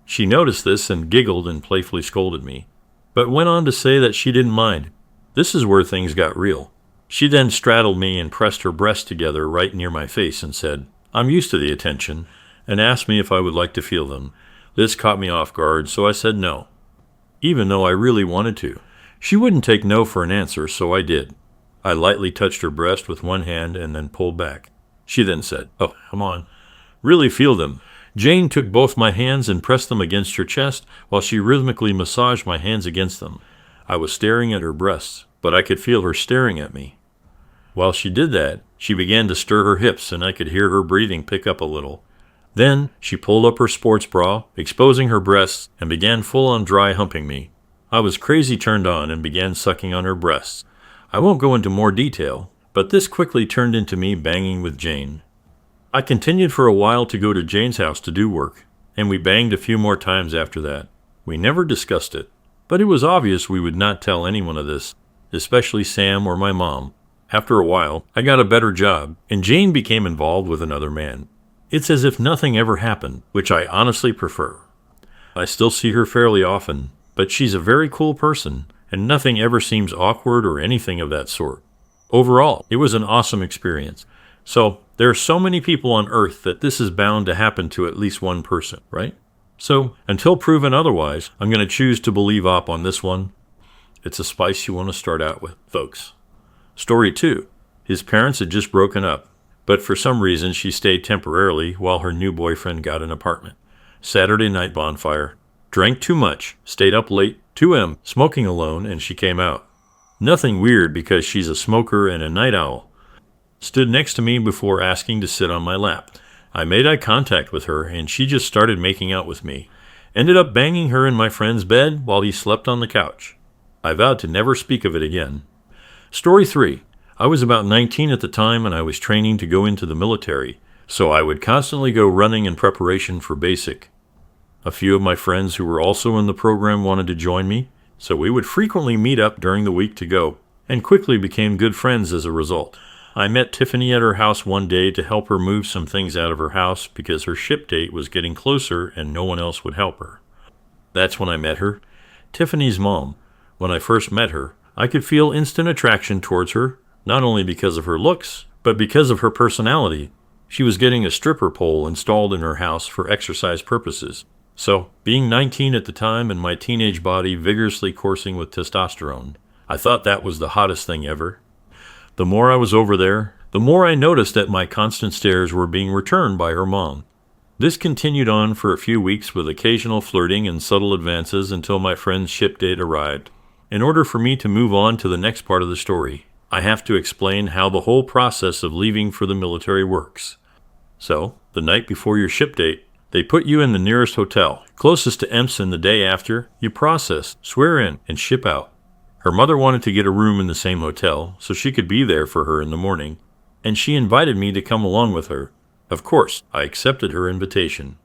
She noticed this and giggled and playfully scolded me, but went on to say that she didn't mind. This is where things got real. She then straddled me and pressed her breasts together right near my face and said, "I'm used to the attention," and asked me if I would like to feel them. This caught me off guard, so I said no, even though I really wanted to. She wouldn't take no for an answer, so I did. I lightly touched her breast with one hand and then pulled back. She then said, "Oh, come on. Really feel them." Jane took both my hands and pressed them against her chest while she rhythmically massaged my hands against them. I was staring at her breasts, but I could feel her staring at me. While she did that, she began to stir her hips and I could hear her breathing pick up a little. Then she pulled up her sports bra, exposing her breasts, and began full-on dry humping me. I was crazy turned on and began sucking on her breasts. I won't go into more detail, but this quickly turned into me banging with Jane. I continued for a while to go to Jane's house to do work, and we banged a few more times after that. We never discussed it, but it was obvious we would not tell anyone of this, especially Sam or my mom. After a while, I got a better job, and Jane became involved with another man. It's as if nothing ever happened, which I honestly prefer. I still see her fairly often, but she's a very cool person, and nothing ever seems awkward or anything of that sort. Overall, it was an awesome experience. So, there are so many people on Earth that this is bound to happen to at least one person, right? So, until proven otherwise, I'm going to choose to believe op on this one. It's a spice you want to start out with, folks. Story 2. His parents had just broken up, but for some reason she stayed temporarily while her new boyfriend got an apartment. Saturday night bonfire. Drank too much, stayed up late, 2 a.m., smoking alone, and she came out. Nothing weird because she's a smoker and a night owl. Stood next to me before asking to sit on my lap. I made eye contact with her and she just started making out with me. Ended up banging her in my friend's bed while he slept on the couch. I vowed to never speak of it again. Story 3. I was about 19 at the time and I was training to go into the military, so I would constantly go running in preparation for basic. A few of my friends who were also in the program wanted to join me, so we would frequently meet up during the week to go, and quickly became good friends as a result. I met Tiffany at her house one day to help her move some things out of her house because her ship date was getting closer and no one else would help her. That's when I met her, Tiffany's mom. When I first met her, I could feel instant attraction towards her, not only because of her looks, but because of her personality. She was getting a stripper pole installed in her house for exercise purposes. So, being 19 at the time and my teenage body vigorously coursing with testosterone, I thought that was the hottest thing ever. The more I was over there, the more I noticed that my constant stares were being returned by her mom. This continued on for a few weeks with occasional flirting and subtle advances until my friend's ship date arrived. In order for me to move on to the next part of the story, I have to explain how the whole process of leaving for the military works. So, the night before your ship date, they put you in the nearest hotel, closest to EMS, and the day after, you process, swear in, and ship out. Her mother wanted to get a room in the same hotel so she could be there for her in the morning, and she invited me to come along with her. Of course, I accepted her invitation.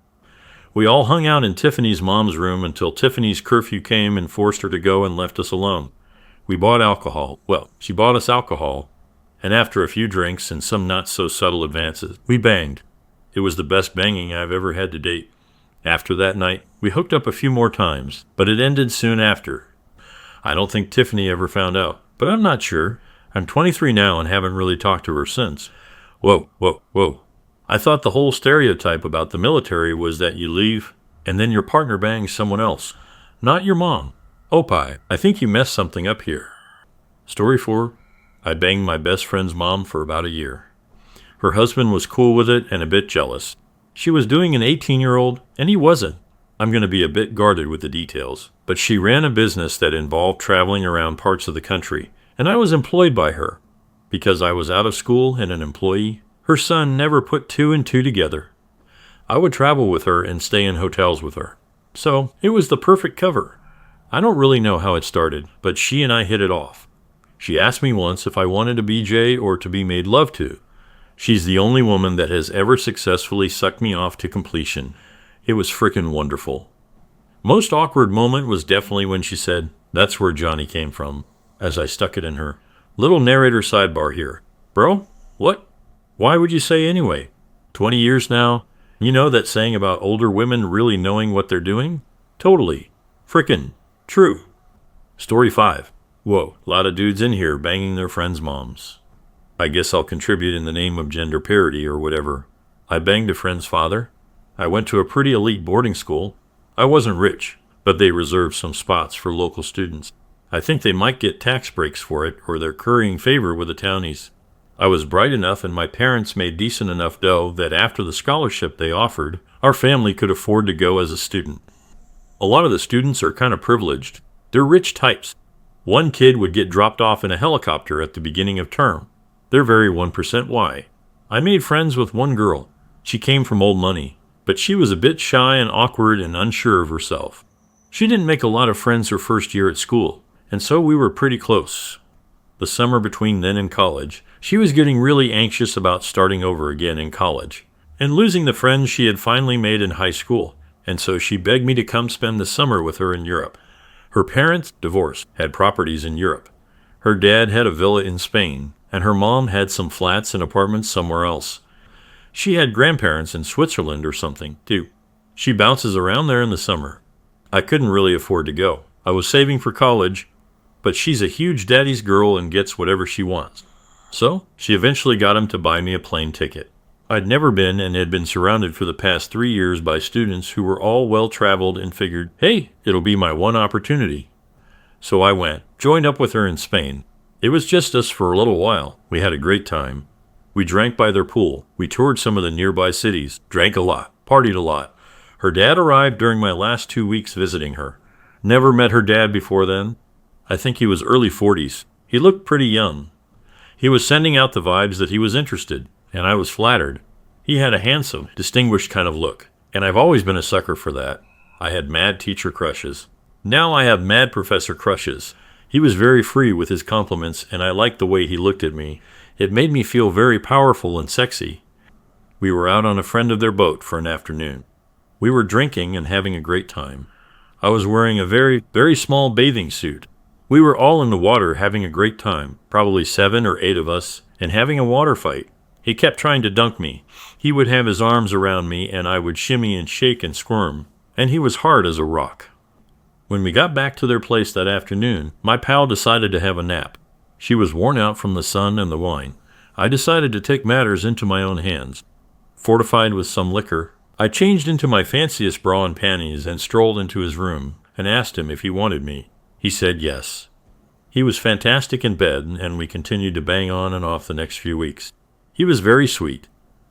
We all hung out in Tiffany's mom's room until Tiffany's curfew came and forced her to go and left us alone. We bought alcohol. Well, she bought us alcohol, and after a few drinks and some not-so-subtle advances, we banged. It was the best banging I've ever had to date. After that night, we hooked up a few more times, but it ended soon after. I don't think Tiffany ever found out, but I'm not sure. I'm 23 now and haven't really talked to her since. Whoa, whoa, whoa. I thought the whole stereotype about the military was that you leave and then your partner bangs someone else, not your mom. Opie, I think you messed something up here. Story 4. I banged my best friend's mom for about a year. Her husband was cool with it and a bit jealous. She was doing an 18-year-old, and he wasn't. I'm going to be a bit guarded with the details, but she ran a business that involved traveling around parts of the country, and I was employed by her. Because I was out of school and an employee, her son never put two and two together. I would travel with her and stay in hotels with her. So, it was the perfect cover. I don't really know how it started, but she and I hit it off. She asked me once if I wanted a BJ or to be made love to. She's the only woman that has ever successfully sucked me off to completion. It was frickin' wonderful. Most awkward moment was definitely when she said, "That's where Johnny came from," as I stuck it in her. Little narrator sidebar here. Bro, what? Why would you say anyway? 20 years now? You know that saying about older women really knowing what they're doing? Totally. Frickin' true. Story 5. Whoa, a lot of dudes in here banging their friends' moms. I guess I'll contribute in the name of gender parity or whatever. I banged a friend's father. I went to a pretty elite boarding school. I wasn't rich, but they reserved some spots for local students. I think they might get tax breaks for it, or they're currying favor with the townies. I was bright enough and my parents made decent enough dough that after the scholarship they offered, our family could afford to go as a student. A lot of the students are kind of privileged. They're rich types. One kid would get dropped off in a helicopter at the beginning of term. They're very 1% why. I made friends with one girl. She came from old money, but she was a bit shy and awkward and unsure of herself. She didn't make a lot of friends her first year at school, and so we were pretty close. The summer between then and college, she was getting really anxious about starting over again in college, and losing the friends she had finally made in high school, and so she begged me to come spend the summer with her in Europe. Her parents, divorced, had properties in Europe. Her dad had a villa in Spain, and her mom had some flats and apartments somewhere else. She had grandparents in Switzerland or something, too. She bounces around there in the summer. I couldn't really afford to go. I was saving for college, but she's a huge daddy's girl and gets whatever she wants. So, she eventually got him to buy me a plane ticket. I'd never been and had been surrounded for the past 3 years by students who were all well-traveled and figured, hey, it'll be my one opportunity. So I went, joined up with her in Spain. It was just us for a little while. We had a great time. We drank by their pool. We toured some of the nearby cities, drank a lot, partied a lot. Her dad arrived during my last 2 weeks visiting her. Never met her dad before then. I think he was early 40s. He looked pretty young. He was sending out the vibes that he was interested, and I was flattered. He had a handsome, distinguished kind of look, and I've always been a sucker for that. I had mad teacher crushes. Now I have mad professor crushes. He was very free with his compliments, and I liked the way he looked at me. It made me feel very powerful and sexy. We were out on a friend of their boat for an afternoon. We were drinking and having a great time. I was wearing a very, very small bathing suit. We were all in the water having a great time, probably 7 or 8 of us, and having a water fight. He kept trying to dunk me. He would have his arms around me, and I would shimmy and shake and squirm, and he was hard as a rock. When we got back to their place that afternoon, my pal decided to have a nap. She was worn out from the sun and the wine. I decided to take matters into my own hands. Fortified with some liquor, I changed into my fanciest bra and panties and strolled into his room and asked him if he wanted me. He said yes. He was fantastic in bed, and we continued to bang on and off the next few weeks. He was very sweet.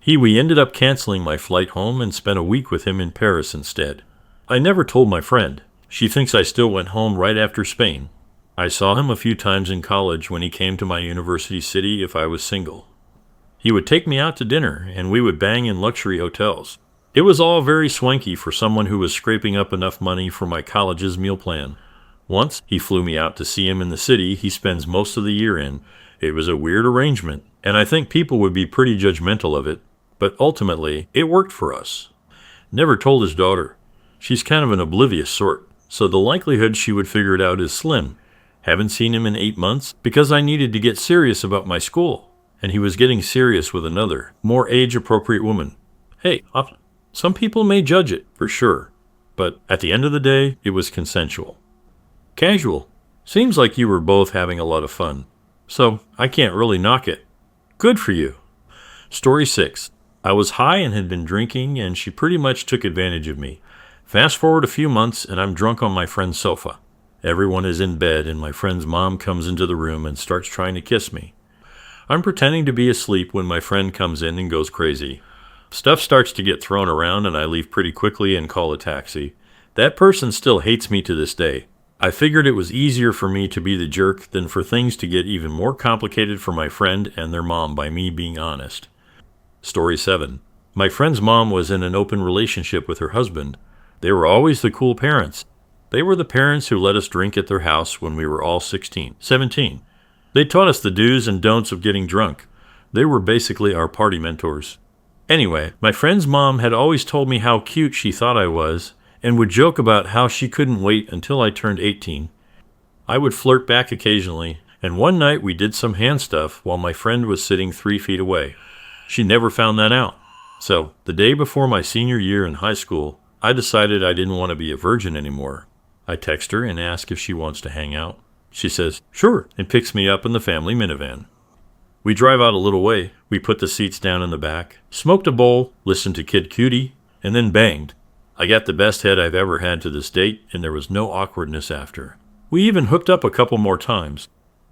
We ended up canceling my flight home and spent a week with him in Paris instead. I never told my friend. She thinks I still went home right after Spain. I saw him a few times in college when he came to my university city if I was single. He would take me out to dinner, and we would bang in luxury hotels. It was all very swanky for someone who was scraping up enough money for my college's meal plan. Once, he flew me out to see him in the city he spends most of the year in. It was a weird arrangement, and I think people would be pretty judgmental of it, but ultimately, it worked for us. Never told his daughter. She's kind of an oblivious sort, so the likelihood she would figure it out is slim. Haven't seen him in 8 months because I needed to get serious about my school, and he was getting serious with another, more age-appropriate woman. Hey, some people may judge it, for sure, but at the end of the day, it was consensual. Casual. Seems like you were both having a lot of fun, so I can't really knock it. Good for you. Story 6. I was high and had been drinking, and she pretty much took advantage of me. Fast forward a few months, and I'm drunk on my friend's sofa. Everyone is in bed, and my friend's mom comes into the room and starts trying to kiss me. I'm pretending to be asleep when my friend comes in and goes crazy. Stuff starts to get thrown around, and I leave pretty quickly and call a taxi. That person still hates me to this day. I figured it was easier for me to be the jerk than for things to get even more complicated for my friend and their mom by me being honest. Story 7. My friend's mom was in an open relationship with her husband. They were always the cool parents. They were the parents who let us drink at their house when we were all 17. They taught us the do's and don'ts of getting drunk. They were basically our party mentors. Anyway, my friend's mom had always told me how cute she thought I was, and would joke about how she couldn't wait until I turned 18. I would flirt back occasionally, and one night we did some hand stuff while my friend was sitting 3 feet away. She never found that out. So, the day before my senior year in high school, I decided I didn't want to be a virgin anymore. I text her and ask if she wants to hang out. She says, sure, and picks me up in the family minivan. We drive out a little way, we put the seats down in the back, smoked a bowl, listened to Kid Cudi, and then banged. I got the best head I've ever had to this date, and there was no awkwardness after. We even hooked up a couple more times.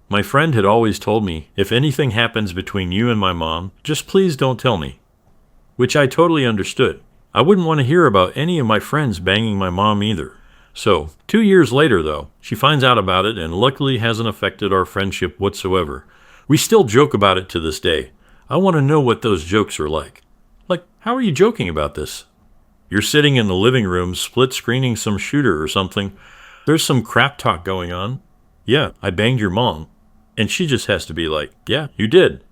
My friend had always told me, if anything happens between you and my mom, just please don't tell me. Which I totally understood. I wouldn't want to hear about any of my friends banging my mom either. So, 2 years later though, she finds out about it and luckily hasn't affected our friendship whatsoever. We still joke about it to this day. I want to know what those jokes are like. Like, how are you joking about this? You're sitting in the living room split-screening some shooter or something. There's some crap talk going on. Yeah, I banged your mom. And she just has to be like, yeah, you did.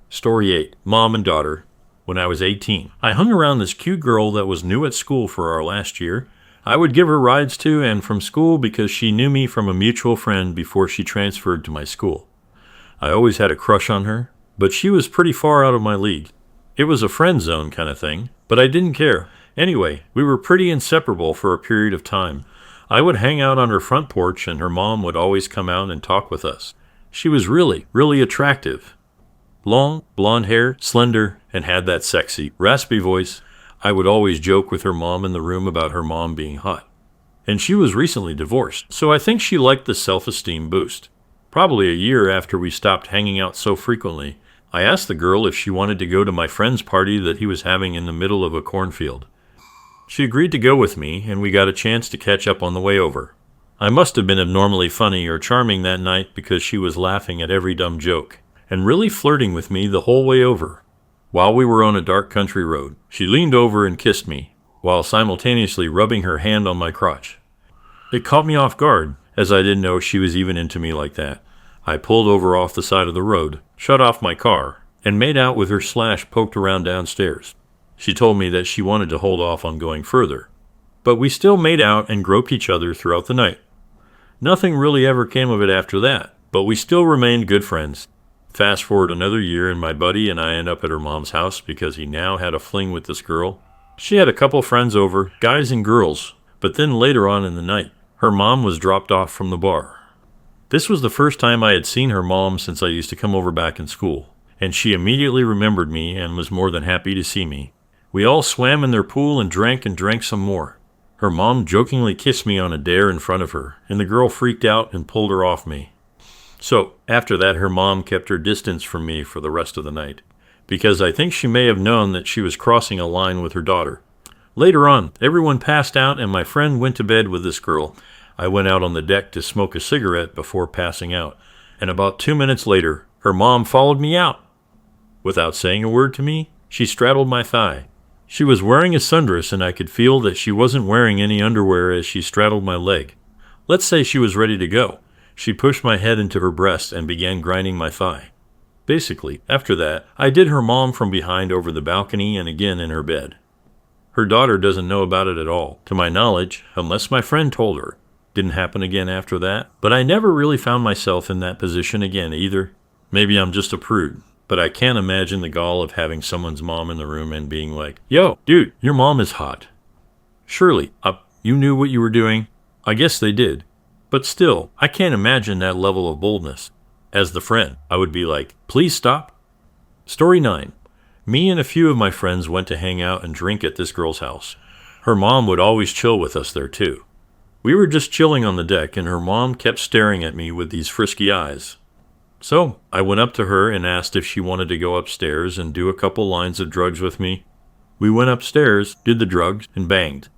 Story 8. Mom and daughter. When I was 18, I hung around this cute girl that was new at school for our last year. I would give her rides to and from school because she knew me from a mutual friend before she transferred to my school. I always had a crush on her, but she was pretty far out of my league. It was a friend zone kind of thing, but I didn't care. Anyway, we were pretty inseparable for a period of time. I would hang out on her front porch and her mom would always come out and talk with us. She was really, really attractive. Long, blonde hair, slender, and had that sexy, raspy voice. I would always joke with her mom in the room about her mom being hot. And she was recently divorced, so I think she liked the self-esteem boost. Probably a year after we stopped hanging out so frequently, I asked the girl if she wanted to go to my friend's party that he was having in the middle of a cornfield. She agreed to go with me, and we got a chance to catch up on the way over. I must have been abnormally funny or charming that night because she was laughing at every dumb joke, and really flirting with me the whole way over. While we were on a dark country road, she leaned over and kissed me, while simultaneously rubbing her hand on my crotch. It caught me off guard, as I didn't know she was even into me like that. I pulled over off the side of the road, shut off my car, and made out with her slash poked around downstairs. She told me that she wanted to hold off on going further, but we still made out and groped each other throughout the night. Nothing really ever came of it after that, but we still remained good friends. Fast forward another year and my buddy and I end up at her mom's house because he now had a fling with this girl. She had a couple friends over, guys and girls, but then later on in the night, her mom was dropped off from the bar. This was the first time I had seen her mom since I used to come over back in school, and she immediately remembered me and was more than happy to see me. We all swam in their pool and drank some more. Her mom jokingly kissed me on a dare in front of her, and the girl freaked out and pulled her off me. So, after that, her mom kept her distance from me for the rest of the night, because I think she may have known that she was crossing a line with her daughter. Later on, everyone passed out and my friend went to bed with this girl. I went out on the deck to smoke a cigarette before passing out, and about 2 minutes later, her mom followed me out. Without saying a word to me, she straddled my thigh. She was wearing a sundress and I could feel that she wasn't wearing any underwear as she straddled my leg. Let's say she was ready to go. She pushed my head into her breast and began grinding my thigh. Basically, after that, I did her mom from behind over the balcony and again in her bed. Her daughter doesn't know about it at all, to my knowledge, unless my friend told her. Didn't happen again after that, but I never really found myself in that position again either. Maybe I'm just a prude, but I can't imagine the gall of having someone's mom in the room and being like, "Yo, dude, your mom is hot." Surely, you knew what you were doing? I guess they did. But still, I can't imagine that level of boldness. As the friend, I would be like, "Please stop." Story 9. Me and a few of my friends went to hang out and drink at this girl's house. Her mom would always chill with us there too. We were just chilling on the deck and her mom kept staring at me with these frisky eyes. So I went up to her and asked if she wanted to go upstairs and do a couple lines of drugs with me. We went upstairs, did the drugs, and banged.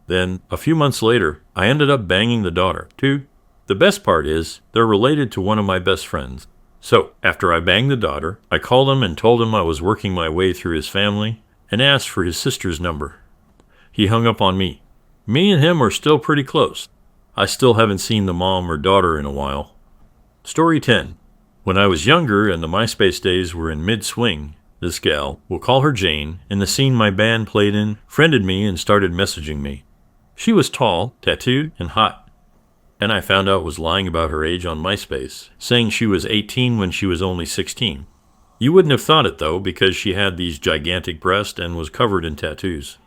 Then, a few months later, I ended up banging the daughter, too. The best part is, they're related to one of my best friends. So, after I banged the daughter, I called him and told him I was working my way through his family and asked for his sister's number. He hung up on me. Me and him are still pretty close. I still haven't seen the mom or daughter in a while. Story 10. When I was younger and the MySpace days were in mid-swing, this gal, we'll call her Jane, in the scene my band played in, friended me and started messaging me. She was tall, tattooed, and hot. And I found out was lying about her age on MySpace, saying she was 18 when she was only 16. You wouldn't have thought it though, because she had these gigantic breasts and was covered in tattoos.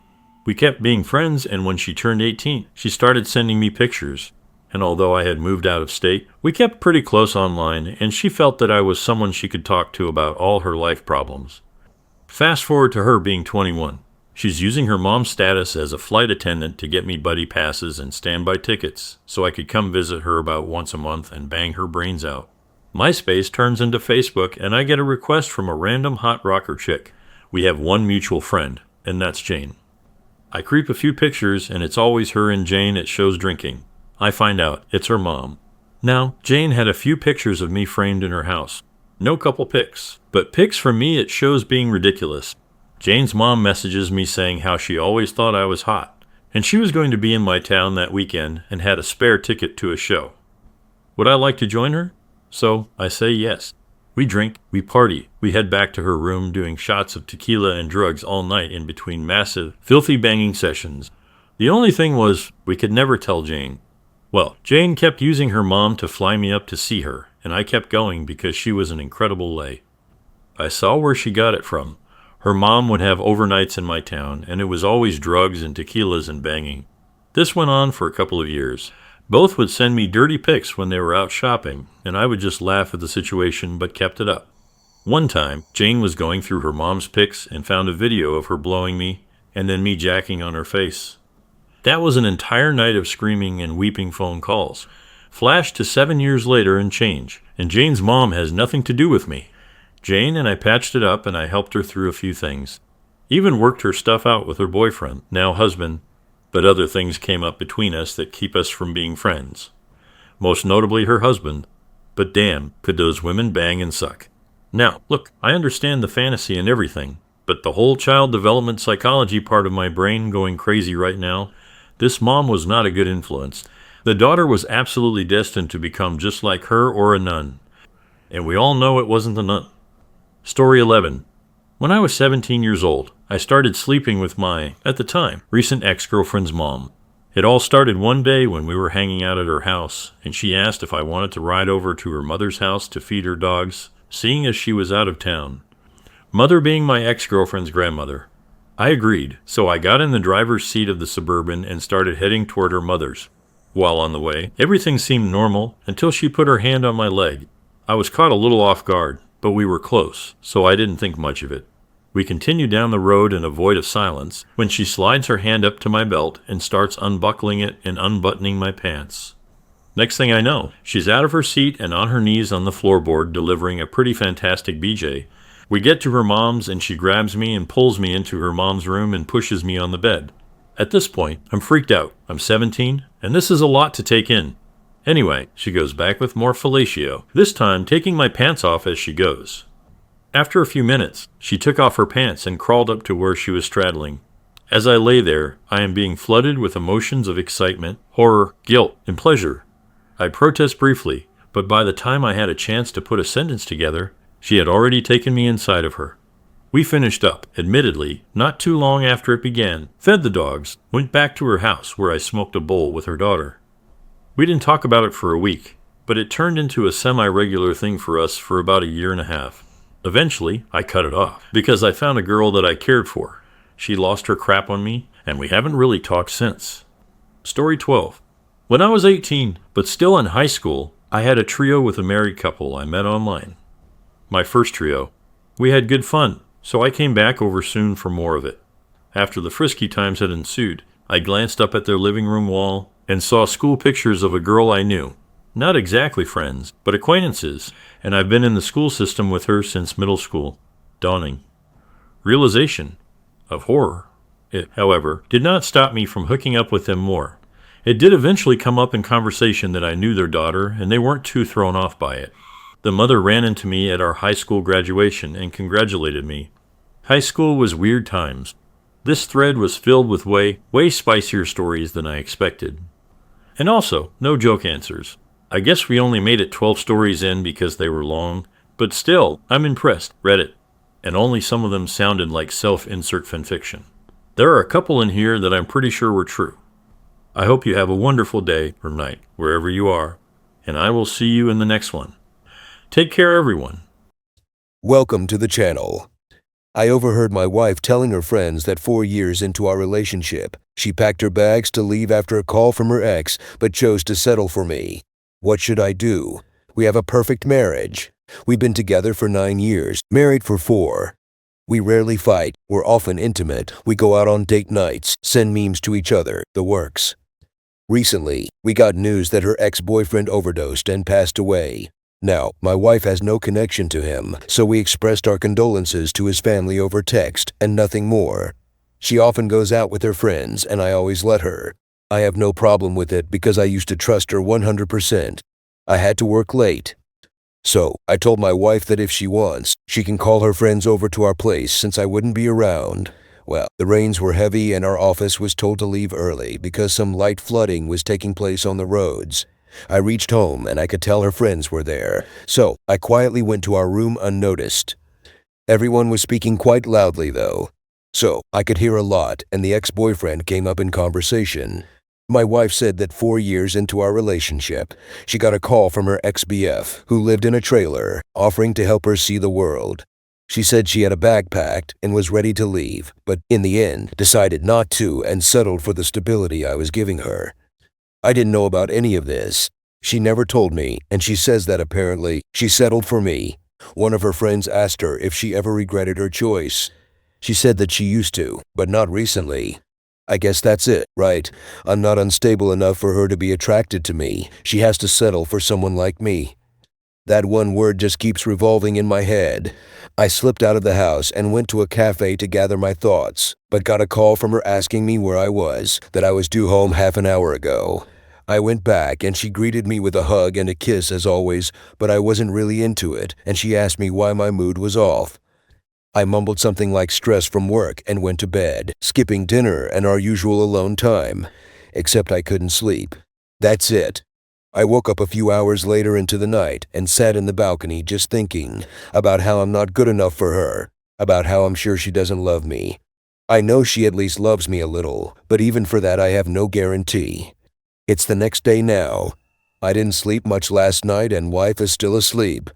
We kept being friends, and when she turned 18, she started sending me pictures. And although I had moved out of state, we kept pretty close online, and she felt that I was someone she could talk to about all her life problems. Fast forward to her being 21. She's using her mom's status as a flight attendant to get me buddy passes and standby tickets so I could come visit her about once a month and bang her brains out. MySpace turns into Facebook and I get a request from a random hot rocker chick. We have one mutual friend, and that's Jane. I creep a few pictures and it's always her and Jane at shows drinking. I find out it's her mom. Now, Jane had a few pictures of me framed in her house. No couple pics, but pics from me at shows being ridiculous. Jane's mom messages me saying how she always thought I was hot, and she was going to be in my town that weekend and had a spare ticket to a show. Would I like to join her? So I say yes. We drink, we party, we head back to her room doing shots of tequila and drugs all night in between massive, filthy banging sessions. The only thing was, we could never tell Jane. Well, Jane kept using her mom to fly me up to see her, and I kept going because she was an incredible lay. I saw where she got it from. Her mom would have overnights in my town, and it was always drugs and tequilas and banging. This went on for a couple of years. Both would send me dirty pics when they were out shopping, and I would just laugh at the situation but kept it up. One time, Jane was going through her mom's pics and found a video of her blowing me, and then me jacking on her face. That was an entire night of screaming and weeping phone calls. Flash to 7 years later and change, and Jane's mom has nothing to do with me. Jane and I patched it up and I helped her through a few things. Even worked her stuff out with her boyfriend, now husband, but other things came up between us that keep us from being friends. Most notably her husband, but damn, could those women bang and suck. Now, look, I understand the fantasy and everything, but the whole child development psychology part of my brain going crazy right now, this mom was not a good influence. The daughter was absolutely destined to become just like her or a nun. And we all know it wasn't the nun. Story 11. When I was 17 years old, I started sleeping with my, at the time, recent ex-girlfriend's mom. It all started one day when we were hanging out at her house, and she asked if I wanted to ride over to her mother's house to feed her dogs, seeing as she was out of town. Mother being my ex-girlfriend's grandmother. I agreed, so I got in the driver's seat of the Suburban and started heading toward her mother's. While on the way, everything seemed normal until she put her hand on my leg. I was caught a little off guard, but we were close, so I didn't think much of it. We continued down the road in a void of silence when she slides her hand up to my belt and starts unbuckling it and unbuttoning my pants. Next thing I know, she's out of her seat and on her knees on the floorboard delivering a pretty fantastic BJ. We get to her mom's and she grabs me and pulls me into her mom's room and pushes me on the bed. At this point, I'm freaked out. I'm 17, and this is a lot to take in. Anyway, she goes back with more fellatio, this time taking my pants off as she goes. After a few minutes, she took off her pants and crawled up to where she was straddling. As I lay there, I am being flooded with emotions of excitement, horror, guilt, and pleasure. I protest briefly, but by the time I had a chance to put a sentence together, she had already taken me inside of her. We finished up, admittedly, not too long after it began, fed the dogs, went back to her house where I smoked a bowl with her daughter. We didn't talk about it for a week, but it turned into a semi-regular thing for us for about a year and a half. Eventually, I cut it off, because I found a girl that I cared for. She lost her crap on me, and we haven't really talked since. Story 12. When I was 18, but still in high school, I had a trio with a married couple I met online. My first trio. We had good fun, so I came back over soon for more of it. After the frisky times had ensued, I glanced up at their living room wall and saw school pictures of a girl I knew. Not exactly friends, but acquaintances, and I've been in the school system with her since middle school. Dawning. Realization of horror. It, however, did not stop me from hooking up with them more. It did eventually come up in conversation that I knew their daughter, and they weren't too thrown off by it. The mother ran into me at our high school graduation and congratulated me. High school was weird times. This thread was filled with way spicier stories than I expected. And also, no joke answers. I guess we only made it 12 stories in because they were long, but still, I'm impressed. Read it. And only some of them sounded like self-insert fanfiction. There are a couple in here that I'm pretty sure were true. I hope you have a wonderful day or night, wherever you are, and I will see you in the next one. Take care, everyone. Welcome to the channel. I overheard my wife telling her friends that 4 years into our relationship, she packed her bags to leave after a call from her ex, but chose to settle for me. What should I do? We have a perfect marriage. We've been together for 9 years, married for 4. We rarely fight, we're often intimate, we go out on date nights, send memes to each other, the works. Recently, we got news that her ex-boyfriend overdosed and passed away. Now, my wife has no connection to him, so we expressed our condolences to his family over text and nothing more. She often goes out with her friends, and I always let her. I have no problem with it because I used to trust her 100%. I had to work late. So, I told my wife that if she wants, she can call her friends over to our place since I wouldn't be around. Well, the rains were heavy and our office was told to leave early because some light flooding was taking place on the roads. I reached home and I could tell her friends were there, so I quietly went to our room unnoticed. Everyone was speaking quite loudly though, so I could hear a lot, and the ex-boyfriend came up in conversation. My wife said that 4 years into our relationship, she got a call from her ex-BF, who lived in a trailer, offering to help her see the world. She said she had a bag packed and was ready to leave, but in the end decided not to and settled for the stability I was giving her. I didn't know about any of this. She never told me, and she says that apparently she settled for me. One of her friends asked her if she ever regretted her choice. She said that she used to, but not recently. I guess that's it, right? I'm not unstable enough for her to be attracted to me. She has to settle for someone like me. That one word just keeps revolving in my head. I slipped out of the house and went to a cafe to gather my thoughts, but got a call from her asking me where I was, that I was due home half an hour ago. I went back and she greeted me with a hug and a kiss as always, but I wasn't really into it, and she asked me why my mood was off. I mumbled something like stress from work and went to bed, skipping dinner and our usual alone time. Except I couldn't sleep. That's it. I woke up a few hours later into the night and sat in the balcony just thinking about how I'm not good enough for her, about how I'm sure she doesn't love me. I know she at least loves me a little, but even for that I have no guarantee. It's the next day now. I didn't sleep much last night and wife is still asleep.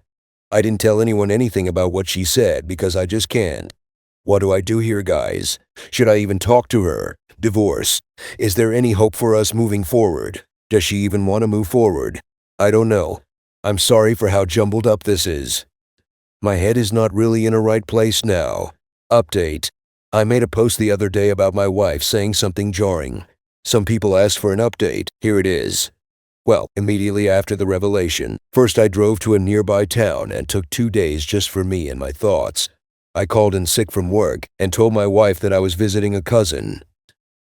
I didn't tell anyone anything about what she said because I just can't. What do I do here, guys? Should I even talk to her? Divorce. Is there any hope for us moving forward? Does she even want to move forward? I don't know. I'm sorry for how jumbled up this is. My head is not really in a right place now. Update. I made a post the other day about my wife saying something jarring. Some people asked for an update. Here it is. Well, immediately after the revelation, first I drove to a nearby town and took 2 days just for me and my thoughts. I called in sick from work and told my wife that I was visiting a cousin.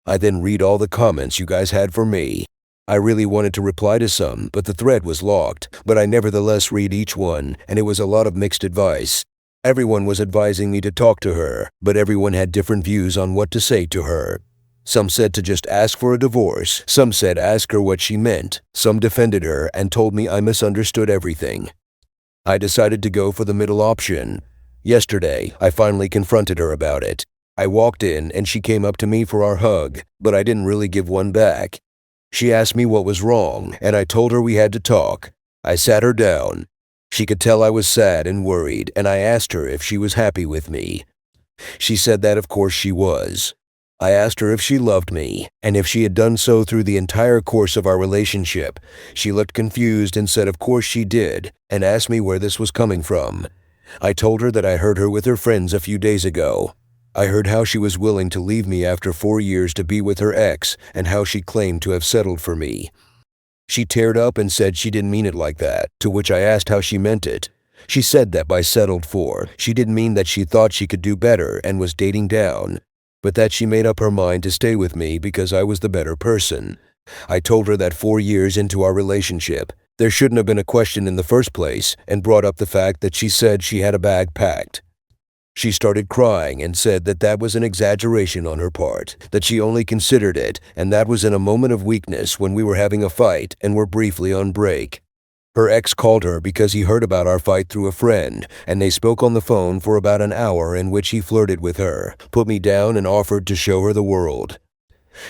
I then read all the comments you guys had for me. I really wanted to reply to some, but the thread was locked, but I nevertheless read each one, and it was a lot of mixed advice. Everyone was advising me to talk to her, but everyone had different views on what to say to her. Some said to just ask for a divorce. Some said ask her what she meant. Some defended her and told me I misunderstood everything. I decided to go for the middle option. Yesterday, I finally confronted her about it. I walked in and she came up to me for our hug, but I didn't really give one back. She asked me what was wrong, and I told her we had to talk. I sat her down. She could tell I was sad and worried, and I asked her if she was happy with me. She said that of course she was. I asked her if she loved me, and if she had done so through the entire course of our relationship. She looked confused and said of course she did, and asked me where this was coming from. I told her that I heard her with her friends a few days ago. I heard how she was willing to leave me after 4 years to be with her ex, and how she claimed to have settled for me. She teared up and said she didn't mean it like that, to which I asked how she meant it. She said that by settled for, she didn't mean that she thought she could do better and was dating down, but that she made up her mind to stay with me because I was the better person. I told her that 4 years into our relationship, there shouldn't have been a question in the first place, and brought up the fact that she said she had a bag packed. She started crying and said that that was an exaggeration on her part, that she only considered it, and that was in a moment of weakness when we were having a fight and were briefly on break. Her ex called her because he heard about our fight through a friend, and they spoke on the phone for about an hour in which he flirted with her, put me down, and offered to show her the world.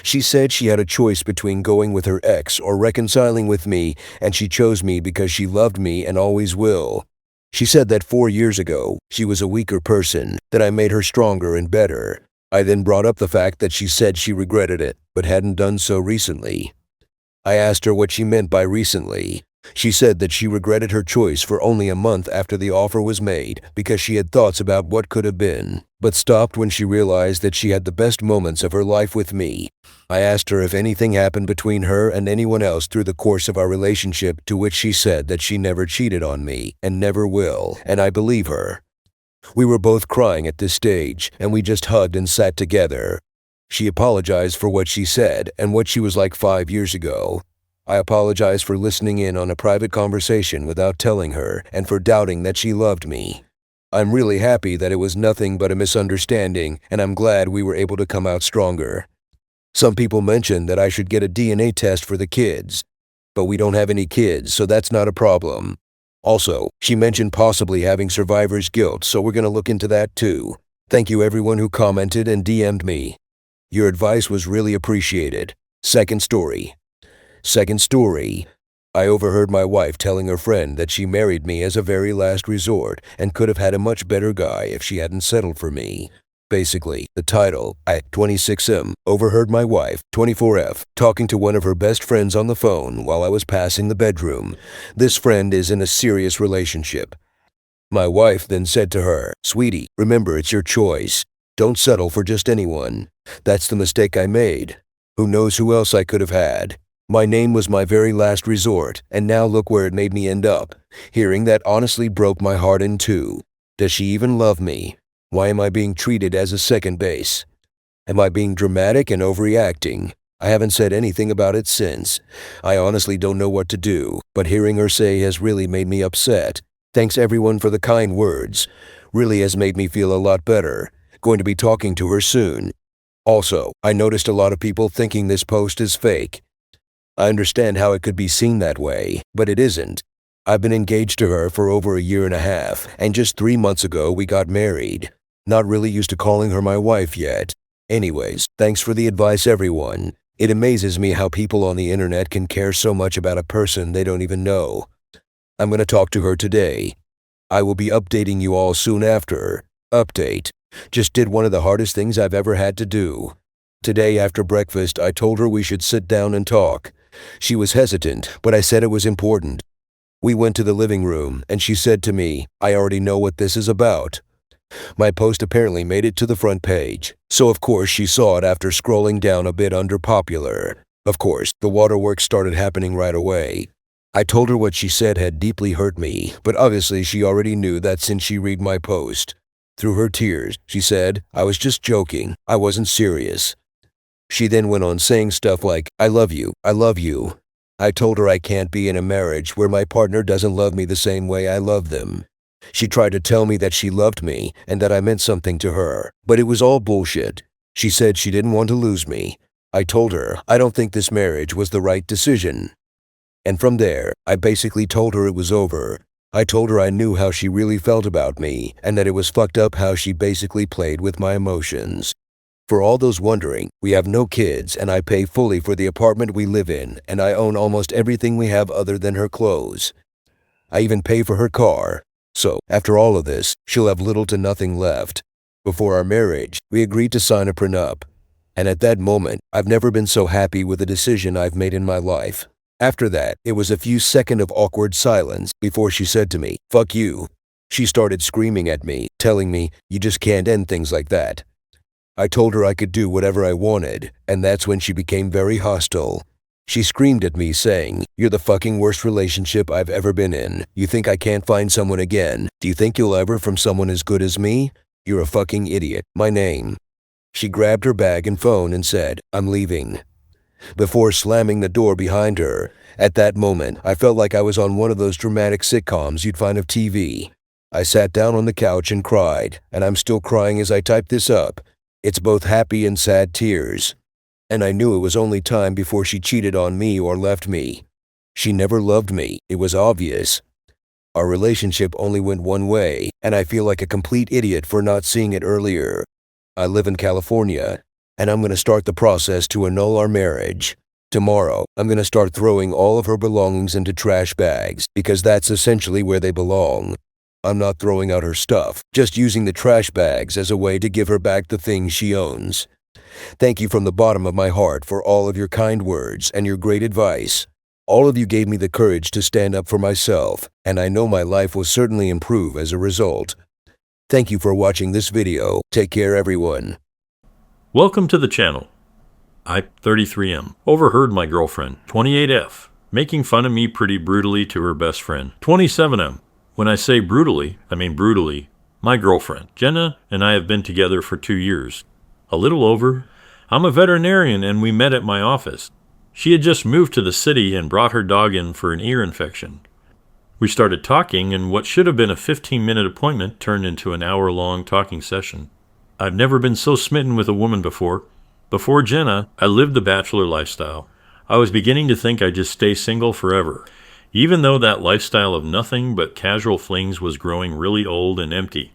She said she had a choice between going with her ex or reconciling with me, and she chose me because she loved me and always will. She said that 4 years ago, she was a weaker person, that I made her stronger and better. I then brought up the fact that she said she regretted it, but hadn't done so recently. I asked her what she meant by recently. She said that she regretted her choice for only a month after the offer was made because she had thoughts about what could have been, but stopped when she realized that she had the best moments of her life with me. I asked her if anything happened between her and anyone else through the course of our relationship, to which she said that she never cheated on me and never will, and I believe her. We were both crying at this stage, and we just hugged and sat together. She apologized for what she said and what she was like 5 years ago. I apologize for listening in on a private conversation without telling her and for doubting that she loved me. I'm really happy that it was nothing but a misunderstanding, and I'm glad we were able to come out stronger. Some people mentioned that I should get a DNA test for the kids, but we don't have any kids, so that's not a problem. Also, she mentioned possibly having survivor's guilt, so we're going to look into that too. Thank you everyone who commented and DM'd me. Your advice was really appreciated. Second story. I overheard my wife telling her friend that she married me as a very last resort and could have had a much better guy if she hadn't settled for me. Basically, the title, I, 26M, overheard my wife, 24F, talking to one of her best friends on the phone while I was passing the bedroom. This friend is in a serious relationship. My wife then said to her, "Sweetie, remember it's your choice. Don't settle for just anyone. That's the mistake I made. Who knows who else I could have had. My name was my very last resort, and now look where it made me end up." Hearing that honestly broke my heart in two. Does she even love me? Why am I being treated as a second base? Am I being dramatic and overreacting? I haven't said anything about it since. I honestly don't know what to do, but hearing her say has really made me upset. Thanks everyone for the kind words. Really has made me feel a lot better. Going to be talking to her soon. Also, I noticed a lot of people thinking this post is fake. I understand how it could be seen that way, but it isn't. I've been engaged to her for over a year and a half, and just 3 months ago we got married. Not really used to calling her my wife yet. Anyways, thanks for the advice everyone. It amazes me how people on the internet can care so much about a person they don't even know. I'm going to talk to her today. I will be updating you all soon after. Update. Just did one of the hardest things I've ever had to do. Today after breakfast, I told her we should sit down and talk. She was hesitant, but I said it was important. We went to the living room, and she said to me, "I already know what this is about." My post apparently made it to the front page, so of course she saw it after scrolling down a bit under popular. Of course, the waterworks started happening right away. I told her what she said had deeply hurt me, but obviously she already knew that since she read my post. Through her tears, she said, "I was just joking, I wasn't serious." She then went on saying stuff like, "I love you, I love you." I told her I can't be in a marriage where my partner doesn't love me the same way I love them. She tried to tell me that she loved me and that I meant something to her, but it was all bullshit. She said she didn't want to lose me. I told her I don't think this marriage was the right decision. And from there, I basically told her it was over. I told her I knew how she really felt about me and that it was fucked up how she basically played with my emotions. For all those wondering, we have no kids and I pay fully for the apartment we live in and I own almost everything we have other than her clothes. I even pay for her car. So, after all of this, she'll have little to nothing left. Before our marriage, we agreed to sign a prenup. And at that moment, I've never been so happy with a decision I've made in my life. After that, it was a few seconds of awkward silence before she said to me, "Fuck you." She started screaming at me, telling me, "You just can't end things like that." I told her I could do whatever I wanted, and that's when she became very hostile. She screamed at me saying, "You're the fucking worst relationship I've ever been in. You think I can't find someone again? Do you think you'll ever from someone as good as me? You're a fucking idiot. My name." She grabbed her bag and phone and said, "I'm leaving," before slamming the door behind her. At that moment, I felt like I was on one of those dramatic sitcoms you'd find of TV. I sat down on the couch and cried, and I'm still crying as I type this up. It's both happy and sad tears. And I knew it was only time before she cheated on me or left me. She never loved me, it was obvious. Our relationship only went one way, and I feel like a complete idiot for not seeing it earlier. I live in California, and I'm going to start the process to annul our marriage. Tomorrow, I'm going to start throwing all of her belongings into trash bags, because that's essentially where they belong. I'm not throwing out her stuff, just using the trash bags as a way to give her back the things she owns. Thank you from the bottom of my heart for all of your kind words and your great advice. All of you gave me the courage to stand up for myself, and I know my life will certainly improve as a result. Thank you for watching this video. Take care, everyone. Welcome to the channel. I, 33M, overheard my girlfriend, 28F, making fun of me pretty brutally to her best friend, 27M. When I say brutally, I mean brutally. My girlfriend, Jenna, and I have been together for 2 years. A little over. I'm a veterinarian and we met at my office. She had just moved to the city and brought her dog in for an ear infection. We started talking, and what should have been a 15-minute appointment turned into an hour-long talking session. I've never been so smitten with a woman before. Before Jenna, I lived the bachelor lifestyle. I was beginning to think I'd just stay single forever, even though that lifestyle of nothing but casual flings was growing really old and empty.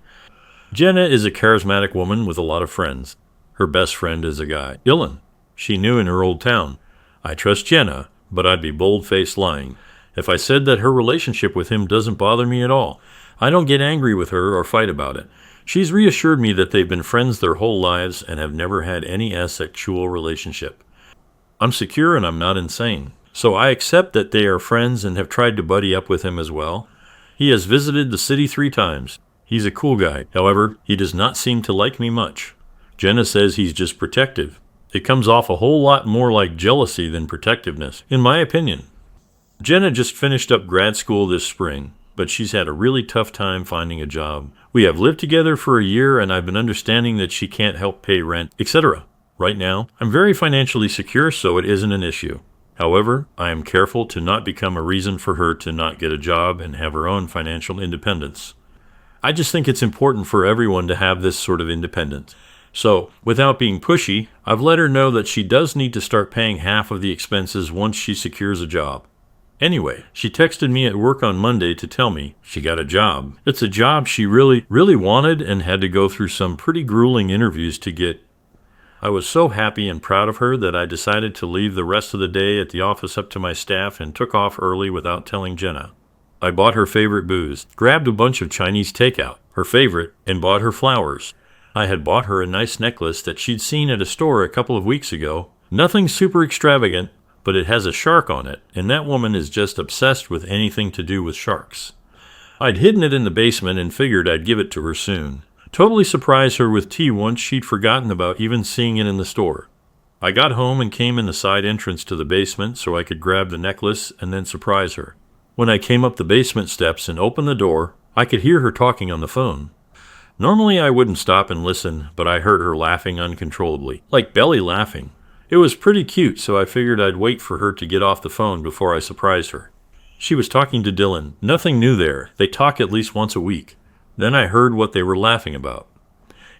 Jenna is a charismatic woman with a lot of friends. Her best friend is a guy, Dylan. She knew in her old town. I trust Jenna, but I'd be bold-faced lying if I said that her relationship with him doesn't bother me at all. I don't get angry with her or fight about it. She's reassured me that they've been friends their whole lives and have never had any asexual relationship. I'm secure and I'm not insane, so I accept that they are friends and have tried to buddy up with him as well. He has visited the city 3 times. He's a cool guy. However, he does not seem to like me much. Jenna says he's just protective. It comes off a whole lot more like jealousy than protectiveness, in my opinion. Jenna just finished up grad school this spring, but she's had a really tough time finding a job. We have lived together for a year and I've been understanding that she can't help pay rent, etc. Right now, I'm very financially secure, so it isn't an issue. However, I am careful to not become a reason for her to not get a job and have her own financial independence. I just think it's important for everyone to have this sort of independence. So, without being pushy, I've let her know that she does need to start paying half of the expenses once she secures a job. Anyway, she texted me at work on Monday to tell me she got a job. It's a job she really wanted and had to go through some pretty grueling interviews to get. I was so happy and proud of her that I decided to leave the rest of the day at the office up to my staff and took off early without telling Jenna. I bought her favorite booze, grabbed a bunch of Chinese takeout, her favorite, and bought her flowers. I had bought her a nice necklace that she'd seen at a store a couple of weeks ago. Nothing super extravagant, but it has a shark on it, and that woman is just obsessed with anything to do with sharks. I'd hidden it in the basement and figured I'd give it to her soon. Totally surprise her with tea once she'd forgotten about even seeing it in the store. I got home and came in the side entrance to the basement so I could grab the necklace and then surprise her. When I came up the basement steps and opened the door, I could hear her talking on the phone. Normally I wouldn't stop and listen, but I heard her laughing uncontrollably, like belly laughing. It was pretty cute, so I figured I'd wait for her to get off the phone before I surprised her. She was talking to Dylan. Nothing new there. They talk at least once a week. Then I heard what they were laughing about.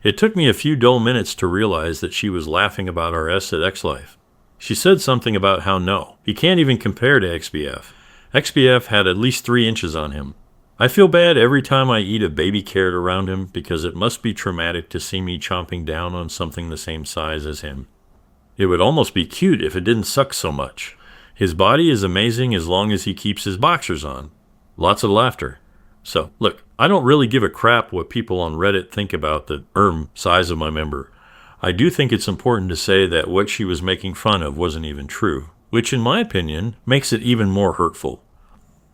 It took me a few dull minutes to realize that she was laughing about our S at X life. She said something about how no, he can't even compare to XBF. XBF had at least 3 inches on him. I feel bad every time I eat a baby carrot around him because it must be traumatic to see me chomping down on something the same size as him. It would almost be cute if it didn't suck so much. His body is amazing as long as he keeps his boxers on. Lots of laughter. So, look, I don't really give a crap what people on Reddit think about the size of my member. I do think it's important to say that what she was making fun of wasn't even true, which in my opinion makes it even more hurtful.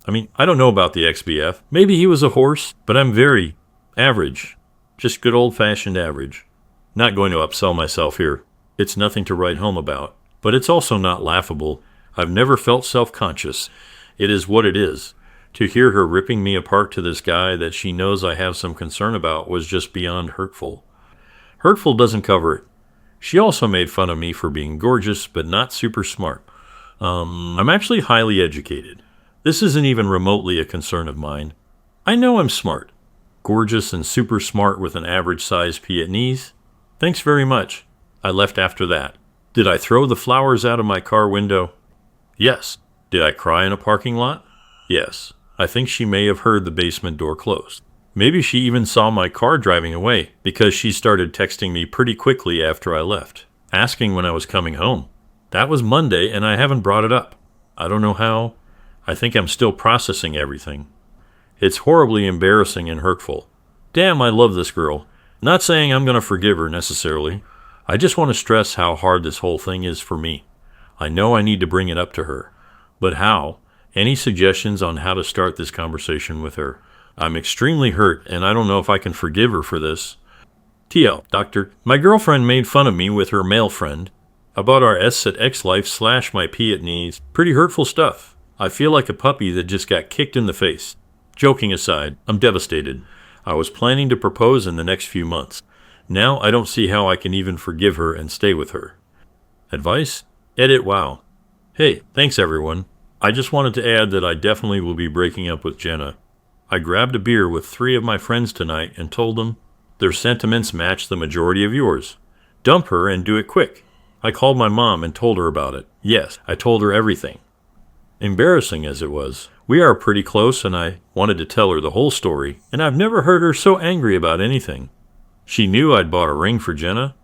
I mean, I don't know about the XBF. Maybe he was a horse, but I'm very average. Just good old-fashioned average. Not going to upsell myself here. It's nothing to write home about, but it's also not laughable. I've never felt self-conscious. It is what it is. To hear her ripping me apart to this guy that she knows I have some concern about was just beyond hurtful. Hurtful doesn't cover it. She also made fun of me for being gorgeous, but not super smart. I'm actually highly educated. This isn't even remotely a concern of mine. I know I'm smart. Gorgeous and super smart with an average-sized Vietnamese? Thanks very much. I left after that. Did I throw the flowers out of my car window? Yes. Did I cry in a parking lot? Yes. I think she may have heard the basement door closed. Maybe she even saw my car driving away because she started texting me pretty quickly after I left, asking when I was coming home. That was Monday and I haven't brought it up. I don't know how. I think I'm still processing everything. It's horribly embarrassing and hurtful. Damn, I love this girl. Not saying I'm going to forgive her necessarily. I just want to stress how hard this whole thing is for me. I know I need to bring it up to her. But how? Any suggestions on how to start this conversation with her? I'm extremely hurt, and I don't know if I can forgive her for this. TL, Doctor, my girlfriend made fun of me with her male friend about our S at X life / my P at knees. Pretty hurtful stuff. I feel like a puppy that just got kicked in the face. Joking aside, I'm devastated. I was planning to propose in the next few months. Now I don't see how I can even forgive her and stay with her. Advice? Edit wow. Hey, thanks everyone. I just wanted to add that I definitely will be breaking up with Jenna. I grabbed a beer with 3 of my friends tonight and told them their sentiments match the majority of yours. Dump her and do it quick. I called my mom and told her about it. Yes, I told her everything. Embarrassing as it was, we are pretty close and I wanted to tell her the whole story, and I've never heard her so angry about anything. She knew I'd bought a ring for Jenna.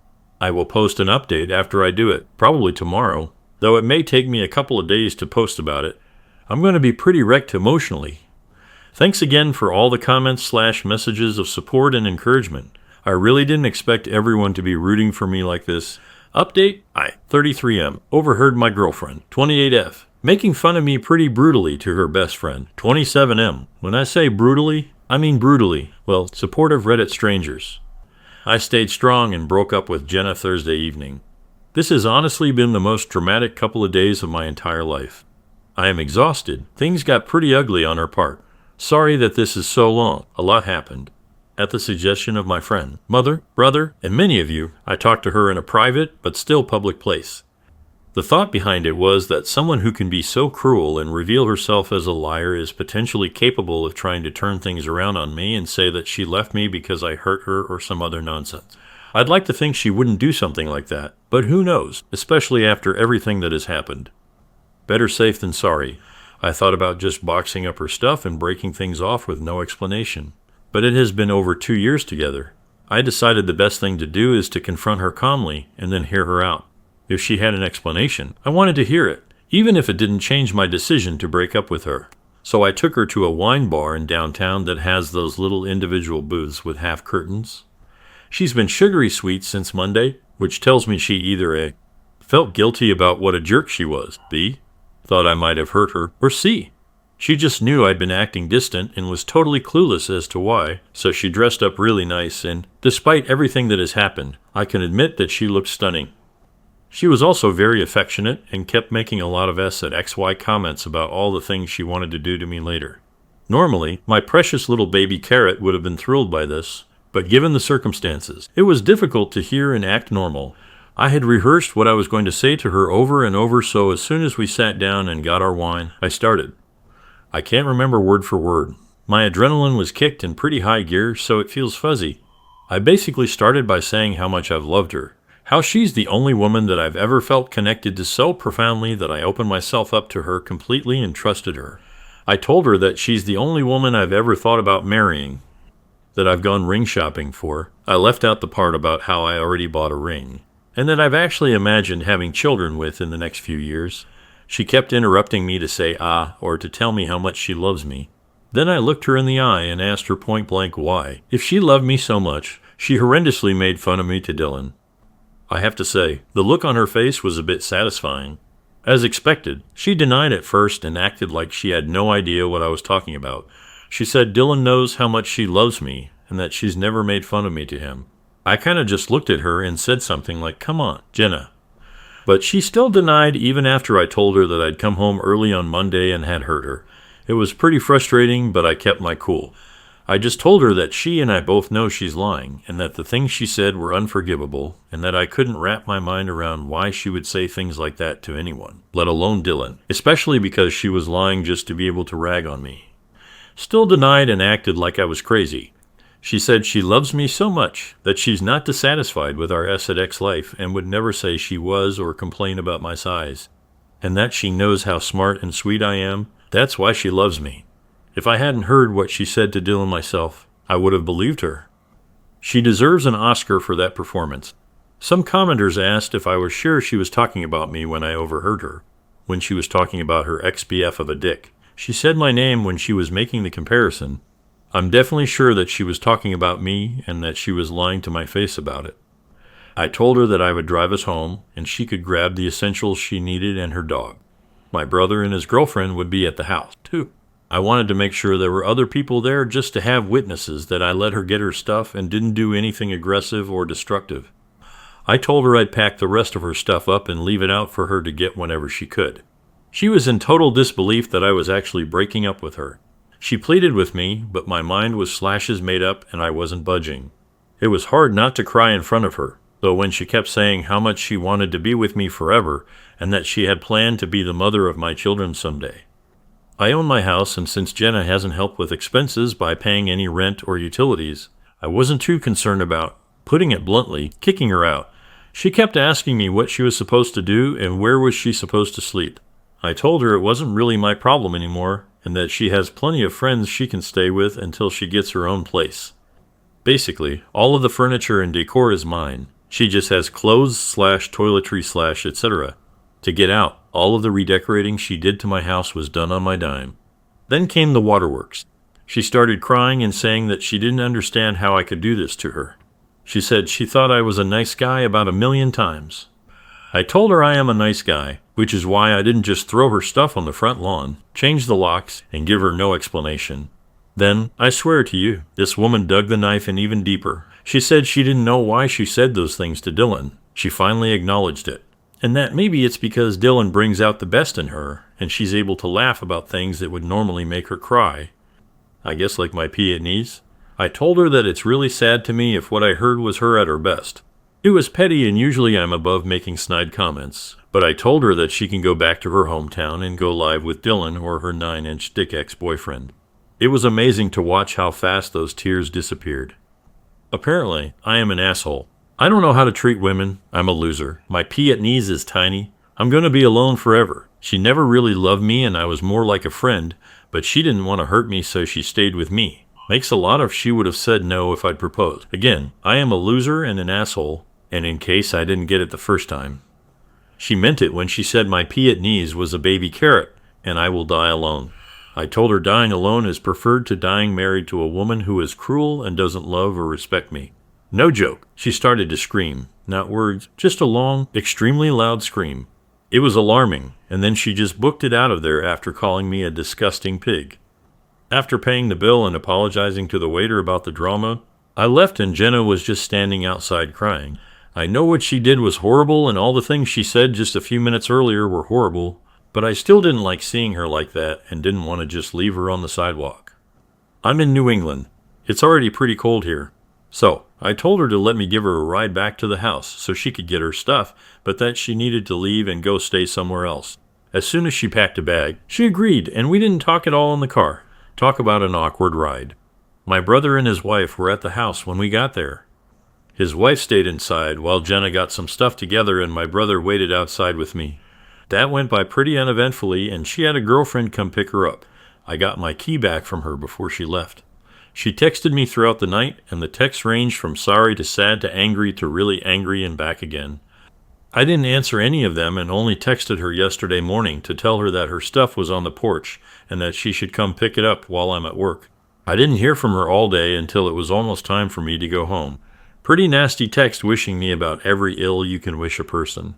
I will post an update after I do it, probably tomorrow, though it may take me a couple of days to post about it. I'm going to be pretty wrecked emotionally. Thanks again for all the comments / messages of support and encouragement. I really didn't expect everyone to be rooting for me like this. Update, I, 33M, overheard my girlfriend, 28F, making fun of me pretty brutally to her best friend, 27M. When I say brutally, I mean brutally. Well, supportive Reddit strangers. I stayed strong and broke up with Jenna Thursday evening. This has honestly been the most dramatic couple of days of my entire life. I am exhausted. Things got pretty ugly on her part. Sorry that this is so long. A lot happened. At the suggestion of my friend, mother, brother, and many of you, I talked to her in a private but still public place. The thought behind it was that someone who can be so cruel and reveal herself as a liar is potentially capable of trying to turn things around on me and say that she left me because I hurt her or some other nonsense. I'd like to think she wouldn't do something like that, but who knows, especially after everything that has happened. Better safe than sorry. I thought about just boxing up her stuff and breaking things off with no explanation. But it has been over 2 years together. I decided the best thing to do is to confront her calmly and then hear her out. If she had an explanation, I wanted to hear it, even if it didn't change my decision to break up with her. So I took her to a wine bar in downtown that has those little individual booths with half curtains. She's been sugary sweet since Monday, which tells me she either A, felt guilty about what a jerk she was, B, thought I might have hurt her, or C, she just knew I'd been acting distant and was totally clueless as to why, so she dressed up really nice and, despite everything that has happened, I can admit that she looked stunning. She was also very affectionate and kept making a lot of S at XY comments about all the things she wanted to do to me later. Normally, my precious little baby carrot would have been thrilled by this, but given the circumstances, it was difficult to hear and act normal. I had rehearsed what I was going to say to her over and over, so as soon as we sat down and got our wine, I started. I can't remember word for word. My adrenaline was kicked in pretty high gear, so it feels fuzzy. I basically started by saying how much I've loved her, How she's the only woman that I've ever felt connected to so profoundly that I opened myself up to her completely and trusted her. I told her that she's the only woman I've ever thought about marrying, that I've gone ring shopping for. I left out the part about how I already bought a ring, and that I've actually imagined having children with in the next few years. She kept interrupting me to say or to tell me how much she loves me. Then I looked her in the eye and asked her point blank why. If she loved me so much, she horrendously made fun of me to Dylan. I have to say, the look on her face was a bit satisfying. As expected, she denied at first and acted like she had no idea what I was talking about. She said Dylan knows how much she loves me and that she's never made fun of me to him. I kind of just looked at her and said something like, "Come on, Jenna." But she still denied even after I told her that I'd come home early on Monday and had hurt her. It was pretty frustrating, but I kept my cool. I just told her that she and I both know she's lying, and that the things she said were unforgivable, and that I couldn't wrap my mind around why she would say things like that to anyone, let alone Dylan, especially because she was lying just to be able to rag on me. Still denied and acted like I was crazy. She said she loves me so much that she's not dissatisfied with our S@X life and would never say she was or complain about my size, and that she knows how smart and sweet I am. That's why she loves me. If I hadn't heard what she said to Dylan myself, I would have believed her. She deserves an Oscar for that performance. Some commenters asked if I was sure she was talking about me when I overheard her, when she was talking about her ex-BF of a dick. She said my name when she was making the comparison. I'm definitely sure that she was talking about me and that she was lying to my face about it. I told her that I would drive us home and she could grab the essentials she needed and her dog. My brother and his girlfriend would be at the house, too. I wanted to make sure there were other people there just to have witnesses that I let her get her stuff and didn't do anything aggressive or destructive. I told her I'd pack the rest of her stuff up and leave it out for her to get whenever she could. She was in total disbelief that I was actually breaking up with her. She pleaded with me, but my mind was slashes made up and I wasn't budging. It was hard not to cry in front of her, though when she kept saying how much she wanted to be with me forever and that she had planned to be the mother of my children someday. I own my house, and since Jenna hasn't helped with expenses by paying any rent or utilities, I wasn't too concerned about, putting it bluntly, kicking her out. She kept asking me what she was supposed to do and where was she supposed to sleep. I told her it wasn't really my problem anymore, and that she has plenty of friends she can stay with until she gets her own place. Basically, all of the furniture and decor is mine. She just has clothes/toiletry/ etc. To get out, all of the redecorating she did to my house was done on my dime. Then came the waterworks. She started crying and saying that she didn't understand how I could do this to her. She said she thought I was a nice guy about 1,000,000 times. I told her I am a nice guy, which is why I didn't just throw her stuff on the front lawn, change the locks, and give her no explanation. Then, I swear to you, this woman dug the knife in even deeper. She said she didn't know why she said those things to Dylan. She finally acknowledged it. And that maybe it's because Dylan brings out the best in her, and she's able to laugh about things that would normally make her cry. I guess like my peonies. I told her that it's really sad to me if what I heard was her at her best. It was petty, and usually I'm above making snide comments, but I told her that she can go back to her hometown and go live with Dylan or her 9-inch dick ex-boyfriend. It was amazing to watch how fast those tears disappeared. Apparently, I am an asshole. I don't know how to treat women. I'm a loser. My pee at knees is tiny. I'm going to be alone forever. She never really loved me and I was more like a friend, but she didn't want to hurt me, so she stayed with me. Makes a lot of she would have said no if I'd proposed. Again, I am a loser and an asshole, and in case I didn't get it the first time. She meant it when she said my pee at knees was a baby carrot, and I will die alone. I told her dying alone is preferred to dying married to a woman who is cruel and doesn't love or respect me. No joke. She started to scream. Not words, just a long, extremely loud scream. It was alarming, and then she just booked it out of there after calling me a disgusting pig. After paying the bill and apologizing to the waiter about the drama, I left and Jenna was just standing outside crying. I know what she did was horrible and all the things she said just a few minutes earlier were horrible, but I still didn't like seeing her like that and didn't want to just leave her on the sidewalk. I'm in New England. It's already pretty cold here. So, I told her to let me give her a ride back to the house so she could get her stuff, but that she needed to leave and go stay somewhere else. As soon as she packed a bag, she agreed, and we didn't talk at all in the car. Talk about an awkward ride. My brother and his wife were at the house when we got there. His wife stayed inside while Jenna got some stuff together and my brother waited outside with me. That went by pretty uneventfully, and she had a girlfriend come pick her up. I got my key back from her before she left. She texted me throughout the night, and the texts ranged from sorry to sad to angry to really angry and back again. I didn't answer any of them and only texted her yesterday morning to tell her that her stuff was on the porch and that she should come pick it up while I'm at work. I didn't hear from her all day until it was almost time for me to go home. Pretty nasty text wishing me about every ill you can wish a person.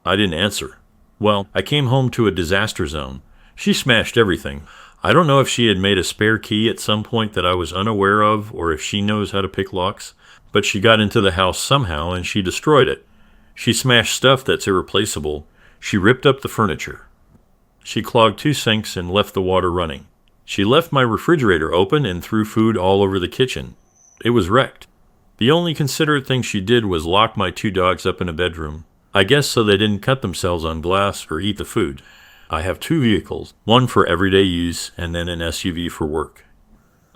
I didn't answer. Well, I came home to a disaster zone. She smashed everything. I don't know if she had made a spare key at some point that I was unaware of or if she knows how to pick locks, but she got into the house somehow and she destroyed it. She smashed stuff that's irreplaceable. She ripped up the furniture. She clogged 2 sinks and left the water running. She left my refrigerator open and threw food all over the kitchen. It was wrecked. The only considerate thing she did was lock my 2 dogs up in a bedroom. I guess so they didn't cut themselves on glass or eat the food. I have 2 vehicles, one for everyday use and then an SUV for work.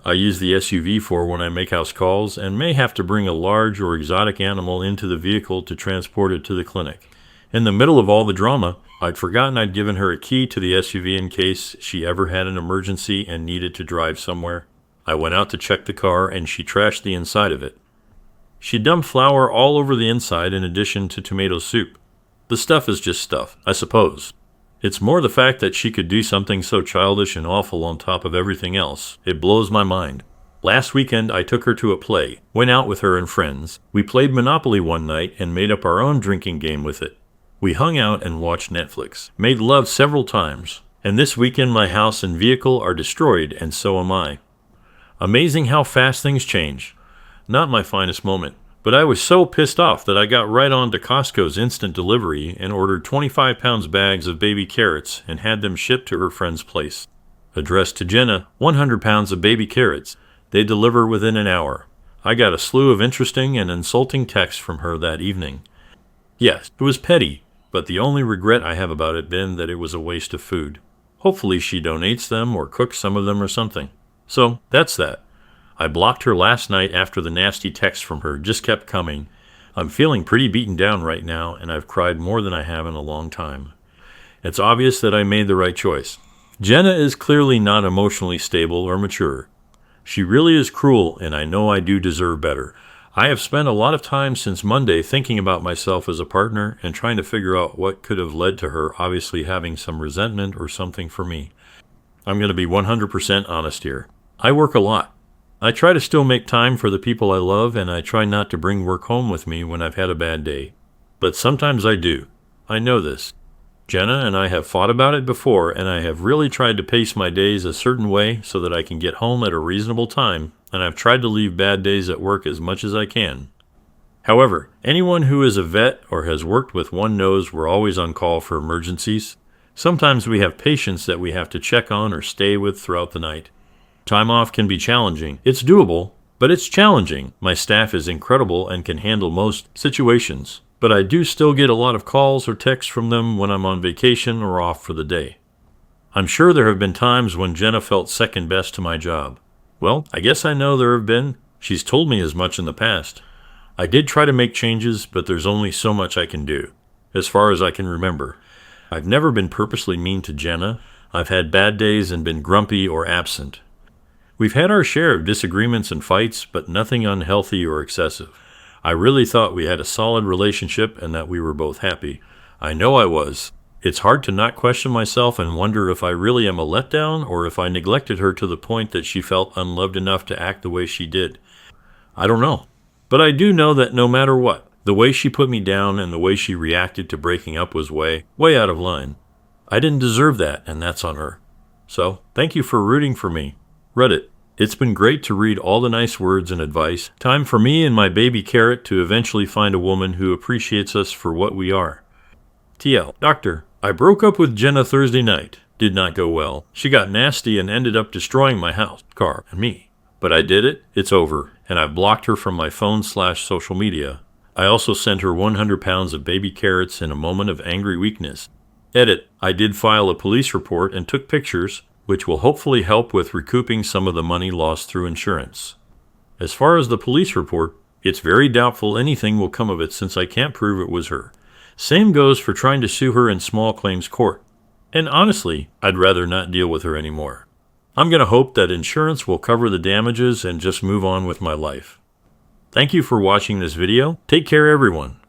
I use the SUV for when I make house calls and may have to bring a large or exotic animal into the vehicle to transport it to the clinic. In the middle of all the drama, I'd forgotten I'd given her a key to the SUV in case she ever had an emergency and needed to drive somewhere. I went out to check the car and she trashed the inside of it. She dumped flour all over the inside in addition to tomato soup. The stuff is just stuff, I suppose. It's more the fact that she could do something so childish and awful on top of everything else. It blows my mind. Last weekend, I took her to a play, went out with her and friends. We played Monopoly one night and made up our own drinking game with it. We hung out and watched Netflix, made love several times, and this weekend my house and vehicle are destroyed and so am I. Amazing how fast things change. Not my finest moment, but I was so pissed off that I got right on to Costco's instant delivery and ordered 25-pound bags of baby carrots and had them shipped to her friend's place. Addressed to Jenna, 100 pounds of baby carrots. They deliver within an hour. I got a slew of interesting and insulting texts from her that evening. Yes, it was petty, but the only regret I have about it been that it was a waste of food. Hopefully she donates them or cooks some of them or something. So, that's that. I blocked her last night after the nasty text from her just kept coming. I'm feeling pretty beaten down right now, and I've cried more than I have in a long time. It's obvious that I made the right choice. Jenna is clearly not emotionally stable or mature. She really is cruel, and I know I do deserve better. I have spent a lot of time since Monday thinking about myself as a partner and trying to figure out what could have led to her obviously having some resentment or something for me. I'm going to be 100% honest here. I work a lot. I try to still make time for the people I love, and I try not to bring work home with me when I've had a bad day. But sometimes I do. I know this. Jenna and I have fought about it before, and I have really tried to pace my days a certain way so that I can get home at a reasonable time, and I've tried to leave bad days at work as much as I can. However, anyone who is a vet or has worked with one knows we're always on call for emergencies. Sometimes we have patients that we have to check on or stay with throughout the night. Time off can be challenging. It's doable, but it's challenging. My staff is incredible and can handle most situations, but I do still get a lot of calls or texts from them when I'm on vacation or off for the day. I'm sure there have been times when Jenna felt second best to my job. Well, I guess I know there have been. She's told me as much in the past. I did try to make changes, but there's only so much I can do, as far as I can remember. I've never been purposely mean to Jenna. I've had bad days and been grumpy or absent. We've had our share of disagreements and fights, but nothing unhealthy or excessive. I really thought we had a solid relationship and that we were both happy. I know I was. It's hard to not question myself and wonder if I really am a letdown or if I neglected her to the point that she felt unloved enough to act the way she did. I don't know. But I do know that no matter what, the way she put me down and the way she reacted to breaking up was way out of line. I didn't deserve that, and that's on her. So, thank you for rooting for me. Reddit. It's been great to read all the nice words and advice. Time for me and my baby carrot to eventually find a woman who appreciates us for what we are. TL. Doctor, I broke up with Jenna Thursday night. Did not go well. She got nasty and ended up destroying my house, car, and me. But I did it. It's over. And I've blocked her from my phone/social media. I also sent her 100 pounds of baby carrots in a moment of angry weakness. Edit. I did file a police report and took pictures, which will hopefully help with recouping some of the money lost through insurance. As far as the police report, It's very doubtful anything will come of it since I can't prove it was her. Same goes for trying to sue her in small claims court. And honestly, I'd rather not deal with her anymore. I'm going to hope that insurance will cover the damages and just move on with my life. Thank you for watching this video. Take care, everyone.